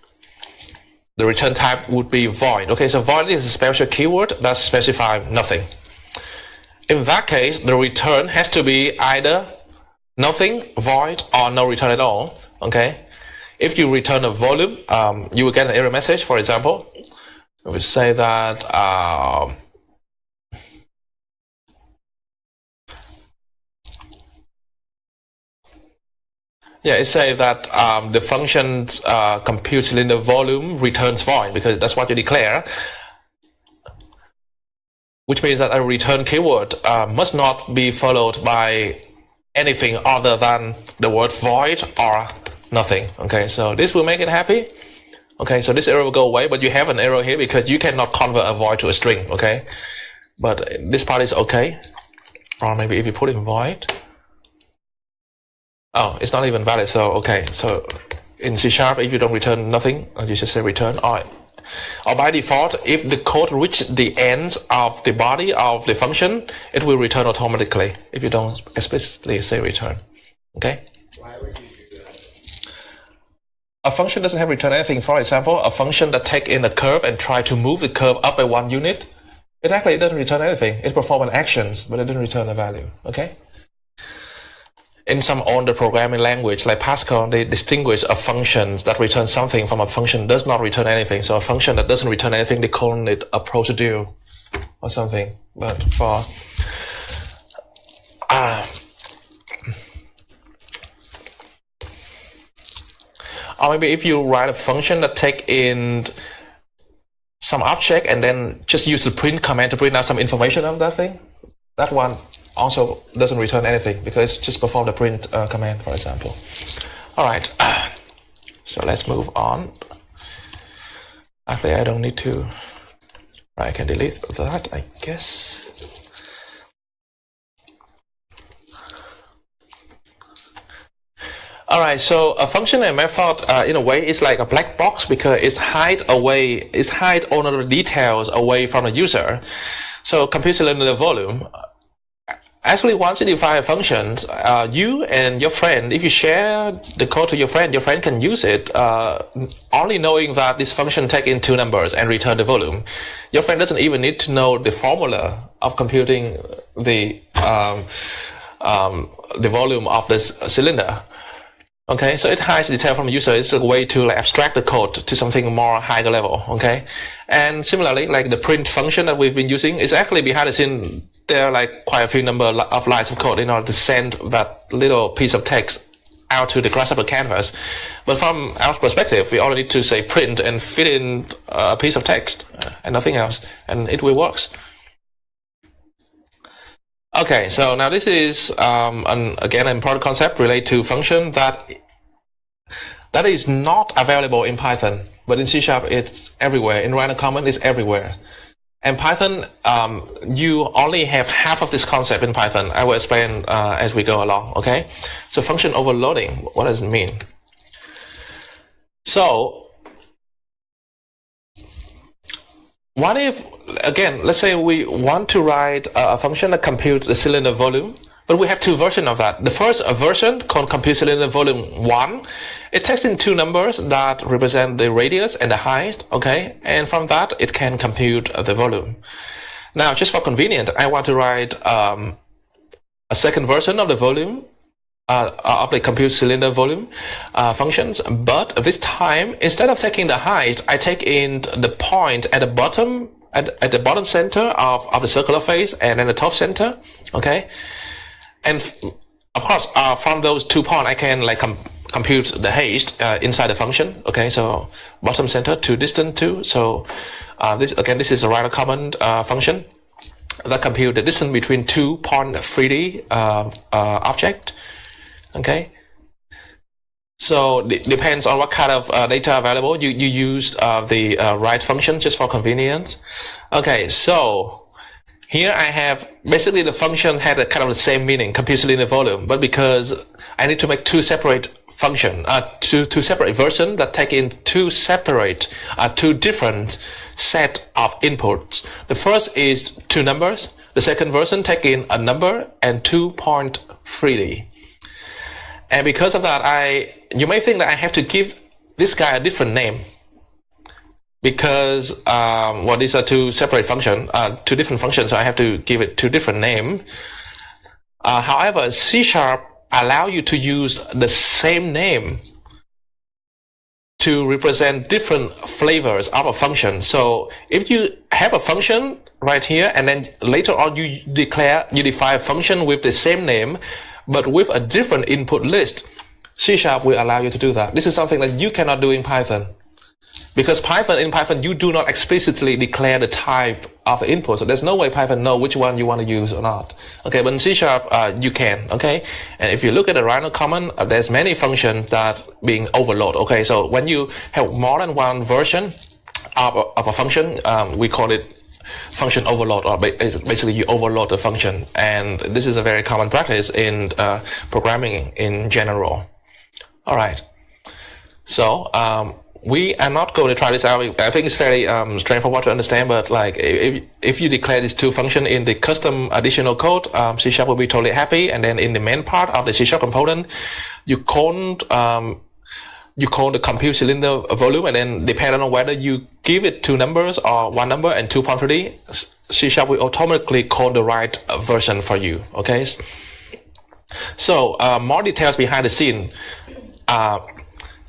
the return type would be void. Okay, so void is a special keyword that specifies nothing. In that case, the return has to be either nothing, void, or no return at all. Okay, if you return a volume, you will get an error message. For example, we say that it says that the function compute cylinder volume returns void because that's what you declare, which means that a return keyword must not be followed by anything other than the word void or nothing. Okay, so this will make it happy. Okay, so this error will go away, but you have an error here because you cannot convert a void to a string. Okay, but this part is okay. Or maybe if you put in void, oh, it's not even valid. So okay, so in C#, if you don't return nothing, you just say return. Or by default, if the code reaches the end of the body of the function, it will return automatically if you don't explicitly say return. Okay. Why would you do that? A function doesn't have to return anything. For example, a function that takes in a curve and try to move the curve up by 1 unit, it actually doesn't return anything. It performs an actions, but it doesn't return a value. Okay. In some older programming language like Pascal, they distinguish a function that returns something from a function does not return anything. So a function that doesn't return anything, they call it a procedure or something. But for or maybe if you write a function that take in some object and then just use the print command to print out some information of that thing, that one also doesn't return anything because it's just perform the print command, for example. All right, so let's move on. Actually, I don't need to. I can delete that, I guess. All right, so a function and method, in a way, is like a black box because it hide all of the details away from the user. So compute cylinder volume. Actually, once you define a function, you and your friend, if you share the code to your friend can use it only knowing that this function takes in 2 numbers and return the volume. Your friend doesn't even need to know the formula of computing the volume of this cylinder. Okay, so it hides the detail from the user. It's a way to like abstract the code to something more higher level. Okay, and similarly, like the print function that we've been using is actually behind the scene. There are like quite a few number of lines of code in order to send that little piece of text out to the Grasshopper canvas. But from our perspective, we only need to say print and fit in a piece of text and nothing else, and it will work. Okay, so now this is again an important concept related to function that is not available in Python, but in C# it's everywhere. In Rhino Common, it's everywhere. And Python, you only have half of this concept in Python. I will explain as we go along. Okay, so function overloading. What does it mean? So what if, again, let's say we want to write a function that computes the cylinder volume, but we have 2 versions of that. The first version called compute cylinder volume 1, it takes in 2 numbers that represent the radius and the height, okay? And from that, it can compute the volume. Now, just for convenience, I want to write a second version of the volume, of the compute cylinder volume functions, but this time, instead of taking the height, I take in the point at the bottom, at the bottom center of the circular face and then the top center, okay? And of course, from those 2 points, I can like compute the height inside the function, okay? So bottom center to distance 2. So this is a Rhino Common function that compute the distance between 2 point 3D object. Okay, so it depends on what kind of data available. You use the write function just for convenience. Okay, so here I have basically the function had a kind of the same meaning, compute cylinder volume, but because I need to make 2 separate function, two separate versions that take in 2 different set of inputs. The first is 2 numbers. The second version take in a number and 2 point freely. And because of that, you may think that I have to give this guy a different name, because these are two separate functions, two different functions, so I have to give it two different names. However, C# allow you to use the same name to represent different flavors of a function. So if you have a function right here, and then later on you define a function with the same name, but with a different input list, C# will allow you to do that. This is something that you cannot do in Python. Because in Python, you do not explicitly declare the type of the input. So there's no way Python know which one you want to use or not. Okay, but in C#, you can, okay? And if you look at the Rhino command, there's many functions that being overloaded, okay? So when you have more than one version of a function, we call it function overload, or basically you overload the function. And this is a very common practice in programming in general. All right. So, we are not going to try this out. I think it's fairly straightforward to understand, but like if you declare these two functions in the custom additional code, C# will be totally happy. And then in the main part of the C# component, you call the compute cylinder volume, and then depending on whether you give it two numbers or one number and 2 point freely, C# will automatically call the right version for you. Okay. So more details behind the scene.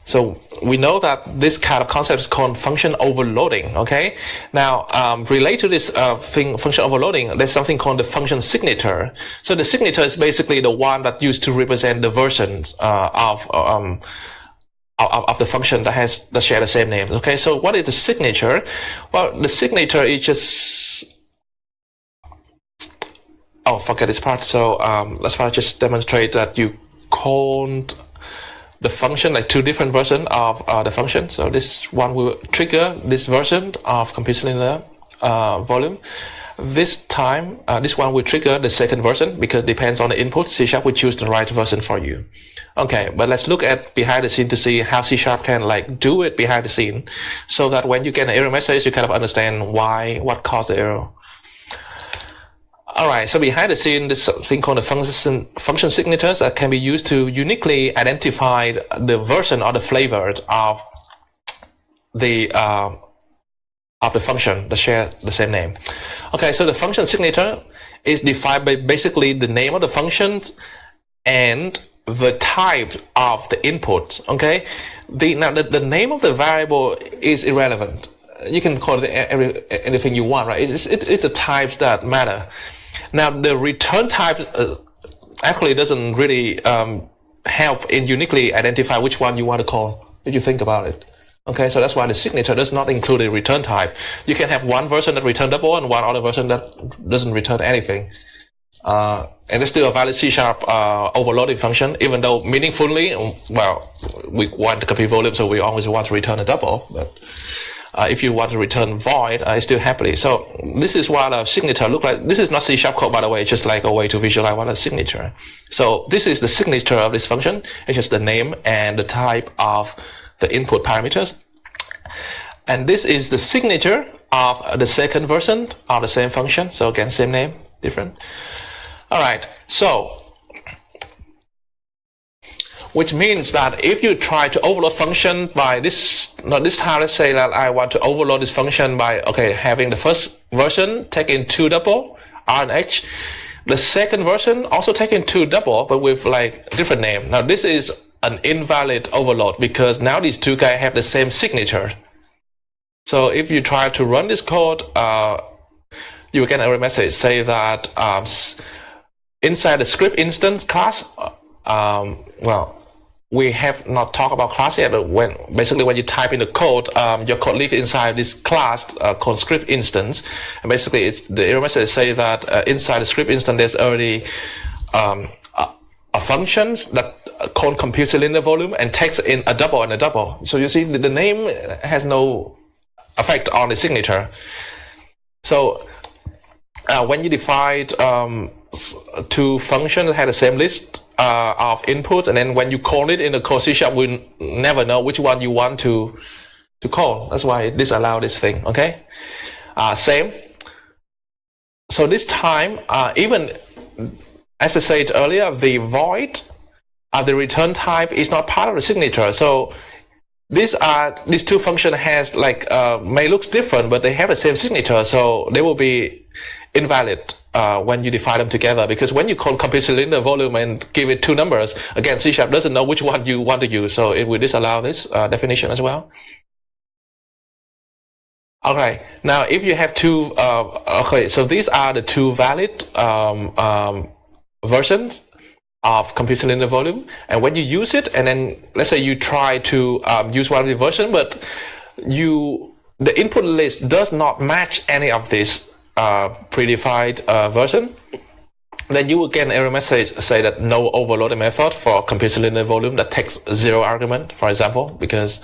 So we know that this kind of concept is called function overloading. Okay. Now, related to this function overloading, there's something called the function signature. So the signature is basically the one that used to represent the versions of the function that share the same name. Okay. So what is the signature? Well, the signature is just forget this part. So let's just demonstrate that you called the function like two different versions of the function. So this one will trigger this version of compute cylinder volume. This time, this one will trigger the second version, because it depends on the input. C# will choose the right version for you. Okay, but let's look at behind the scene to see how C# can like do it behind the scene, so that when you get an error message, you kind of understand what caused the error. All right, so behind the scene, this thing called the function signatures can be used to uniquely identify the version or the flavor of the function that share the same name. Okay, so the function signature is defined by basically the name of the function and the type of the input. Okay, the name of the variable is irrelevant. You can call it anything you want, right? It's the types that matter. Now, the return type actually doesn't really help in uniquely identify which one you want to call, if you think about it. Okay, so that's why the signature does not include a return type. You can have one version that returns double and one other version that doesn't return anything. And it's still a valid C# overloading function, even though meaningfully, well, we want the compute volume, so we always want to return a double. But if you want to return void, it's still happily. So this is what a signature look like. This is not C# code, by the way. It's just like a way to visualize what a signature. So this is the signature of this function. It's just the name and the type of the input parameters. And this is the signature of the second version of the same function. So again, same name, different. All right. So which means that if you try to overload function by this time, let's say that I want to overload this function by, having the first version take in 2 double, R and H. The second version also take in 2 double, but with like a different name. Now this is an invalid overload, because now these two guys have the same signature. So if you try to run this code, you will get an error message say that inside the script instance class, we have not talked about class yet, but when you type in the code, your code lives inside this class called script instance. And basically, the error message say that inside the script instance, there's already a functions that called compute cylinder volume and takes in a double and a double. So you see, the name has no effect on the signature. So when you define two functions that have the same list of inputs, and then when you call it in the code, C# will never know which one you want to call. That's why it disallows this thing. Okay, same. So this time, even as I said earlier, the void, the return type is not part of the signature. So these two functions has may look different, but they have the same signature. So they will be invalid when you define them together, because when you call complete cylinder volume and give it two numbers, again, C# doesn't know which one you want to use, so it will disallow this definition as well. Okay, now if you have two, so these are the two valid versions of complete cylinder volume, and when you use it, and then let's say you try to use one of the version, but the input list does not match any of these predefined version, then you will get an error message say that no overloading method for complete cylinder volume that takes 0 argument, for example, because,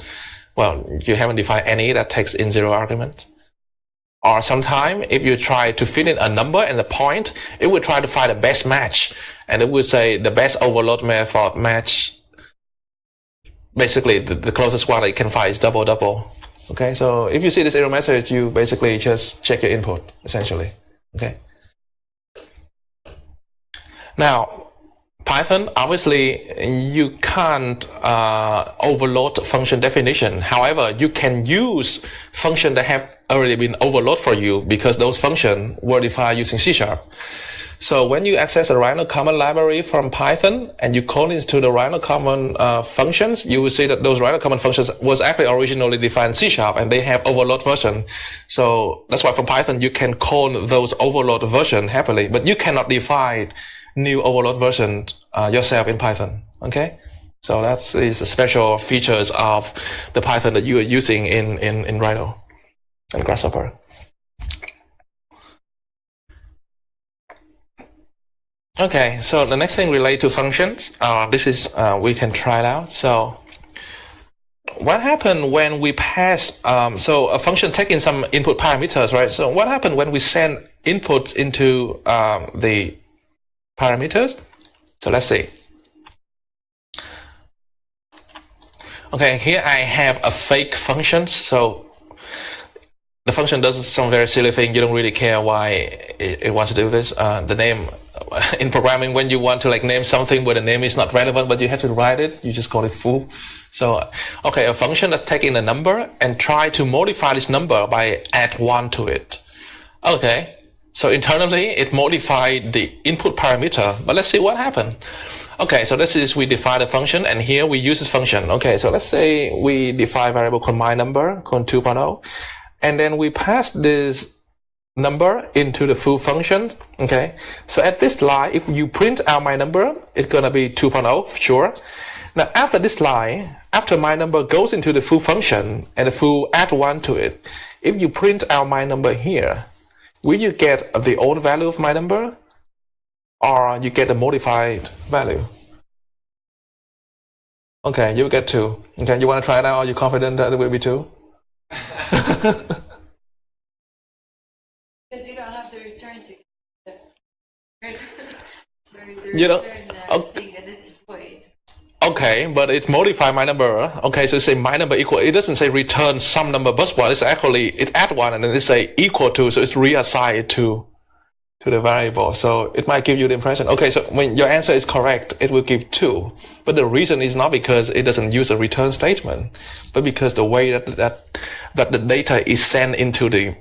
well, you haven't defined any that takes in 0 argument. Or sometime if you try to fit in a number and the point, it will try to find the best match, and it will say the best overload method match. Basically, the closest one it can find is double. Okay, so if you see this error message, you basically just check your input, essentially. Okay. Now, Python, obviously, you can't overload function definition. However, you can use functions that have already been overloaded for you, because those functions were defined using C#. So when you access the Rhino Common library from Python and you call into the Rhino Common functions, you will see that those Rhino Common functions was actually originally defined C# and they have overload version. So that's why from Python you can call those overload version happily, but you cannot define new overload version yourself in Python. Okay, so that is the special features of the Python that you are using in Rhino and Grasshopper. Okay, so the next thing related to functions. This is we can try it out. So what happened when we pass? So a function taking some input parameters, right? So what happened when we send inputs into the parameters? So let's see. Okay, here I have a fake function. So the function does some very silly thing. You don't really care why it wants to do this. The name in programming, when you want to name something where the name is not relevant, but you have to write it, you just call it foo. So, okay, a function that's taking a number and try to modify this number by add 1 to it. Okay, so internally it modified the input parameter, but let's see what happened. Okay, so this is, we define a function, and here we use this function. Okay, so let's say we define variable called my number, called 2.0, and then we pass this number into the foo function. Okay, so at this line, if you print out my number, it's gonna be 2.0, sure. Now after this line, after my number goes into the foo function and the foo add 1 to it, if you print out my number here, will you get the old value of my number, or you get a modified value? Okay, you get 2. Okay, you want to try it out? Are you confident that it will be 2? Because you don't have to return to You don't. thing and it's void. Okay, but it modified my number. Okay, so it say my number equal. It doesn't say return some number plus 1. It's actually it add 1 and then it say equal to. So it's reassigned to the variable. So it might give you the impression. Okay, so when your answer is correct, it will give 2. But the reason is not because it doesn't use a return statement, but because the way that the data is sent into the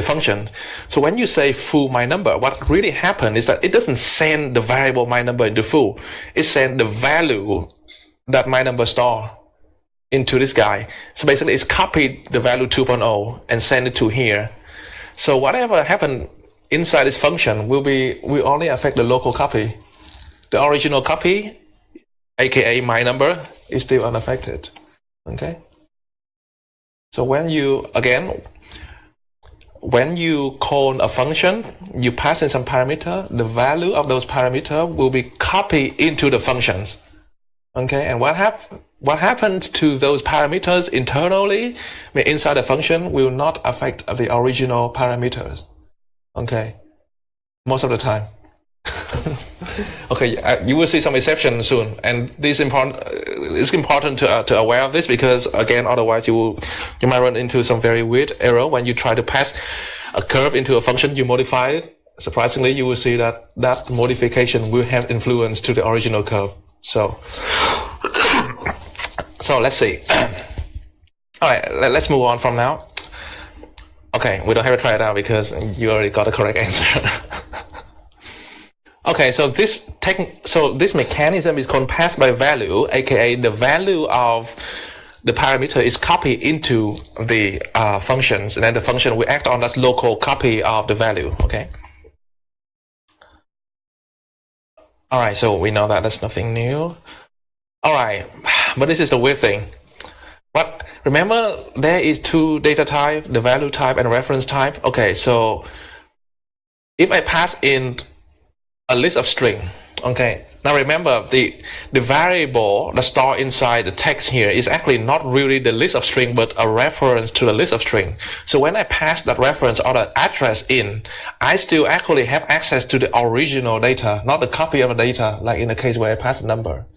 function. So when you say foo my number, what really happened is that it doesn't send the variable my number into foo. It sends the value that my number store into this guy. So basically it's copied the value 2.0 and send it to here. So whatever happened inside this function will only affect the local copy. The original copy, aka my number, is still unaffected. Okay? So when you call a function, you pass in some parameter, the value of those parameters will be copied into the functions. Okay, and what happens to those parameters internally, inside the function, will not affect the original parameters. Okay, most of the time. Okay, you will see some exception soon, and this it's important to aware of this, because again, otherwise you might run into some very weird error when you try to pass a curve into a function, you modify it. Surprisingly, you will see that that modification will have influence to the original curve. So let's see. All right, let's move on from now. Okay, we don't have to try it out because you already got the correct answer. Okay, so this mechanism is called pass by value, aka the value of the parameter is copied into the functions, and then the function will act on that local copy of the value. Okay. All right, so we know that that's nothing new. All right, but this is the weird thing. But remember, there is two data type, the value type and reference type. Okay, so if I pass in a list of string, okay. Now remember, the variable that stored inside the text here is actually not really the list of string, but a reference to the list of string. So when I pass that reference or the address in, I still actually have access to the original data, not the copy of the data, like in the case where I pass a number.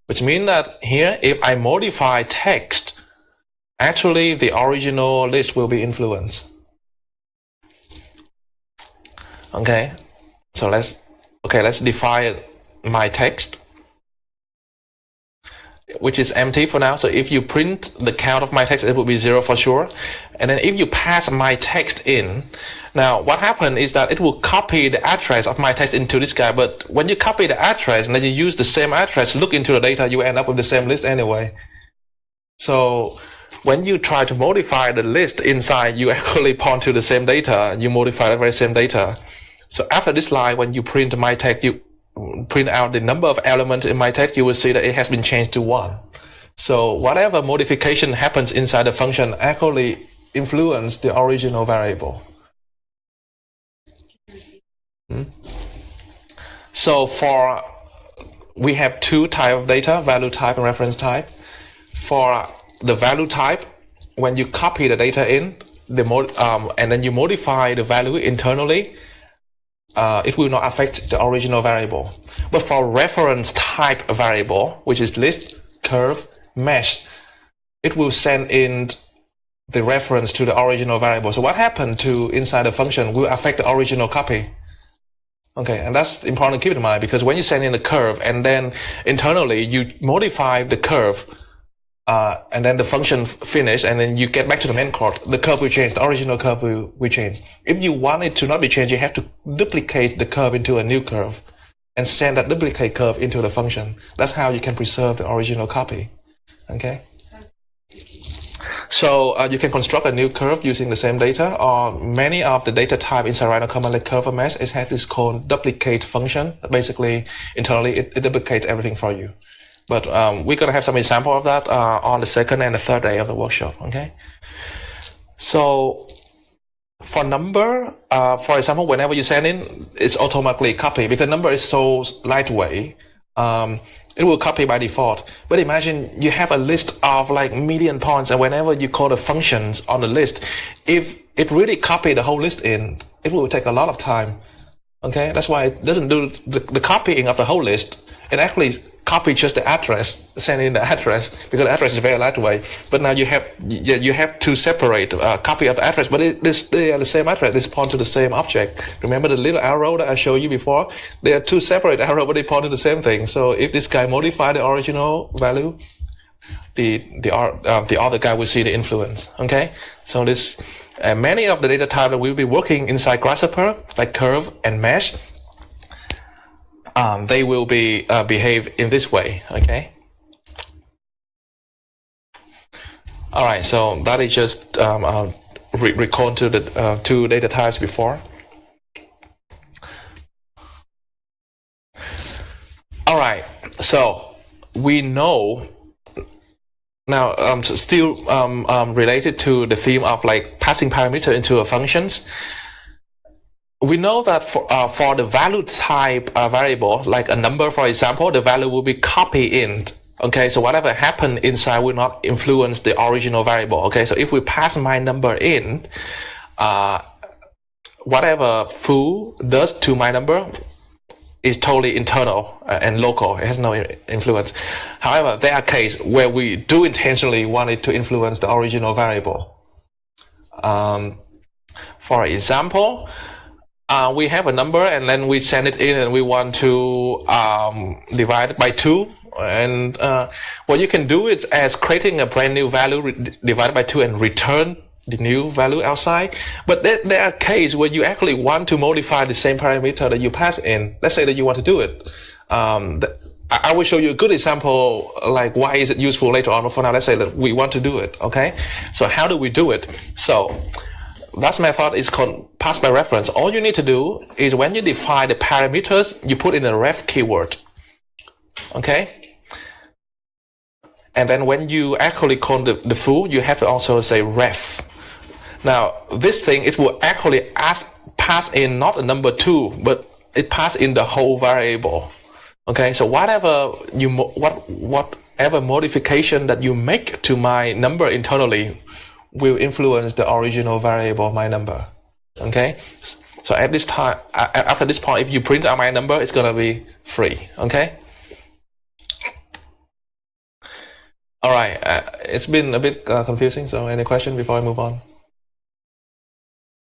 Which means that here, if I modify text, actually the original list will be influenced. Okay, so let's define my text, which is empty for now. So if you print the count of my text, it will be 0 for sure. And then if you pass my text in, now what happened is that it will copy the address of my text into this guy. But when you copy the address and then you use the same address, look into the data, you end up with the same list anyway. So when you try to modify the list inside, you actually point to the same data. You modify the very same data. So after this line, when you print my text, you print out the number of elements in my text, you will see that it has been changed to 1. So whatever modification happens inside the function actually influence the original variable. So we have two types of data, value type and reference type. For the value type, when you copy the data in, and then you modify the value internally, it will not affect the original variable. But for reference type variable, which is list, curve, mesh, it will send in the reference to the original variable. So what happened to inside the function will affect the original copy. Okay, and that's important to keep in mind, because when you send in the curve and then internally you modify the curve, and then the function finish, and then you get back to the main code, the curve will change, the original curve will change. If you want it to not be changed, you have to duplicate the curve into a new curve and send that duplicate curve into the function. That's how you can preserve the original copy. Okay? So you can construct a new curve using the same data, or many of the data type inside Rhino command like curve or mesh, it has this called duplicate function. Basically, internally, it duplicates everything for you. But we're going to have some example of that on the second and the third day of the workshop, okay? So for number, for example, whenever you send in, it's automatically copied because number is so lightweight. It will copy by default. But imagine you have a list of like million points, and whenever you call the functions on the list, if it really copy the whole list in, it will take a lot of time, okay? That's why it doesn't do the copying of the whole list. It actually copy just the address, send in the address, because the address is very lightweight. But now you have to separate copy of the address, but they are the same address. They point to the same object. Remember the little arrow that I showed you before? They are two separate arrows, but they point to the same thing. So if this guy modify the original value, the other guy will see the influence. Okay, so this many of the data types that we'll be working inside Grasshopper, like curve and mesh, they will be behave in this way. Okay. All right. So that is just recall to the two data types before. All right. So we know now. Still related to the theme of like passing parameter into a functions. We know that for the value type variable, like a number, for example, the value will be copied in. Okay, so whatever happened inside will not influence the original variable. Okay, so if we pass my number in, whatever foo does to my number is totally internal and local. It has no influence. However, there are cases where we do intentionally want it to influence the original variable. For example, we have a number and then we send it in and we want to divide it by 2. And what you can do is as creating a brand new value divided by 2 and return the new value outside. But there are cases where you actually want to modify the same parameter that you pass in. Let's say that you want to do it. I will show you a good example, like why is it useful later on. But for now, let's say that we want to do it. Okay. So how do we do it? So that method is called pass by reference. All you need to do is when you define the parameters, you put in a ref keyword. Okay. And then when you actually call the foo, you have to also say ref. Now, this thing, it will actually pass in not a number 2, but it pass in the whole variable. Okay, so whatever modification that you make to my number internally will influence the original variable, my number. Okay, so at this time, after this point, if you print out my number, it's gonna be free. Okay. All right, it's been a bit confusing. So, any question before I move on?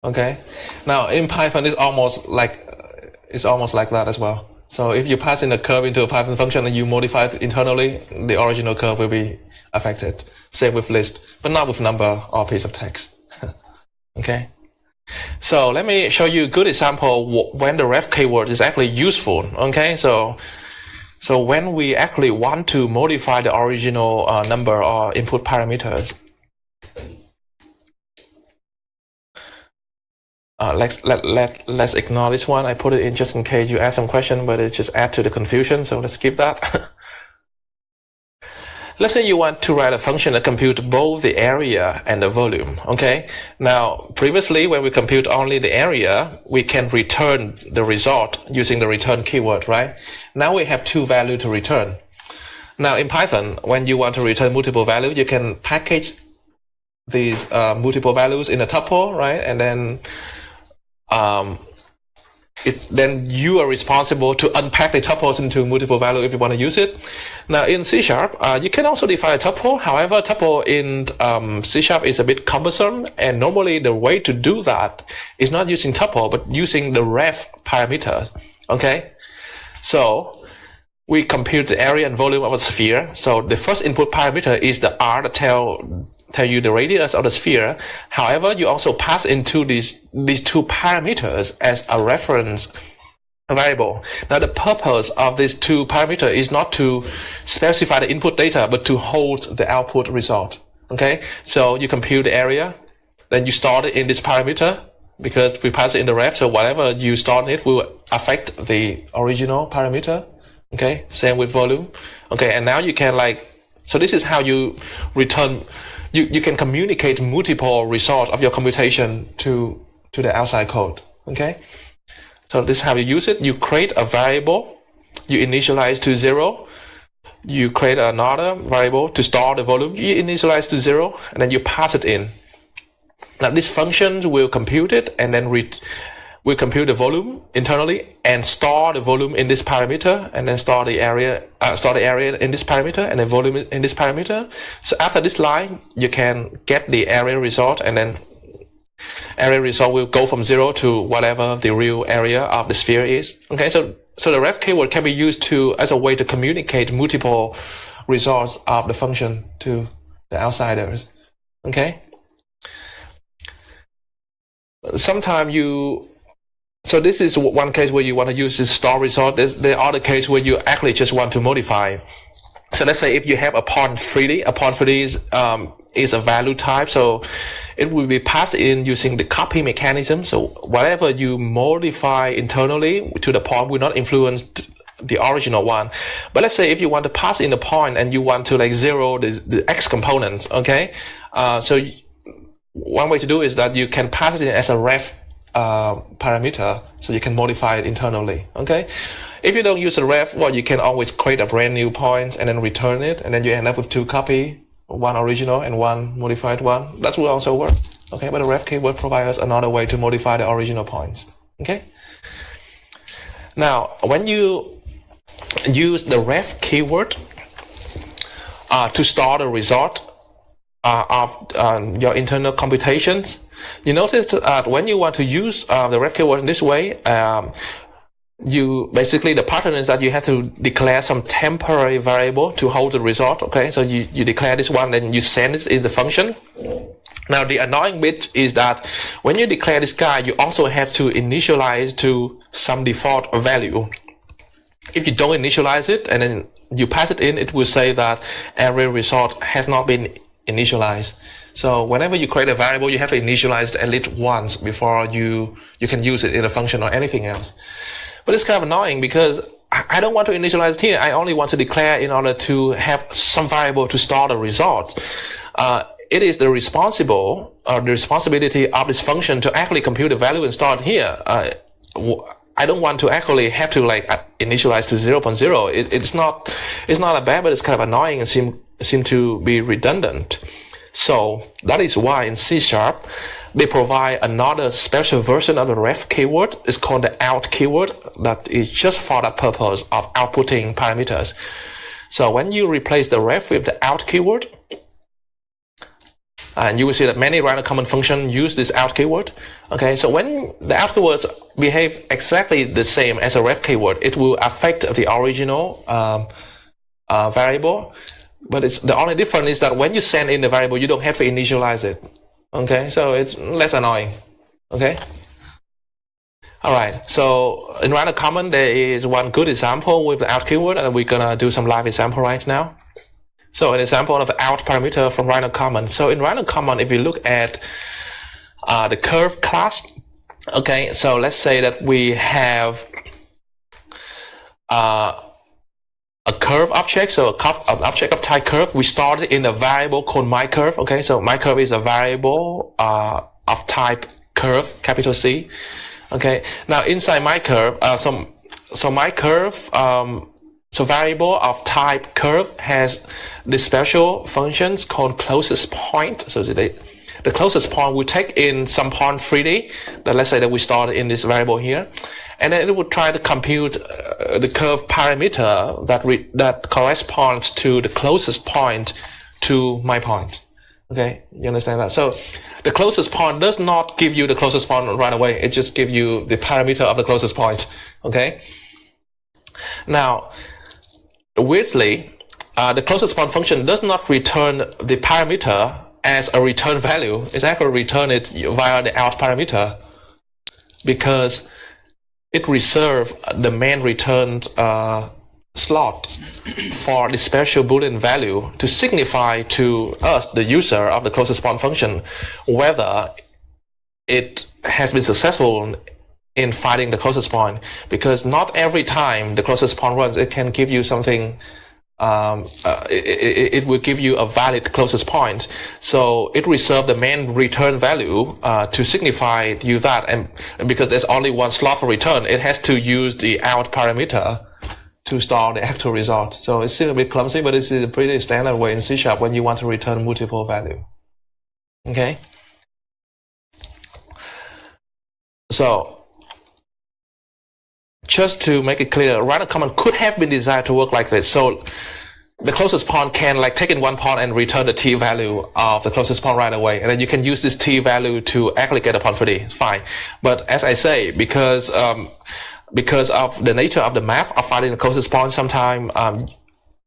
Okay. Now in Python, it's almost like that as well. So if you pass in a curve into a Python function and you modify it internally, the original curve will be affected. Same with list, but not with number or piece of text. Okay. So let me show you a good example when the ref keyword is actually useful. Okay. So when we actually want to modify the original number or input parameters. Let's ignore this one. I put it in just in case you ask some question, but it just adds to the confusion. So let's skip that. Let's say you want to write a function that computes both the area and the volume. Okay. Now, previously, when we compute only the area, we can return the result using the return keyword, right? Now we have 2 values to return. Now in Python, when you want to return multiple values, you can package these multiple values in a tuple, right? And then then you are responsible to unpack the tuples into multiple values if you want to use it. Now in C#, you can also define a tuple. However, tuple in C# is a bit cumbersome, and normally the way to do that is not using tuple, but using the ref parameter. Okay, so we compute the area and volume of a sphere. So the first input parameter is the r that tell you the radius of the sphere. However, you also pass into these 2 parameters as a reference variable. Now the purpose of these 2 parameters is not to specify the input data, but to hold the output result. Okay, so you compute the area, then you store it in this parameter because we pass it in the ref. So whatever you store in it will affect the original parameter. Okay, same with volume. Okay, and now you can so this is how you return. You can communicate multiple results of your computation to the outside code. Okay, so this is how you use it. You create a variable, you initialize to 0. You create another variable to store the volume. You initialize to 0, and then you pass it in. Now this function will compute it, and then we compute the volume internally and store the volume in this parameter, and then store the area in this parameter, and then volume in this parameter. So after this line, you can get the area result, and then area result will go from 0 to whatever the real area of the sphere is. Okay, so the ref keyword can be used as a way to communicate multiple results of the function to the outsiders. Okay. Sometimes so this is one case where you want to use this store result. There are other cases where you actually just want to modify. So let's say if you have a point 3D, a point 3D is a value type, so it will be passed in using the copy mechanism. So whatever you modify internally to the point will not influence the original one. But let's say if you want to pass in a point and you want to zero the x components, okay? So one way to do is that you can pass it in as a ref parameter, so you can modify it internally. Okay, if you don't use a ref, well, you can always create a brand new point and then return it, and then you end up with 2 copy, one original and one modified one. That will also work. Okay, but the ref keyword provides us another way to modify the original points. Okay, now when you use the ref keyword to store the result of your internal computations, You notice that when you want to use the ref keyword in this way, you basically, the pattern is that you have to declare some temporary variable to hold the result. Okay, so you declare this one, then you send it in the function. Now the annoying bit is that when you declare this guy, you also have to initialize to some default value. If you don't initialize it and then you pass it in, it will say that array result has not been initialized. So whenever you create a variable, you have to initialize it at least once before you can use it in a function or anything else. But it's kind of annoying because I don't want to initialize it here. I only want to declare in order to have some variable to store the result. It is the responsibility of this function to actually compute the value and store it here. I don't want to actually have to initialize to 0.0. It's not a bad, but it's kind of annoying and seem to be redundant. So that is why in C# they provide another special version of the ref keyword. It's called the out keyword, that is just for the purpose of outputting parameters. So when you replace the ref with the out keyword, and you will see that many random common functions use this out keyword. Okay, so when the out keywords behave exactly the same as a ref keyword, it will affect the original variable. But the only difference is that when you send in the variable, you don't have to initialize it. Okay, so it's less annoying. Okay. All right. So in random common, there is one good example with the out keyword, and we're gonna do some live example right now. So an example of out parameter from random common. So in random common, if you look at the curve class, okay. So let's say that we have a curve object, so an object of type curve. We started in a variable called myCurve. Okay, so myCurve is a variable of type curve, capital C. Okay, now inside myCurve, so myCurve, so variable of type curve has this special functions called closest point. So the closest point will take in some point 3D. Let's say that we started in this variable here. And then it would try to compute the curve parameter that corresponds to the closest point to my point. Okay, you understand that? So the closest point does not give you the closest point right away. It just gives you the parameter of the closest point. Okay. Now, weirdly, the closest point function does not return the parameter as a return value. It's actually return it via the out parameter, because it reserves the main returned slot for the special Boolean value to signify to us, the user of the closest point function, whether it has been successful in finding the closest point. Because not every time the closest point runs, it can give you something. It will give you a valid closest point. So it reserves the main return value to signify to you that, and because there's only one slot for return, it has to use the out parameter to store the actual result. So it's still a bit clumsy, but it's a pretty standard way in C# when you want to return multiple value. Okay. So just to make it clear, random common could have been designed to work like this. So the closest point can take in one point and return the t value of the closest point right away, and then you can use this t value to actually get a point 3D. It's fine. But as I say, because of the nature of the math of finding the closest point, sometimes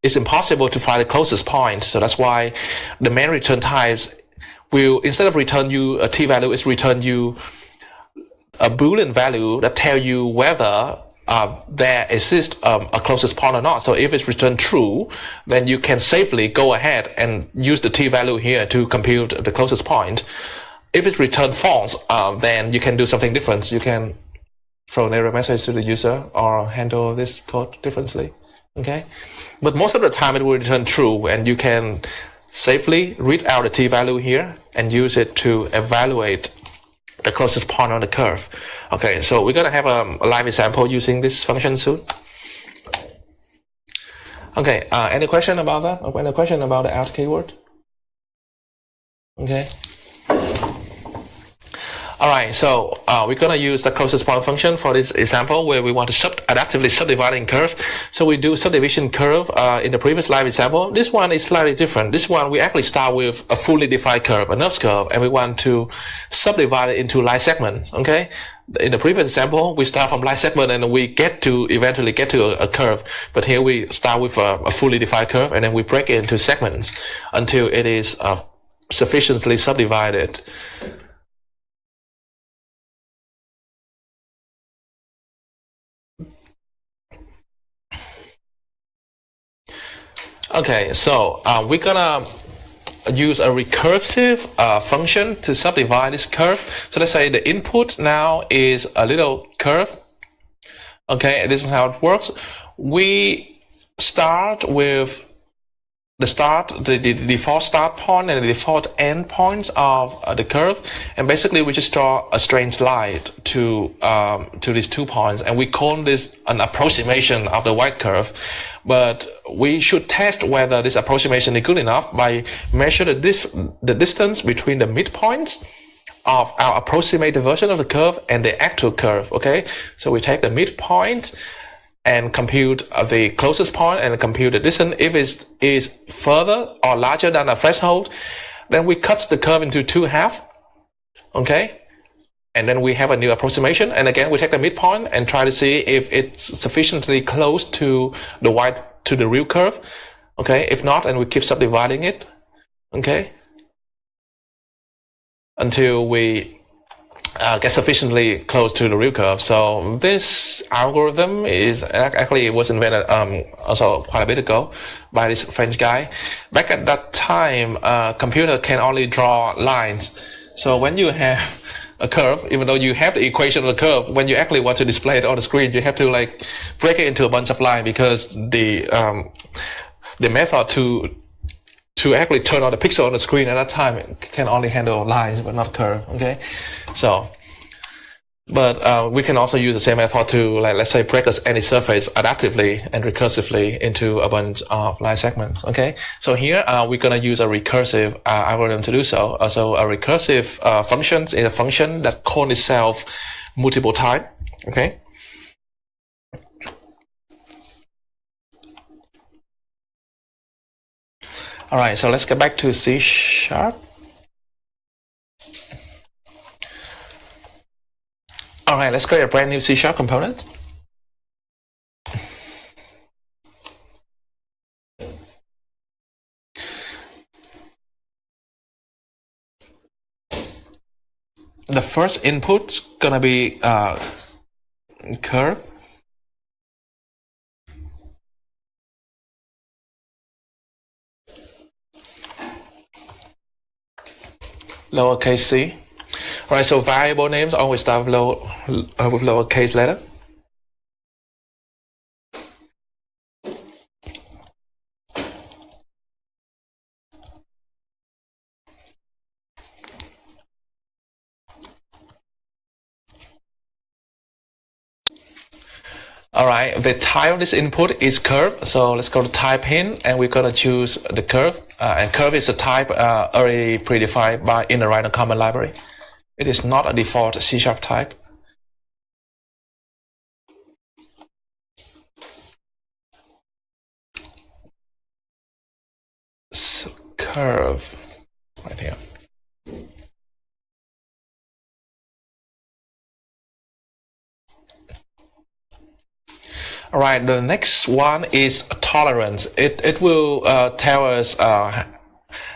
it's impossible to find the closest point. So that's why the main return types will, instead of return you a t value, is return you a Boolean value that tell you whether there exists a closest point or not. So if it's returned true, then you can safely go ahead and use the t value here to compute the closest point. If it's returned false, then you can do something different. You can throw an error message to the user or handle this code differently. Okay, but most of the time it will return true, and you can safely read out the t value here and use it to evaluate the closest point on the curve. Okay, so we're gonna have a live example using this function soon. Okay, any question about that? Or any question about the out keyword? Okay. Alright, so we're gonna use the closest point function for this example where we want to adaptively subdividing curve. So we do subdivision curve in the previous live example. This one is slightly different. This one we actually start with a fully defined curve, a NURBS curve, and we want to subdivide it into line segments. Okay. In the previous example, we start from line segment and we eventually get to a curve. But here we start with a fully defined curve and then we break it into segments until it is sufficiently subdivided. Okay, so we're gonna use a recursive function to subdivide this curve. So let's say the input now is a little curve. Okay, this is how it works. We start with the default start point and the default end points of the curve, and basically we just draw a straight line to these 2 points, and we call this an approximation of the white curve. But we should test whether this approximation is good enough by measuring the distance between the midpoints of our approximated version of the curve and the actual curve. Okay, so we take the midpoint and compute the closest point and compute the distance. If it is further or larger than a threshold, then we cut the curve into 2 halves. Okay, and then we have a new approximation, and again we take the midpoint and try to see if it's sufficiently close to the real curve. Okay, if not, then we keep subdividing it. Okay, until we get sufficiently close to the real curve. So this algorithm is actually, it was invented also quite a bit ago by this French guy. Back at that time, computer can only draw lines. So when you have a curve, even though you have the equation of the curve, when you actually want to display it on the screen, you have to like break it into a bunch of lines, because the method to actually turn on the pixel on the screen at that time, it can only handle lines but not curve. Okay, so but we can also use the same method to, like, let's say, break any surface adaptively and recursively into a bunch of line segments. Okay, so here we're gonna use a recursive algorithm to do so. So a recursive function is a function that calls itself multiple time. Okay. All right, so let's get back to C#. All right, let's create a brand new C# component. The first input's gonna be curve. Lowercase c. Alright, so variable names always start with lowercase letter. Alright, the type of this input is curve. So let's go to type in, and we're gonna choose the curve. And curve is a type already predefined in the Rhino common library. It is not a default C# type. So curve right here. All right, the next one is tolerance. It will tell us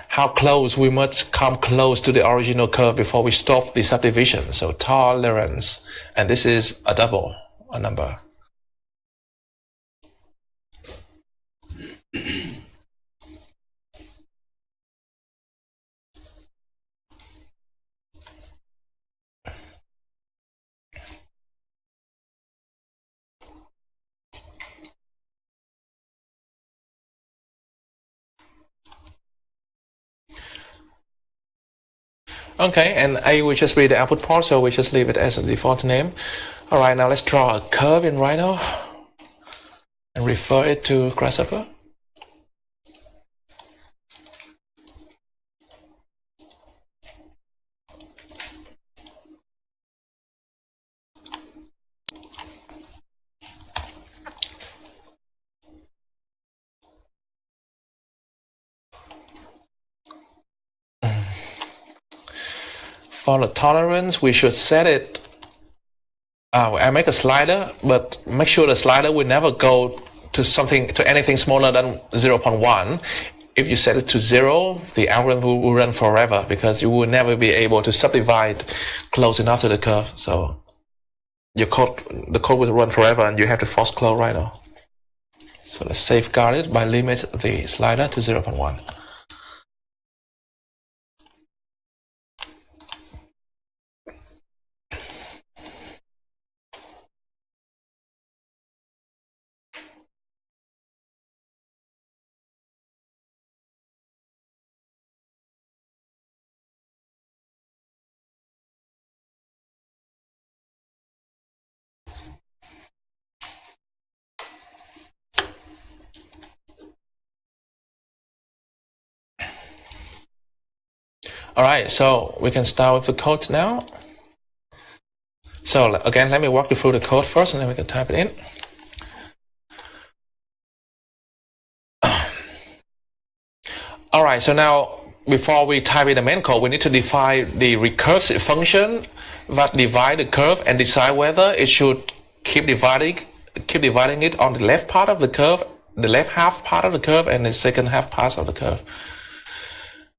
how close we must come close to the original curve before we stop the subdivision. So tolerance, and this is a double, a number. Okay, and A will just be the output port, so we just leave it as a default name. All right, now let's draw a curve in Rhino and refer it to Grasshopper. for the tolerance, we should set it. I make a slider, but make sure the slider will never go to anything smaller than 0.1. If you set it to 0, the algorithm will run forever because you will never be able to subdivide close enough to the curve. So the code will run forever, and you have to force close right now. So let's safeguard it by limit the slider to 0.1. Alright, so we can start with the code now. So again, let me walk you through the code first and then we can type it in. Alright, so now before we type in the main code, we need to define the recursive function that divide the curve and decide whether it should keep dividing it on the left part of the curve, the left half part of the curve, and the second half part of the curve.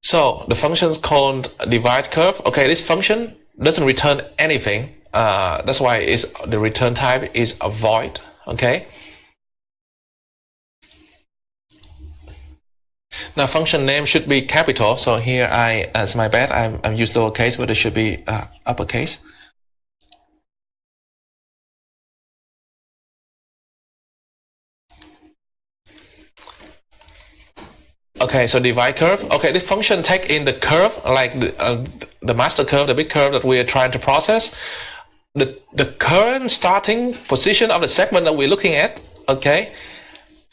So the function is called divide curve. Okay, this function doesn't return anything. That's why the return type is a void. Okay. Now function name should be capital. So here as my bad, I'm used lowercase, but it should be uppercase. Okay, so divide curve. Okay, this function take in the curve, like the master curve, the big curve that we are trying to process, the current starting position of the segment that we're looking at. Okay,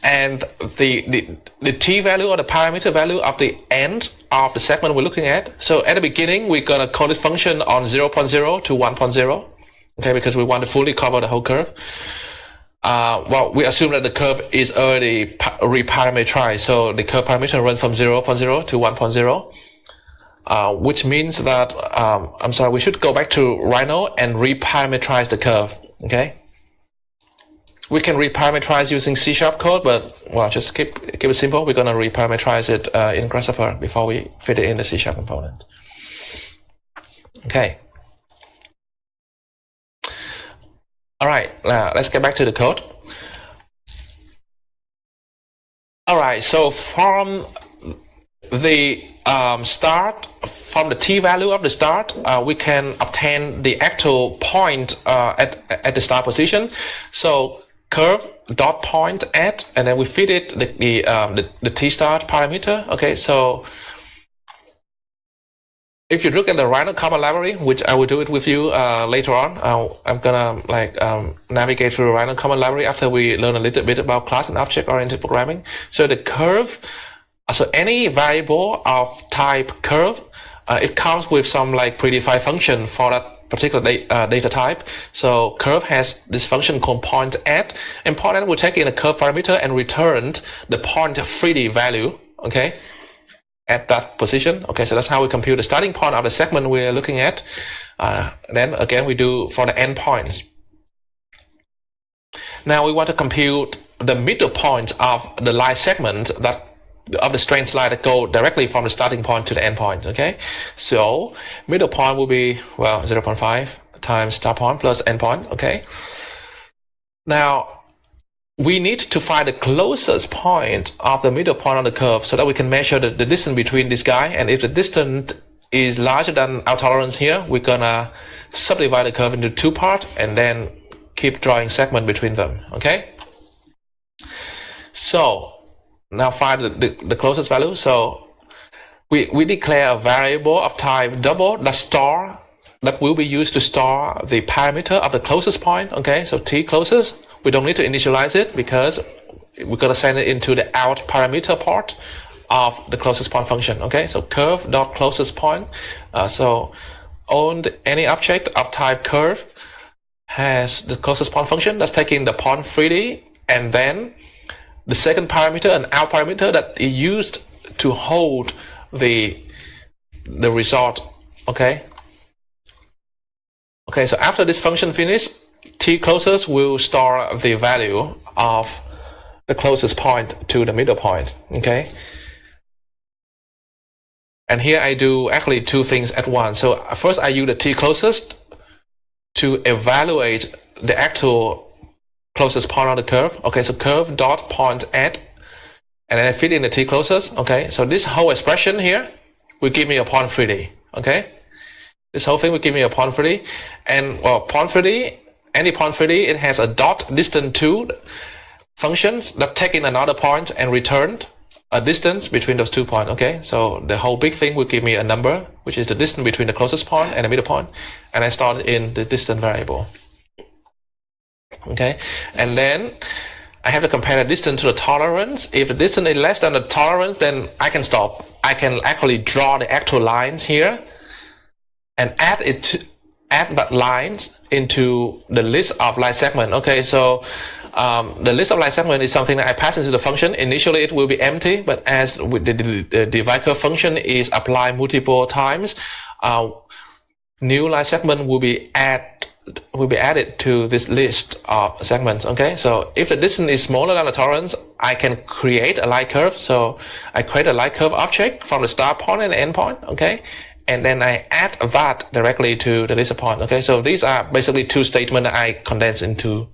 and the t value or the parameter value of the end of the segment we're looking at. So at the beginning, we're gonna call this function on 0.0 to 1.0. Okay, because we want to fully cover the whole curve. Well, we assume that the curve is already reparameterized, so the curve parameter runs from 0.0 to 1.0, which means that, I'm sorry, we should go back to Rhino and reparameterize the curve, okay? We can reparameterize using C# code, but, well, just keep it simple. We're going to reparameterize it in Grasshopper before we fit it in the C# component. Okay. All right, let's get back to the code. All right, so from the start, from the t value of the start, we can obtain the actual point at the start position. So curve dot point at, and then we feed it the t start parameter. Okay, so if you look at the Rhino Common Library, which I will do it with you later on, I'm gonna navigate through the Rhino Common Library after we learn a little bit about class and object-oriented programming. So the curve, so any variable of type curve, it comes with some predefined function for that particular data type. So curve has this function called point at, and point at will take in a curve parameter and return the point 3D value. Okay. At that position. Okay, so that's how we compute the starting point of the segment we're looking at. Then again, we do for the endpoints. Now we want to compute the middle point of the line segment of the straight line that go directly from the starting point to the end point. Okay, so middle point will be 0.5 times start point plus end point. Okay, now we need to find the closest point of the middle point on the curve so that we can measure the distance between this guy. And if the distance is larger than our tolerance here, we're gonna subdivide the curve into two parts and then keep drawing segment between them. Okay. So now find the closest value. So we declare a variable of type double that will be used to store the parameter of the closest point. Okay, so t closest. We don't need to initialize it because we're going to send it into the out parameter part of the closest point function. Okay, so curve dot closest point. So on any object of type curve has the closest point function that's taking the point 3D, and then the second parameter, an out parameter that is used to hold the result. Okay, Okay, so after this function finish, t closest will store the value of the closest point to the middle point. Okay, and here I do actually two things at once. So first I use the t closest to evaluate the actual closest point on the curve. Okay, so curve dot point at, and then I fit in the t closest. Okay, so this whole expression here will give me a point 3D. Okay, this whole thing will give me a point 3D, and well, point 3D, any point 3D, it has a dot distance to functions that take in another point and return a distance between those 2 points. Okay, so the whole big thing will give me a number, which is the distance between the closest point and the middle point, and I start in the distance variable. Okay, and then I have to compare the distance to the tolerance. If the distance is less than the tolerance, then I can stop. I can actually draw the actual lines here and add that lines into the list of line segment. Okay, so the list of line segment is something that I pass into the function. Initially, it will be empty, but as with the divide curve function is applied multiple times, new line segment will be added to this list of segments. Okay, so if the distance is smaller than the tolerance, I can create a line curve. So I create a line curve object from the start point and the end point. Okay, and then I add that directly to the list of points. Okay, so these are basically two statements that I condense into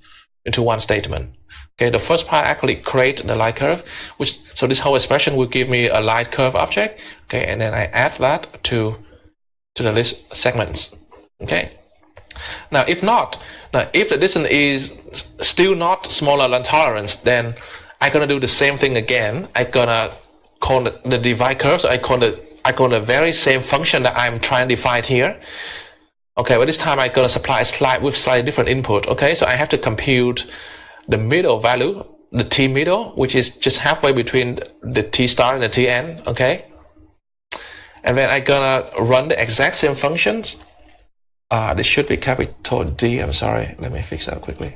one statement. Okay, the first part actually create the line curve, so this whole expression will give me a line curve object. Okay, and then I add that to the list segments. Okay. Now, if the distance is still not smaller than tolerance, then I'm gonna do the same thing again. I'm gonna call the divide curve. So I call the very same function that I'm trying to define here. Okay, but this time I'm gonna supply a slide with slightly different input. Okay, so I have to compute the middle value, the t middle, which is just halfway between the t star and the t n. Okay, and then I'm gonna run the exact same functions. This should be capital D. I'm sorry. Let me fix that quickly.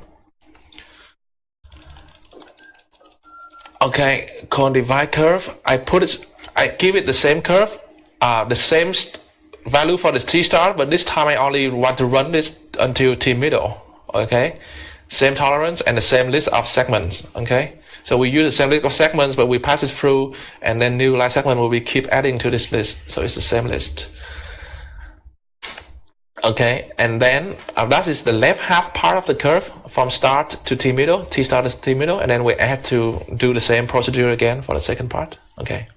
Okay, call divide curve. I give it the same curve, the same value for this t star, but this time I only want to run this until t middle. Okay, same tolerance and the same list of segments. Okay, so we use the same list of segments, but we pass it through, and then new line segment will be keep adding to this list. So it's the same list. Okay, and then that is the left half part of the curve from start to t middle, t start to t middle, and then we have to do the same procedure again for the second part. Okay.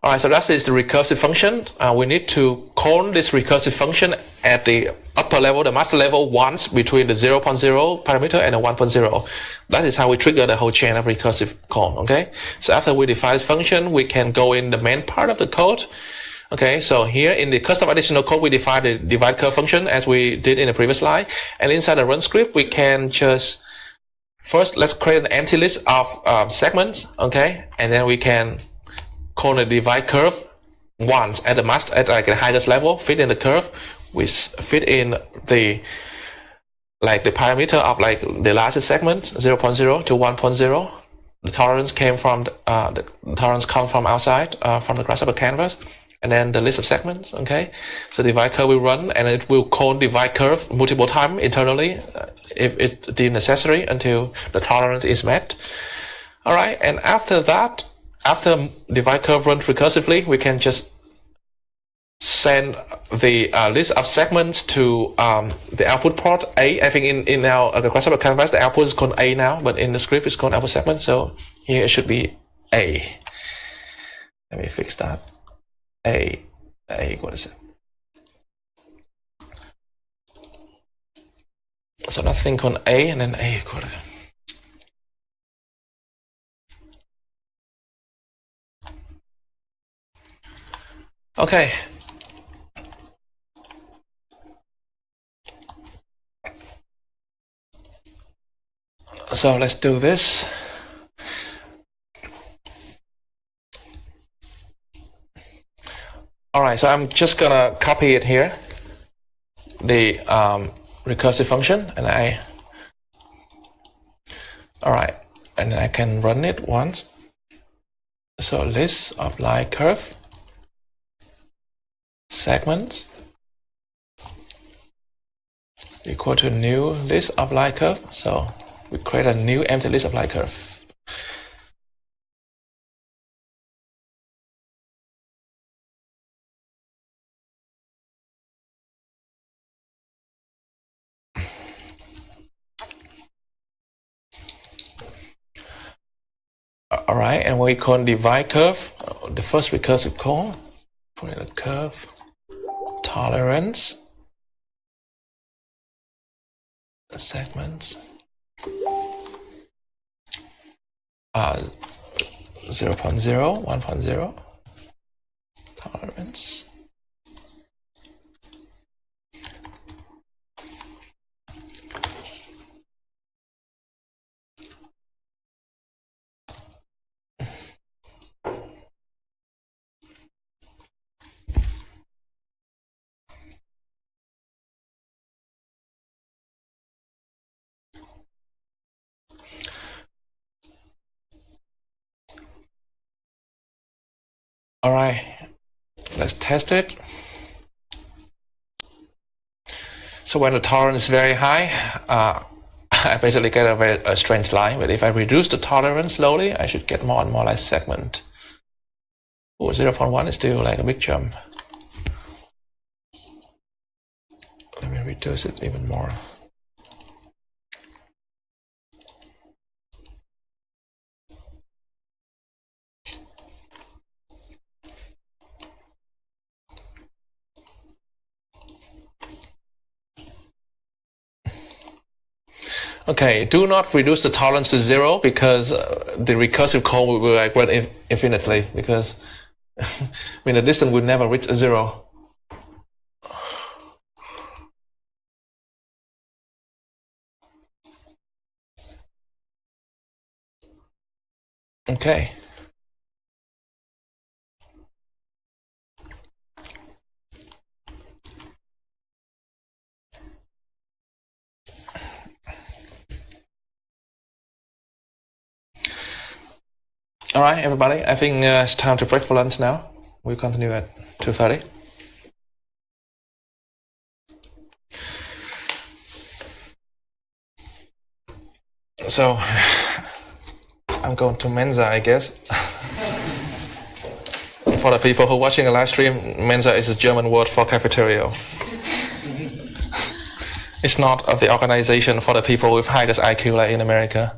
All right, so that is the recursive function. We need to call this recursive function at the upper level, the master level, once between the 0.0 parameter and the 1.0. That is how we trigger the whole chain of recursive call. Okay, so after we define this function, we can go in the main part of the code. Okay, so here in the custom additional code, we define the divide curve function as we did in the previous slide. And inside the run script, we can just first let's create an empty list of segments. Okay, and then we can call the divide curve once at the highest level, fit in the curve. We fit in the parameter of the largest segment 0.0 to 1.0. The tolerance came from the tolerance comes from outside from the Grasshopper canvas. And then the list of segments. Okay, so divide curve will run, and it will call divide curve multiple times internally if it's deemed necessary until the tolerance is met. All right, and after that, after divide curve runs recursively, we can just send the list of segments to the output port A. I think in our Grasshopper canvas the output is called A now, but in the script it's called output segment. So here it should be A. Let me fix that. A, what is it? So let's think on A and then A equal to. Okay. So let's do this. All right, so I'm just gonna copy it here, the recursive function, and all right, and I can run it once. So list of line curve segments equal to new list of line curve. So we create a new empty list of line curve. Alright, and when we call divide curve, the first recursive call, put in the curve tolerance segments 0.0, 1.0 tolerance. Alright, let's test it. So when the tolerance is very high, I basically get a strange line, but if I reduce the tolerance slowly, I should get more and more like segment. Oh, 0.1 is still like a big jump. Let me reduce it even more. Okay, do not reduce the tolerance to 0 because the recursive call will like run infinitely because I mean the distance will never reach 0. Okay. All right, everybody. I think it's time to break for lunch now. We'll continue at 2:30. So, I'm going to Mensa, I guess. For the people who are watching a live stream, Mensa is a German word for cafeteria. It's not of the organization for the people with highest IQ like in America.